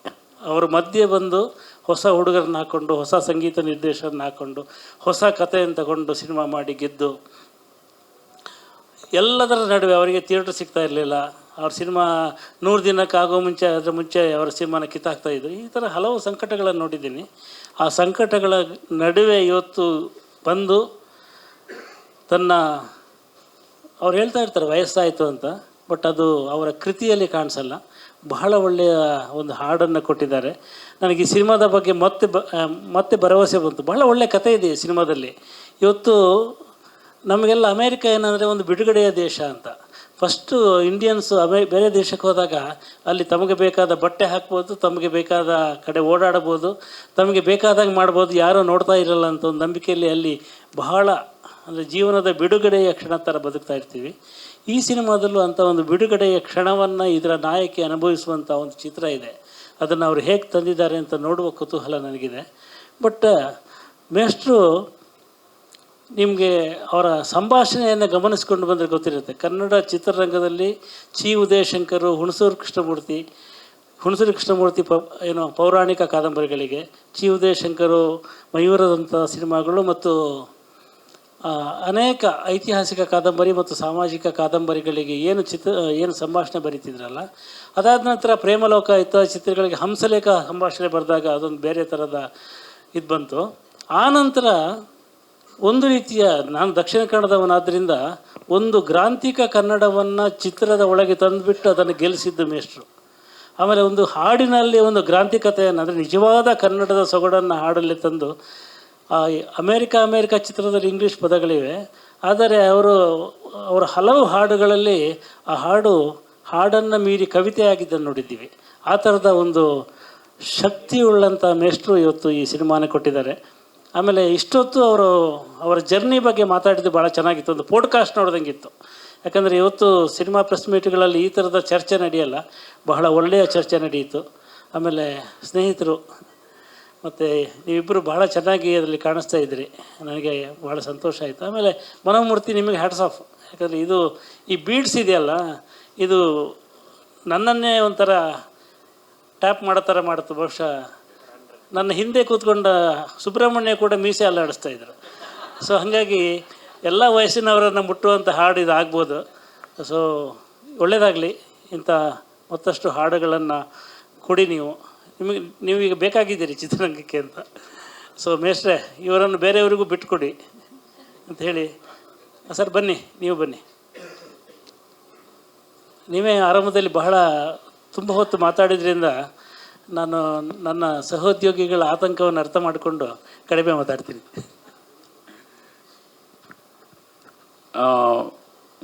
ಅವ್ರ ಮಧ್ಯೆ ಬಂದು ಹೊಸ ಹುಡುಗರನ್ನ ಹಾಕ್ಕೊಂಡು, ಹೊಸ ಸಂಗೀತ ನಿರ್ದೇಶಕರನ್ನ ಹಾಕ್ಕೊಂಡು, ಹೊಸ ಕಥೆಯನ್ನು ತಗೊಂಡು ಸಿನಿಮಾ ಮಾಡಿ ಗೆದ್ದು, ಎಲ್ಲದರ ನಡುವೆ ಅವರಿಗೆ ಥಿಯೇಟ್ರ್ ಸಿಗ್ತಾ ಇರಲಿಲ್ಲ. ಅವ್ರ ಸಿನಿಮಾ 100 ದಿನಕ್ಕೆ ಆಗೋ ಮುಂಚೆ, ಅದರ ಮುಂಚೆ ಅವರ ಸಿನಿಮಾನ ಕಿತ್ತಾಕ್ತಾಯಿದ್ರು. ಈ ಥರ ಹಲವು ಸಂಕಟಗಳನ್ನು ನೋಡಿದ್ದೀನಿ. ಆ ಸಂಕಟಗಳ ನಡುವೆ ಇವತ್ತು ಬಂದು ತನ್ನ, ಅವ್ರು ಹೇಳ್ತಾ ಇರ್ತಾರೆ ವಯಸ್ಸಾಯಿತು ಅಂತ, ಬಟ್ ಅದು ಅವರ ಕೃತಿಯಲ್ಲಿ ಕಾಣಿಸಲ್ಲ. ಬಹಳ ಒಳ್ಳೆಯ ಒಂದು ಹಾಡನ್ನು ಕೊಟ್ಟಿದ್ದಾರೆ. ನನಗೆ ಈ ಸಿನಿಮಾದ ಬಗ್ಗೆ ಮತ್ತೆ ಭರವಸೆ ಬಂತು. ಬಹಳ ಒಳ್ಳೆಯ ಕಥೆ ಇದೆ ಈ ಸಿನಿಮಾದಲ್ಲಿ. ಇವತ್ತು ನಮಗೆಲ್ಲ ಅಮೇರಿಕ ಏನಂದರೆ ಒಂದು ಬಿಡುಗಡೆಯ ದೇಶ ಅಂತ. ಫಸ್ಟು ಇಂಡಿಯನ್ಸು ಬೇರೆ ದೇಶಕ್ಕೆ ಹೋದಾಗ ಅಲ್ಲಿ ತಮಗೆ ಬೇಕಾದ ಬಟ್ಟೆ ಹಾಕ್ಬೋದು, ತಮಗೆ ಬೇಕಾದ ಕಡೆ ಓಡಾಡ್ಬೋದು, ತಮಗೆ ಬೇಕಾದಾಗ ಮಾಡ್ಬೋದು, ಯಾರೂ ನೋಡ್ತಾ ಇರಲ್ಲ ಅಂತ ಒಂದು ನಂಬಿಕೆಯಲ್ಲಿ ಅಲ್ಲಿ ಬಹಳ ಅಂದರೆ ಜೀವನದ ಬಿಡುಗಡೆಯ ಕ್ಷಣ ಥರ ಬದುಕ್ತಾ ಇರ್ತೀವಿ. ಈ ಸಿನಿಮಾದಲ್ಲೂ ಅಂಥ ಒಂದು ಬಿಡುಗಡೆಯ ಕ್ಷಣವನ್ನು ಇದರ ನಾಯಕಿ ಅನುಭವಿಸುವಂಥ ಒಂದು ಚಿತ್ರ ಇದೆ. ಅದನ್ನು ಅವರು ಹೇಗೆ ತಂದಿದ್ದಾರೆ ಅಂತ ನೋಡುವ ಕುತೂಹಲ ನನಗಿದೆ. ಬಟ್ ಮೇಷ್ಟ್ರು ನಿಮಗೆ ಅವರ ಸಂಭಾಷಣೆಯನ್ನು ಗಮನಿಸ್ಕೊಂಡು ಬಂದರೆ ಗೊತ್ತಿರುತ್ತೆ. ಕನ್ನಡ ಚಿತ್ರರಂಗದಲ್ಲಿ ಚಿ ಉದಯಶಂಕರು, ಹುಣಸೂರು ಕೃಷ್ಣಮೂರ್ತಿ ಪೌರಾಣಿಕ ಕಾದಂಬರಿಗಳಿಗೆ, ಚಿ ಉದಯಶಂಕರು ಮಯೂರದಂಥ ಸಿನಿಮಾಗಳು ಮತ್ತು ಅನೇಕ ಐತಿಹಾಸಿಕ ಕಾದಂಬರಿ ಮತ್ತು ಸಾಮಾಜಿಕ ಕಾದಂಬರಿಗಳಿಗೆ ಏನು ಸಂಭಾಷಣೆ ಬರೀತಿದ್ರಲ್ಲ, ಅದಾದ ನಂತರ ಪ್ರೇಮಲೋಕ ಇತ್ಯಾದಿ ಚಿತ್ರಗಳಿಗೆ ಹಂಸಲೇಖ ಸಂಭಾಷಣೆ ಬರೆದಾಗ ಅದೊಂದು ಬೇರೆ ಥರದ ಇದು ಬಂತು. ಆ ನಂತರ ಒಂದು ರೀತಿಯ, ನಾನು ದಕ್ಷಿಣ ಕನ್ನಡದವನಾದ್ದರಿಂದ ಒಂದು ಗ್ರಾಂಥಿಕ ಕನ್ನಡವನ್ನು ಚಿತ್ರದ ಒಳಗೆ ತಂದುಬಿಟ್ಟು ಅದನ್ನು ಗೆಲ್ಲಿಸಿದ್ದು ಮೇಷ್ಟ್ರು. ಆಮೇಲೆ ಒಂದು ಹಾಡಿನಲ್ಲಿ ಒಂದು ಗ್ರಾಂಥಿಕತೆಯನ್ನು, ಅಂದರೆ ನಿಜವಾದ ಕನ್ನಡದ ಸೊಗಡನ್ನು ಹಾಡಲ್ಲಿ ತಂದು, ಅಮೇರಿಕ ಚಿತ್ರದಲ್ಲಿ ಇಂಗ್ಲೀಷ್ ಪದಗಳಿವೆ, ಆದರೆ ಅವರ ಹಲವು ಹಾಡುಗಳಲ್ಲಿ ಆ ಹಾಡನ್ನು ಮೀರಿ ಕವಿತೆಯಾಗಿದ್ದನ್ನು ನೋಡಿದ್ದೀವಿ. ಆ ಥರದ ಒಂದು ಶಕ್ತಿಯುಳ್ಳಂಥ ಮೇಷ್ಟ್ರು ಇವತ್ತು ಈ ಸಿನಿಮಾನ ಕೊಟ್ಟಿದ್ದಾರೆ. ಆಮೇಲೆ ಇಷ್ಟೊತ್ತು ಅವರ ಜರ್ನಿ ಬಗ್ಗೆ ಮಾತಾಡಿದ್ದು ಭಾಳ ಚೆನ್ನಾಗಿತ್ತು. ಒಂದು ಪೋಡ್ಕಾಸ್ಟ್ ನೋಡ್ದಂಗಿತ್ತು. ಯಾಕಂದರೆ ಇವತ್ತು ಸಿನಿಮಾ ಪ್ರೆಸ್ ಮೀಟ್ಗಳಲ್ಲಿ ಈ ಥರದ ಚರ್ಚೆ ನಡೆಯಲ್ಲ, ಬಹಳ ಒಳ್ಳೆಯ ಚರ್ಚೆ ನಡೆಯಿತು. ಆಮೇಲೆ ಸ್ನೇಹಿತರು ಮತ್ತು ನೀವಿಬ್ಬರು ಭಾಳ ಚೆನ್ನಾಗಿ ಅದರಲ್ಲಿ ಕಾಣಿಸ್ತಾ ಇದ್ರಿ, ನನಗೆ ಭಾಳ ಸಂತೋಷ ಆಯಿತು. ಆಮೇಲೆ ಮನೋಮೂರ್ತಿ, ನಿಮಗೆ ಹ್ಯಾಟ್ಸ್ ಆಫ್. ಯಾಕಂದರೆ ಈ ಬೀಡ್ಸ್ ಇದೆಯಲ್ಲ, ಇದು ನನ್ನನ್ನೇ ಒಂಥರ ಟ್ಯಾಪ್ ಮಾಡೋ ಥರ ಮಾಡುತ್ತೆ. ಬಹುಶಃ ನನ್ನ ಹಿಂದೆ ಕೂತ್ಕೊಂಡ ಸುಬ್ರಹ್ಮಣ್ಯ ಕೂಡ ಮೀಸೆ ಅಲ್ಲಾಡಿಸ್ತಾ ಇದ್ರು. ಸೊ ಹಾಗಾಗಿ ಎಲ್ಲ ವಯಸ್ಸಿನವರನ್ನು ಮುಟ್ಟುವಂಥ ಹಾಡು ಇದು ಆಗ್ಬೋದು. ಸೊ ಒಳ್ಳೆಯದಾಗಲಿ, ಇಂಥ ಮತ್ತಷ್ಟು ಹಾಡುಗಳನ್ನು ಕೊಡಿ. ನೀವೀಗ ಬೇಕಾಗಿದ್ದೀರಿ ಚಿತ್ರರಂಗಕ್ಕೆ ಅಂತ. ಸೊ ಮೇಷ್ಟ್ರೆ, ಇವರನ್ನು ಬೇರೆಯವರಿಗೂ ಬಿಟ್ಕೊಡಿ ಅಂತ ಹೇಳಿ. ಸರ್ ಬನ್ನಿ, ನೀವು ಬನ್ನಿ. ನೀವೇ ಆರಂಭದಲ್ಲಿ ಬಹಳ ತುಂಬ ಹೊತ್ತು ಮಾತಾಡಿದ್ರಿಂದ ನಾನು ನನ್ನ ಸಹೋದ್ಯೋಗಿಗಳ ಆತಂಕವನ್ನು ಅರ್ಥ ಮಾಡಿಕೊಂಡು ಕಡಿಮೆ ಮಾತಾಡ್ತೀನಿ.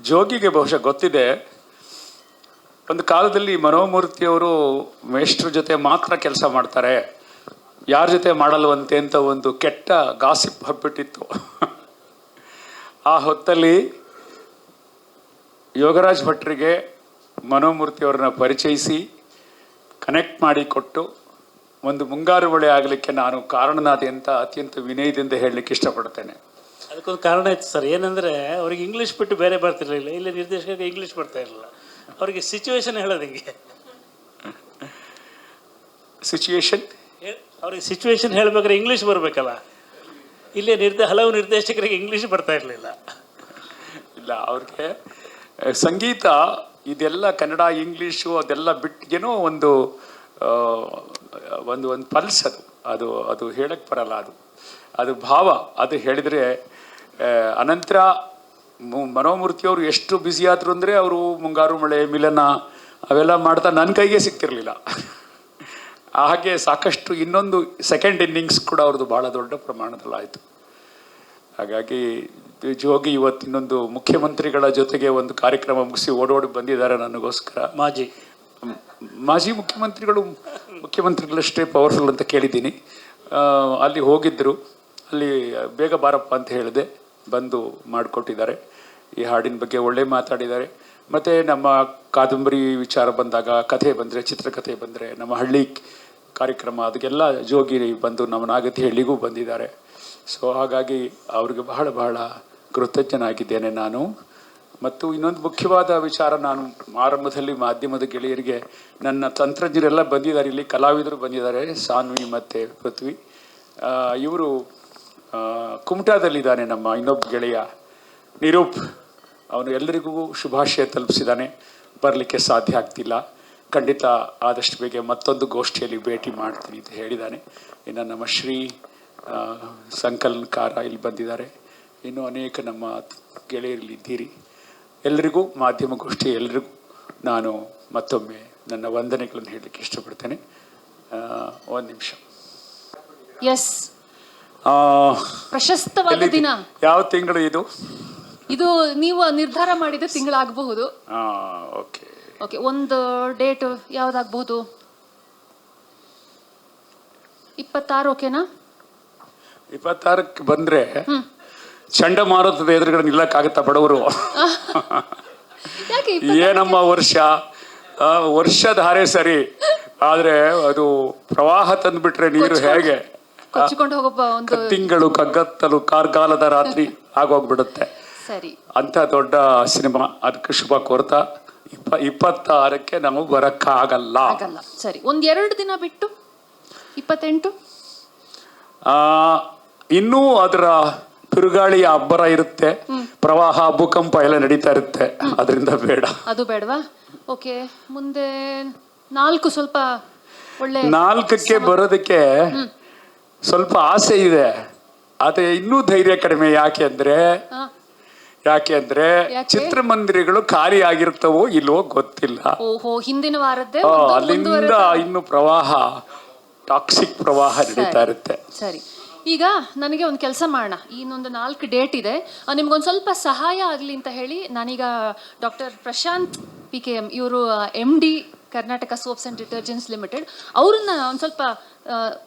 ಜೋಗಿಗೆ ಬಹುಶಃ ಗೊತ್ತಿದೆ, ಒಂದು ಕಾಲದಲ್ಲಿ ಮನೋಮೂರ್ತಿಯವರು ಮೇಷ್ಟ್ರ ಜೊತೆ ಮಾತ್ರ ಕೆಲಸ ಮಾಡ್ತಾರೆ, ಯಾರ ಜೊತೆ ಮಾಡಲ್ವಂತೆ ಅಂತ ಒಂದು ಕೆಟ್ಟ ಗಾಸಿಪ್ ಹಬ್ಬಿಟ್ಟಿತ್ತು. ಆ ಹೊತ್ತಲ್ಲಿ ಯೋಗರಾಜ್ ಭಟ್ರಿಗೆ ಮನೋಮೂರ್ತಿಯವ್ರನ್ನ ಪರಿಚಯಿಸಿ ಕನೆಕ್ಟ್ ಮಾಡಿ ಕೊಟ್ಟು ಒಂದು ಮುಂಗಾರು ಮಳೆ ಆಗಲಿಕ್ಕೆ ನಾನು ಕಾರಣನಾದೆ ಅಂತ ಅತ್ಯಂತ ವಿನಯದಿಂದ ಹೇಳಲಿಕ್ಕೆ ಇಷ್ಟಪಡ್ತೇನೆ. ಅದಕ್ಕೊಂದು ಕಾರಣ ಇತ್ತು ಸರ್. ಏನಂದರೆ ಅವ್ರಿಗೆ ಇಂಗ್ಲೀಷ್ ಬಿಟ್ಟು ಬೇರೆ ಬರ್ತಿರಲಿಲ್ಲ. ಇಲ್ಲಿ ನಿರ್ದೇಶಕರಿಗೆ ಇಂಗ್ಲೀಷ್ ಬರ್ತಾ ಇರಲಿಲ್ಲ. ಅವರಿಗೆ ಸಿಚುವೇಶನ್ ಹೇಳೋದು ಹಿಂಗೆ, ಅವ್ರಿಗೆ ಸಿಚುವೇಶನ್ ಹೇಳಬೇಕಾದ್ರೆ ಇಂಗ್ಲೀಷ್ ಬರಬೇಕಲ್ಲ. ಇಲ್ಲಿ ಹಲವು ನಿರ್ದೇಶಕರಿಗೆ ಇಂಗ್ಲೀಷ್ ಬರ್ತಾ ಇರಲಿಲ್ಲ. ಇಲ್ಲ, ಅವ್ರಿಗೆ ಸಂಗೀತ ಇದೆಲ್ಲ ಕನ್ನಡ ಇಂಗ್ಲೀಷು ಅದೆಲ್ಲ ಬಿಟ್ಟು ಏನೋ ಒಂದು ಒಂದು ಒಂದು ಪಲ್ಸ್, ಅದು ಹೇಳಕ್ಕೆ ಬರಲ್ಲ. ಅದು ಭಾವ. ಅದು ಹೇಳಿದರೆ ಅನಂತರ ಮನೋಮೂರ್ತಿಯವರು ಎಷ್ಟು ಬ್ಯುಸಿ ಆದರು ಅಂದರೆ ಅವರು ಮುಂಗಾರು ಮಳೆ, ಮಿಲನ ಅವೆಲ್ಲ ಮಾಡ್ತಾ ನನ್ನ ಕೈಗೆ ಸಿಗ್ತಿರ್ಲಿಲ್ಲ. ಹಾಗೆ ಸಾಕಷ್ಟು ಇನ್ನೊಂದು ಸೆಕೆಂಡ್ ಇನ್ನಿಂಗ್ಸ್ ಕೂಡ ಅವ್ರದ್ದು ಭಾಳ ದೊಡ್ಡ ಪ್ರಮಾಣದಲ್ಲಿ ಆಯಿತು. ಹಾಗಾಗಿ ಜೋಗಿ ಇವತ್ತು ಇನ್ನೊಂದು ಮುಖ್ಯಮಂತ್ರಿಗಳ ಜೊತೆಗೆ ಒಂದು ಕಾರ್ಯಕ್ರಮ ಮುಗಿಸಿ ಓಡೋಡಿ ಬಂದಿದ್ದಾರೆ ನನಗೋಸ್ಕರ. ಮಾಜಿ ಮುಖ್ಯಮಂತ್ರಿಗಳಷ್ಟೇ ಪವರ್ಫುಲ್ ಅಂತ ಕೇಳಿದ್ದೀನಿ. ಅಲ್ಲಿ ಹೋಗಿದ್ದರು, ಅಲ್ಲಿ ಬೇಗ ಬಾರಪ್ಪ ಅಂತ ಹೇಳಿದೆ, ಬಂದು ಮಾಡಿಕೊಟ್ಟಿದ್ದಾರೆ. ಈ ಹಾಡಿನ ಬಗ್ಗೆ ಒಳ್ಳೆ ಮಾತಾಡಿದ್ದಾರೆ. ಮತ್ತು ನಮ್ಮ ಕಾದಂಬರಿ ವಿಚಾರ ಬಂದಾಗ, ಕಥೆ ಬಂದರೆ, ಚಿತ್ರಕಥೆ ಬಂದರೆ, ನಮ್ಮ ಹಳ್ಳಿ ಕಾರ್ಯಕ್ರಮ ಅದಕ್ಕೆಲ್ಲ ಜೋಗಿ ಬಂದು ನಮ್ಮ ನಾಗತಿಹಳ್ಳಿಗೂ ಬಂದಿದ್ದಾರೆ. ಸೊ ಹಾಗಾಗಿ ಅವ್ರಿಗೆ ಬಹಳ ಬಹಳ ಕೃತಜ್ಞನಾಗಿದ್ದೇನೆ ನಾನು. ಮತ್ತು ಇನ್ನೊಂದು ಮುಖ್ಯವಾದ ವಿಚಾರ, ನಾನು ಆರಂಭದಲ್ಲಿ ಮಾಧ್ಯಮದ ಗೆಳೆಯರಿಗೆ, ನನ್ನ ತಂತ್ರಜ್ಞರೆಲ್ಲ ಬಂದಿದ್ದಾರೆ, ಇಲ್ಲಿ ಕಲಾವಿದರು ಬಂದಿದ್ದಾರೆ, ಸಾನ್ವಿ ಮತ್ತು ಪೃಥ್ವಿ. ಇವರು ಕುಮಟಾದಲ್ಲಿದ್ದಾನೆ ನಮ್ಮ ಇನ್ನೊಬ್ಬ ಗೆಳೆಯ ನಿರೂಪ್, ಅವನು ಎಲ್ಲರಿಗೂ ಶುಭಾಶಯ ತಲುಪಿಸಿದ್ದಾನೆ. ಬರಲಿಕ್ಕೆ ಸಾಧ್ಯ ಆಗ್ತಿಲ್ಲ, ಖಂಡಿತ ಆದಷ್ಟು ಬೇಗ ಮತ್ತೊಂದು ಗೋಷ್ಠಿಯಲ್ಲಿ ಭೇಟಿ ಮಾಡ್ತೀನಿ ಅಂತ ಹೇಳಿದ್ದಾನೆ. ಇನ್ನು ನಮ್ಮ ಶ್ರೀ ಸಂಕಲನಕಾರ ಇಲ್ಲಿ ಬಂದಿದ್ದಾರೆ, ಇನ್ನೂ ಅನೇಕ ನಮ್ಮ ಗೆಳೆಯರಲ್ಲಿದ್ದೀರಿ. ಎಲ್ಲರಿಗೂ ಮಾಧ್ಯಮ ಗೋಷ್ಠಿ ಎಲ್ಲರಿಗೂ ನಾನು ಮತ್ತೊಮ್ಮೆ ನನ್ನ ವಂದನೆಗಳನ್ನು ಹೇಳಲಿಕ್ಕೆ ಇಷ್ಟಪಡ್ತೇನೆ. ಒಂದು ನಿಮಿಷ. ಎಸ್, ಪ್ರಶಸ್ತವಾದ ದಿನ. ಯಾವ ತಿಂಗಳು ಇದು? ಇದು ನೀವು ನಿರ್ಧಾರ ಮಾಡಿದ ತಿಂಗಳಾಗಬಹುದು. ಓಕೆ ಓಕೆ, ಒಂದು ಡೇಟ್ ಯಾವ್ದಾಗಬಹುದು? 26 ಓಕೆನಾ? 26ಕ್ಕೆ ಬಂದ್ರೆ ಚಂಡಮಾರುತದ ಎದುರುಗಡೆ ನಿಲ್ಲಕ್ಕಾಗತ್ತಾ ಬಡವರು? ಯಾಕೆ ಏನಮ್ಮ ವರ್ಷಧಾರೆ ಸರಿ, ಆದ್ರೆ ಅದು ಪ್ರವಾಹ ತಂದ್ಬಿಟ್ರೆ ನೀರು ಹೇಗೆ ಕೊಚ್ಚಿಕೊಂಡು ಹೋಗೋ ಒಂದು ತಿಂಗಳು ಕಗ್ಗತ್ತಲು ಕಾರ್ಗಾಲದ ರಾತ್ರಿ ಆಗೋಗ್ಬಿಡುತ್ತೆ. ಸರಿ, ಅಂತ ದೊಡ್ಡ ಸಿನಿಮಾ, ಅದಕ್ಕೆ ಶುಭ ಕೋರ್ತಾ 26ಕ್ಕೆ ನಾವು ಬರಕ್ಕಾಗಲ್ಲ. ಸರಿ, ಒಂದ್ 2 ದಿನ ಬಿಟ್ಟು 28. ಇನ್ನೂ ಅದರ ತಿರುಗಾಳಿಯ ಅಬ್ಬರ ಇರುತ್ತೆ, ಪ್ರವಾಹ ಭೂಕಂಪ ಎಲ್ಲ ನಡೀತಾ ಇರುತ್ತೆ, ಅದರಿಂದ ಬೇಡ. ಅದು ಬೇಡವಾ? ಓಕೆ, ಮುಂದೆ 4 ಸ್ವಲ್ಪ ಒಳ್ಳೆ 4ಕ್ಕೆ ಬರೋದಕ್ಕೆ ಸ್ವಲ್ಪ ಆಸೆ ಇದೆ, ಆದ್ರೆ ಇನ್ನೂ ಧೈರ್ಯ ಕಡಿಮೆ. ಯಾಕೆ ಅಂದ್ರೆ ಚಿತ್ರಮಂದಿರಗಳು ಖಾಲಿ ಆಗಿರ್ತವೋ ಇಲ್ವೋ ಗೊತ್ತಿಲ್ಲ. ಓಹೋ, ಹಿಂದಿನ ವಾರದ್ದೇ ಅಲ್ಲಿಂದ ಇನ್ನು ಪ್ರವಾಹ, ಟಾಕ್ಸಿಕ್ ಪ್ರವಾಹ ನಡೀತಾ ಇರುತ್ತೆ. ಸರಿ, ಈಗ ನನಗೆ ಒಂದು ಕೆಲಸ ಮಾಡೋಣ. ಇನ್ನೊಂದು 4 ಡೇಟ್ ಇದೆ, ನಿಮ್ಗೊಂದು ಸ್ವಲ್ಪ ಸಹಾಯ ಆಗಲಿ ಅಂತ ಹೇಳಿ ನಾನೀಗ ಡಾಕ್ಟರ್ ಪ್ರಶಾಂತ್ PKM, ಇವರು MD Karnataka soaps and detergents limited, ಅವ್ರನ್ನ ಒಂದು ಸ್ವಲ್ಪ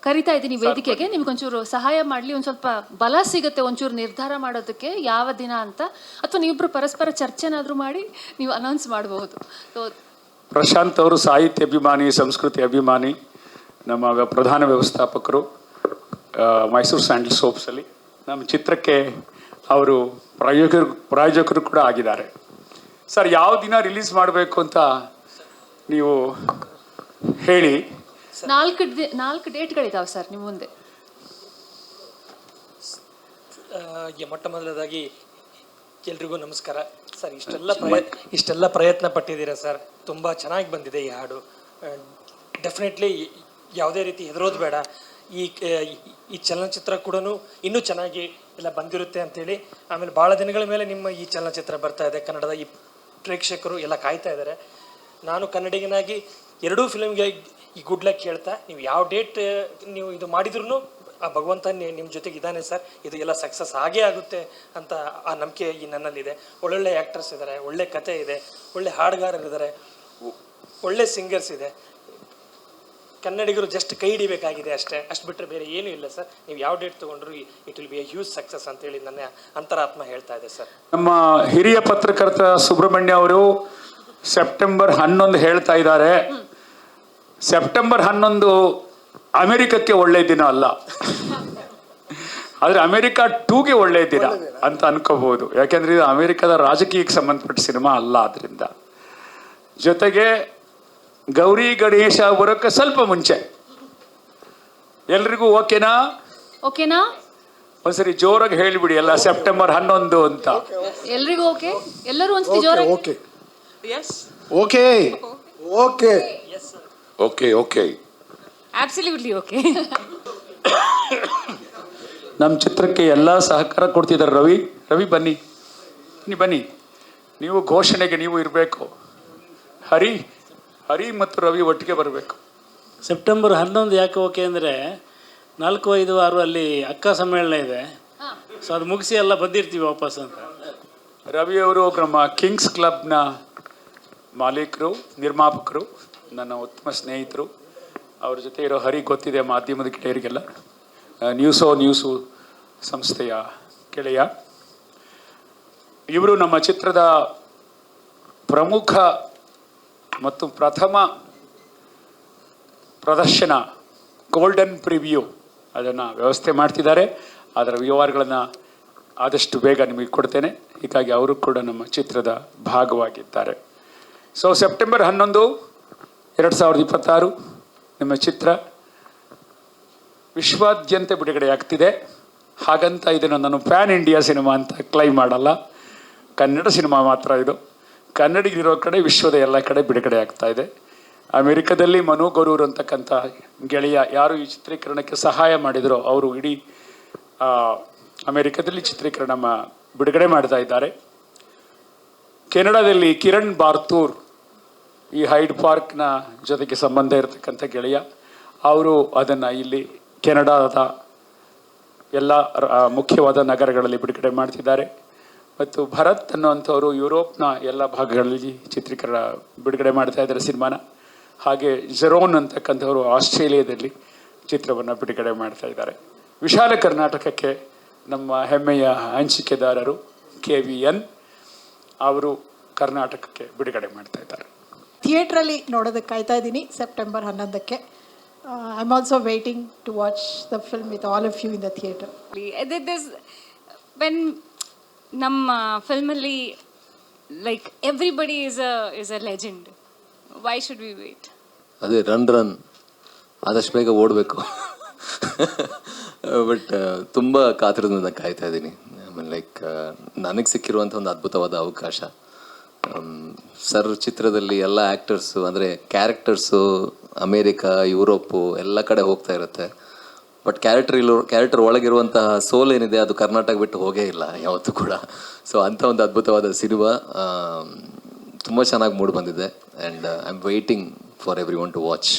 ಕರಿತಾ ಇದ್ದೀನಿ ವೇದಿಕೆಗೆ. ನಿಮ್ಗೊಂಚೂರು ಸಹಾಯ ಮಾಡಲಿ, ಒಂದು ಸ್ವಲ್ಪ ಬಲ ಸಿಗುತ್ತೆ ಒಂಚೂರು ನಿರ್ಧಾರ ಮಾಡೋದಕ್ಕೆ ಯಾವ ದಿನ ಅಂತ. ಅಥವಾ ನೀವಿಬ್ರು ಪರಸ್ಪರ ಚರ್ಚೆನಾದರೂ ಮಾಡಿ ನೀವು ಅನೌನ್ಸ್ ಮಾಡಬಹುದು. ಪ್ರಶಾಂತ್ ಅವರು ಸಾಹಿತ್ಯ ಅಭಿಮಾನಿ, ಸಂಸ್ಕೃತಿ ಅಭಿಮಾನಿ, ನಮ್ಮ ಪ್ರಧಾನ ವ್ಯವಸ್ಥಾಪಕರು ಮೈಸೂರು ಸ್ಯಾಂಡಲ್ ಸೋಪ್ಸಲ್ಲಿ. ನಮ್ಮ ಚಿತ್ರಕ್ಕೆ ಅವರು ಪ್ರಾಯೋಜಕರು ಕೂಡ ಆಗಿದ್ದಾರೆ. ಸರ್, ಯಾವ ದಿನ ರಿಲೀಸ್ ಮಾಡಬೇಕು ಅಂತ ನೀವು ಹೇಳಿ. 4 ಡೇಟ್ಗಳಿದಾವೆ ಸರ್ ನಿಮ್ಮ ಮುಂದೆ. ಮೊಟ್ಟ ಮೊದಲದಾಗಿ ಎಲ್ರಿಗೂ ನಮಸ್ಕಾರ ಸರ್. ಇಷ್ಟೆಲ್ಲ ಪ್ರಯತ್ನ ಪಟ್ಟಿದ್ದೀರಾ ಸರ್, ತುಂಬ ಚೆನ್ನಾಗಿ ಬಂದಿದೆ ಈ ಹಾಡು. ಡೆಫಿನೆಟ್ಲಿ ಯಾವುದೇ ರೀತಿ ಹೆದರೋದು ಬೇಡ. ಈ ಚಲನಚಿತ್ರ ಕೂಡ ಇನ್ನೂ ಚೆನ್ನಾಗಿ ಎಲ್ಲ ಬಂದಿರುತ್ತೆ ಅಂಥೇಳಿ. ಆಮೇಲೆ ಭಾಳ ದಿನಗಳ ಮೇಲೆ ನಿಮ್ಮ ಈ ಚಲನಚಿತ್ರ ಬರ್ತಾ ಇದೆ, ಕನ್ನಡದ ಈ ಪ್ರೇಕ್ಷಕರು ಎಲ್ಲ ಕಾಯ್ತಾ ಇದ್ದಾರೆ. ನಾನು ಕನ್ನಡಿಗನಾಗಿ 2 ಫಿಲ್ಮ್ಗೆ ಈ ಗುಡ್ ಲಕ್ ಹೇಳ್ತಾ, ನೀವು ಯಾವ ಡೇಟ್ ನೀವು ಇದು ಮಾಡಿದ್ರು ಆ ಭಗವಂತ ನಿಮ್ಮ ಜೊತೆಗೆ ಇದ್ದಾನೆ ಸರ್. ಇದು ಎಲ್ಲ ಸಕ್ಸಸ್ ಆಗೇ ಆಗುತ್ತೆ ಅಂತ ಆ ನಂಬಿಕೆ ಈ ನನ್ನಲ್ಲಿದೆ. ಒಳ್ಳೊಳ್ಳೆ ಆ್ಯಕ್ಟರ್ಸ್ ಇದ್ದಾರೆ, ಒಳ್ಳೆ ಕತೆ ಇದೆ, ಒಳ್ಳೆ ಹಾಡುಗಾರರಿದ್ದಾರೆ, ಒಳ್ಳೆ ಸಿಂಗರ್ಸ್ ಇದೆ. ಕನ್ನಡಿಗರು ಜಸ್ಟ್ ಕೈ ಹಿಡಿಬೇಕಾಗಿದೆ ಅಷ್ಟು ಬಿಟ್ಟರೆ ಬೇರೆ ಏನೂ ಇಲ್ಲ ಸರ್. ನೀವು ಯಾವ ಡೇಟ್ ತೊಗೊಂಡ್ರು it will be A huge success ಅಂತೇಳಿ ನನ್ನ ಅಂತರಾತ್ಮ ಹೇಳ್ತಾ ಇದೆ ಸರ್. ನಮ್ಮ ಹಿರಿಯ ಪತ್ರಕರ್ತ ಸುಬ್ರಹ್ಮಣ್ಯ ಅವರು ಸೆಪ್ಟೆಂಬರ್ 11 ಹೇಳ್ತಾ ಇದ್ದಾರೆ. ಸೆಪ್ಟೆಂಬರ್ 11 ಅಮೆರಿಕಕ್ಕೆ ಒಳ್ಳೆ ದಿನ ಅಲ್ಲ, ಆದ್ರೆ ಅಮೆರಿಕ 2ಗೆ ಒಳ್ಳೆ ದಿನ ಅಂತ ಅನ್ಕೋಬಹುದು. ಯಾಕೆಂದ್ರೆ ಇದು ಅಮೆರಿಕದ ರಾಜಕೀಯಕ್ಕೆ ಸಂಬಂಧಪಟ್ಟ ಸಿನಿಮಾ ಅಲ್ಲ. ಆದ್ರಿಂದ ಜೊತೆಗೆ ಗೌರಿ ಗಣೇಶ ಬರೋಕ್ಕೆ ಸ್ವಲ್ಪ ಮುಂಚೆ. ಎಲ್ರಿಗೂ ಓಕೆನಾ? ಒಂದ್ಸರಿ ಜೋರಾಗಿ ಹೇಳಿಬಿಡಿ ಎಲ್ಲ, ಸೆಪ್ಟೆಂಬರ್ 11 ಅಂತ. ಎಲ್ರಿಗೂ ಓಕೆ? ಎಲ್ಲರೂ ಒಂದ್ಸತಿ ಜೋರಾಗಿ okay okay okay okay okay absolutely okay. ನಮ್ಮ ಚಿತ್ರಕ್ಕೆ ಎಲ್ಲ ಸಹಕಾರ ಕೊಡ್ತಿದ್ದಾರೆ. ರವಿ ಬನ್ನಿ, ನೀವು ಘೋಷಣೆಗೆ ನೀವು ಇರಬೇಕು. ಹರಿ ಮತ್ತು ರವಿ ಒಟ್ಟಿಗೆ ಬರಬೇಕು. ಸೆಪ್ಟೆಂಬರ್ 11 ಯಾಕೆ ಓಕೆ ಅಂದರೆ 4, 5, 6 ಅಲ್ಲಿ ಅಕ್ಕ ಸಮ್ಮೇಳನ ಇದೆ. ಸೊ ಅದು ಮುಗಿಸಿ ಎಲ್ಲ ಬಂದಿರ್ತೀವಿ ವಾಪಸ್ ಅಂತ. ರವಿ ಅವರು ನಮ್ಮ ಕಿಂಗ್ಸ್ ಕ್ಲಬ್ನ ಮಾಲೀಕರು, ನಿರ್ಮಾಪಕರು, ನನ್ನ ಉತ್ತಮ ಸ್ನೇಹಿತರು. ಅವ್ರ ಜೊತೆ ಇರೋ ಹರಿ ಗೊತ್ತಿದೆ ಮಾಧ್ಯಮದ ಗೆಳೆಯರಿಗೆಲ್ಲ, ನ್ಯೂಸು ಸಂಸ್ಥೆಯ ಗೆಳೆಯ. ಇವರು ನಮ್ಮ ಚಿತ್ರದ ಪ್ರಮುಖ ಮತ್ತು ಪ್ರಥಮ ಪ್ರದರ್ಶನ ಗೋಲ್ಡನ್ ಪ್ರಿವ್ಯೂ ಅದನ್ನು ವ್ಯವಸ್ಥೆ ಮಾಡ್ತಿದ್ದಾರೆ. ಅದರ ವಿವರಗಳನ್ನು ಆದಷ್ಟು ಬೇಗ ನಿಮಗೆ ಕೊಡ್ತೇನೆ. ಹೀಗಾಗಿ ಅವರು ಕೂಡ ನಮ್ಮ ಚಿತ್ರದ ಭಾಗವಾಗಿದ್ದಾರೆ. ಸೊ ಸೆಪ್ಟೆಂಬರ್ 11, 2026 ನಿಮ್ಮ ಚಿತ್ರ ವಿಶ್ವಾದ್ಯಂತ ಬಿಡುಗಡೆಯಾಗ್ತಿದೆ. ಹಾಗಂತ ಇದನ್ನು ನಾನು ಪ್ಯಾನ್ ಇಂಡಿಯಾ ಸಿನಿಮಾ ಅಂತ ಕ್ಲೈಮ್ ಮಾಡಲ್ಲ. ಕನ್ನಡ ಸಿನಿಮಾ ಮಾತ್ರ ಇದು. ಕನ್ನಡಿಗರಿರೋ ಕಡೆ ವಿಶ್ವದ ಎಲ್ಲ ಕಡೆ ಬಿಡುಗಡೆ ಆಗ್ತಾ ಇದೆ. ಅಮೆರಿಕದಲ್ಲಿ ಮನು ಗರೂರ್ ಅಂತಕ್ಕಂಥ ಗೆಳೆಯ ಯಾರು ಈ ಚಿತ್ರೀಕರಣಕ್ಕೆ ಸಹಾಯ ಮಾಡಿದರೋ ಅವರು ಇಡೀ ಅಮೆರಿಕದಲ್ಲಿ ಚಿತ್ರೀಕರಣ ಬಿಡುಗಡೆ ಮಾಡ್ತಾ ಇದ್ದಾರೆ. ಕೆನಡಾದಲ್ಲಿ ಕಿರಣ್ ಬಾರ್ತೂರ್, ಈ ಹೈಡ್ ಪಾರ್ಕ್ನ ಜೊತೆಗೆ ಸಂಬಂಧ ಇರತಕ್ಕಂಥ ಗೆಳೆಯ, ಅವರು ಅದನ್ನು ಇಲ್ಲಿ ಕೆನಡಾದ ಎಲ್ಲ ಮುಖ್ಯವಾದ ನಗರಗಳಲ್ಲಿ ಬಿಡುಗಡೆ ಮಾಡ್ತಿದ್ದಾರೆ. ಮತ್ತು ಭರತ್ ಅನ್ನುವಂಥವರು ಯುರೋಪ್ನ ಎಲ್ಲ ಭಾಗಗಳಲ್ಲಿ ಚಿತ್ರೀಕರಣ ಬಿಡುಗಡೆ ಮಾಡ್ತಾ ಇದ್ದಾರೆ ಸಿನಿಮಾನ. ಹಾಗೆ ಜೆರೋನ್ ಅಂತಕ್ಕಂಥವರು ಆಸ್ಟ್ರೇಲಿಯಾದಲ್ಲಿ ಚಿತ್ರವನ್ನು ಬಿಡುಗಡೆ ಮಾಡ್ತಾ ಇದ್ದಾರೆ. ವಿಶಾಲ ಕರ್ನಾಟಕಕ್ಕೆ ನಮ್ಮ ಹೆಮ್ಮೆಯ ಹಂಚಿಕೆದಾರರು KVN ಅವರು ಕರ್ನಾಟಕಕ್ಕೆ ಬಿಡುಗಡೆ ಮಾಡ್ತಾ ಇದ್ದಾರೆ. ಥಿಯೇಟ್ರಲ್ಲಿ ನೋಡೋದಕ್ಕೆ ಕಾಯ್ತಾ ಇದ್ದೀನಿ ಸೆಪ್ಟೆಂಬರ್ 11ಕ್ಕೆ. I am also waiting to watch the film with all of you in the theatre. When ನಮ್ಮ ಫಿಲ್ಮಲ್ಲಿ like everybody is a legend, why should we wait? ಅದೇ ರನ್ ಆದಷ್ಟು ಬೇಗ ಓಡಬೇಕು. ಬಟ್ ತುಂಬ ಕಾತರದಿಂದ ಕಾಯ್ತಾ ಇದ್ದೀನಿ. ಆಮೇಲೆ ಲೈಕ್ ನನಗೆ ಸಿಕ್ಕಿರುವಂಥ ಒಂದು ಅದ್ಭುತವಾದ ಅವಕಾಶ. ಸರ್ ಚಿತ್ರದಲ್ಲಿ ಎಲ್ಲ ಆ್ಯಕ್ಟರ್ಸು ಅಂದರೆ ಕ್ಯಾರೆಕ್ಟರ್ಸು ಅಮೇರಿಕಾ, ಯುರೋಪು ಎಲ್ಲ ಕಡೆ ಹೋಗ್ತಾ ಇರುತ್ತೆ. ಬಟ್ ಕ್ಯಾರೆಕ್ಟರ್ ಒಳಗಿರುವಂತಹ ಸೋಲ್ ಏನಿದೆ ಅದು ಕರ್ನಾಟಕ ಬಿಟ್ಟು ಹೋಗೇ ಇಲ್ಲ ಯಾವತ್ತೂ ಕೂಡ. ಸೊ ಅಂಥ ಒಂದು ಅದ್ಭುತವಾದ ಸಿನಿಮಾ ತುಂಬ ಚೆನ್ನಾಗಿ ಮೂಡಿ ಬಂದಿದೆ. And I am waiting for everyone to watch.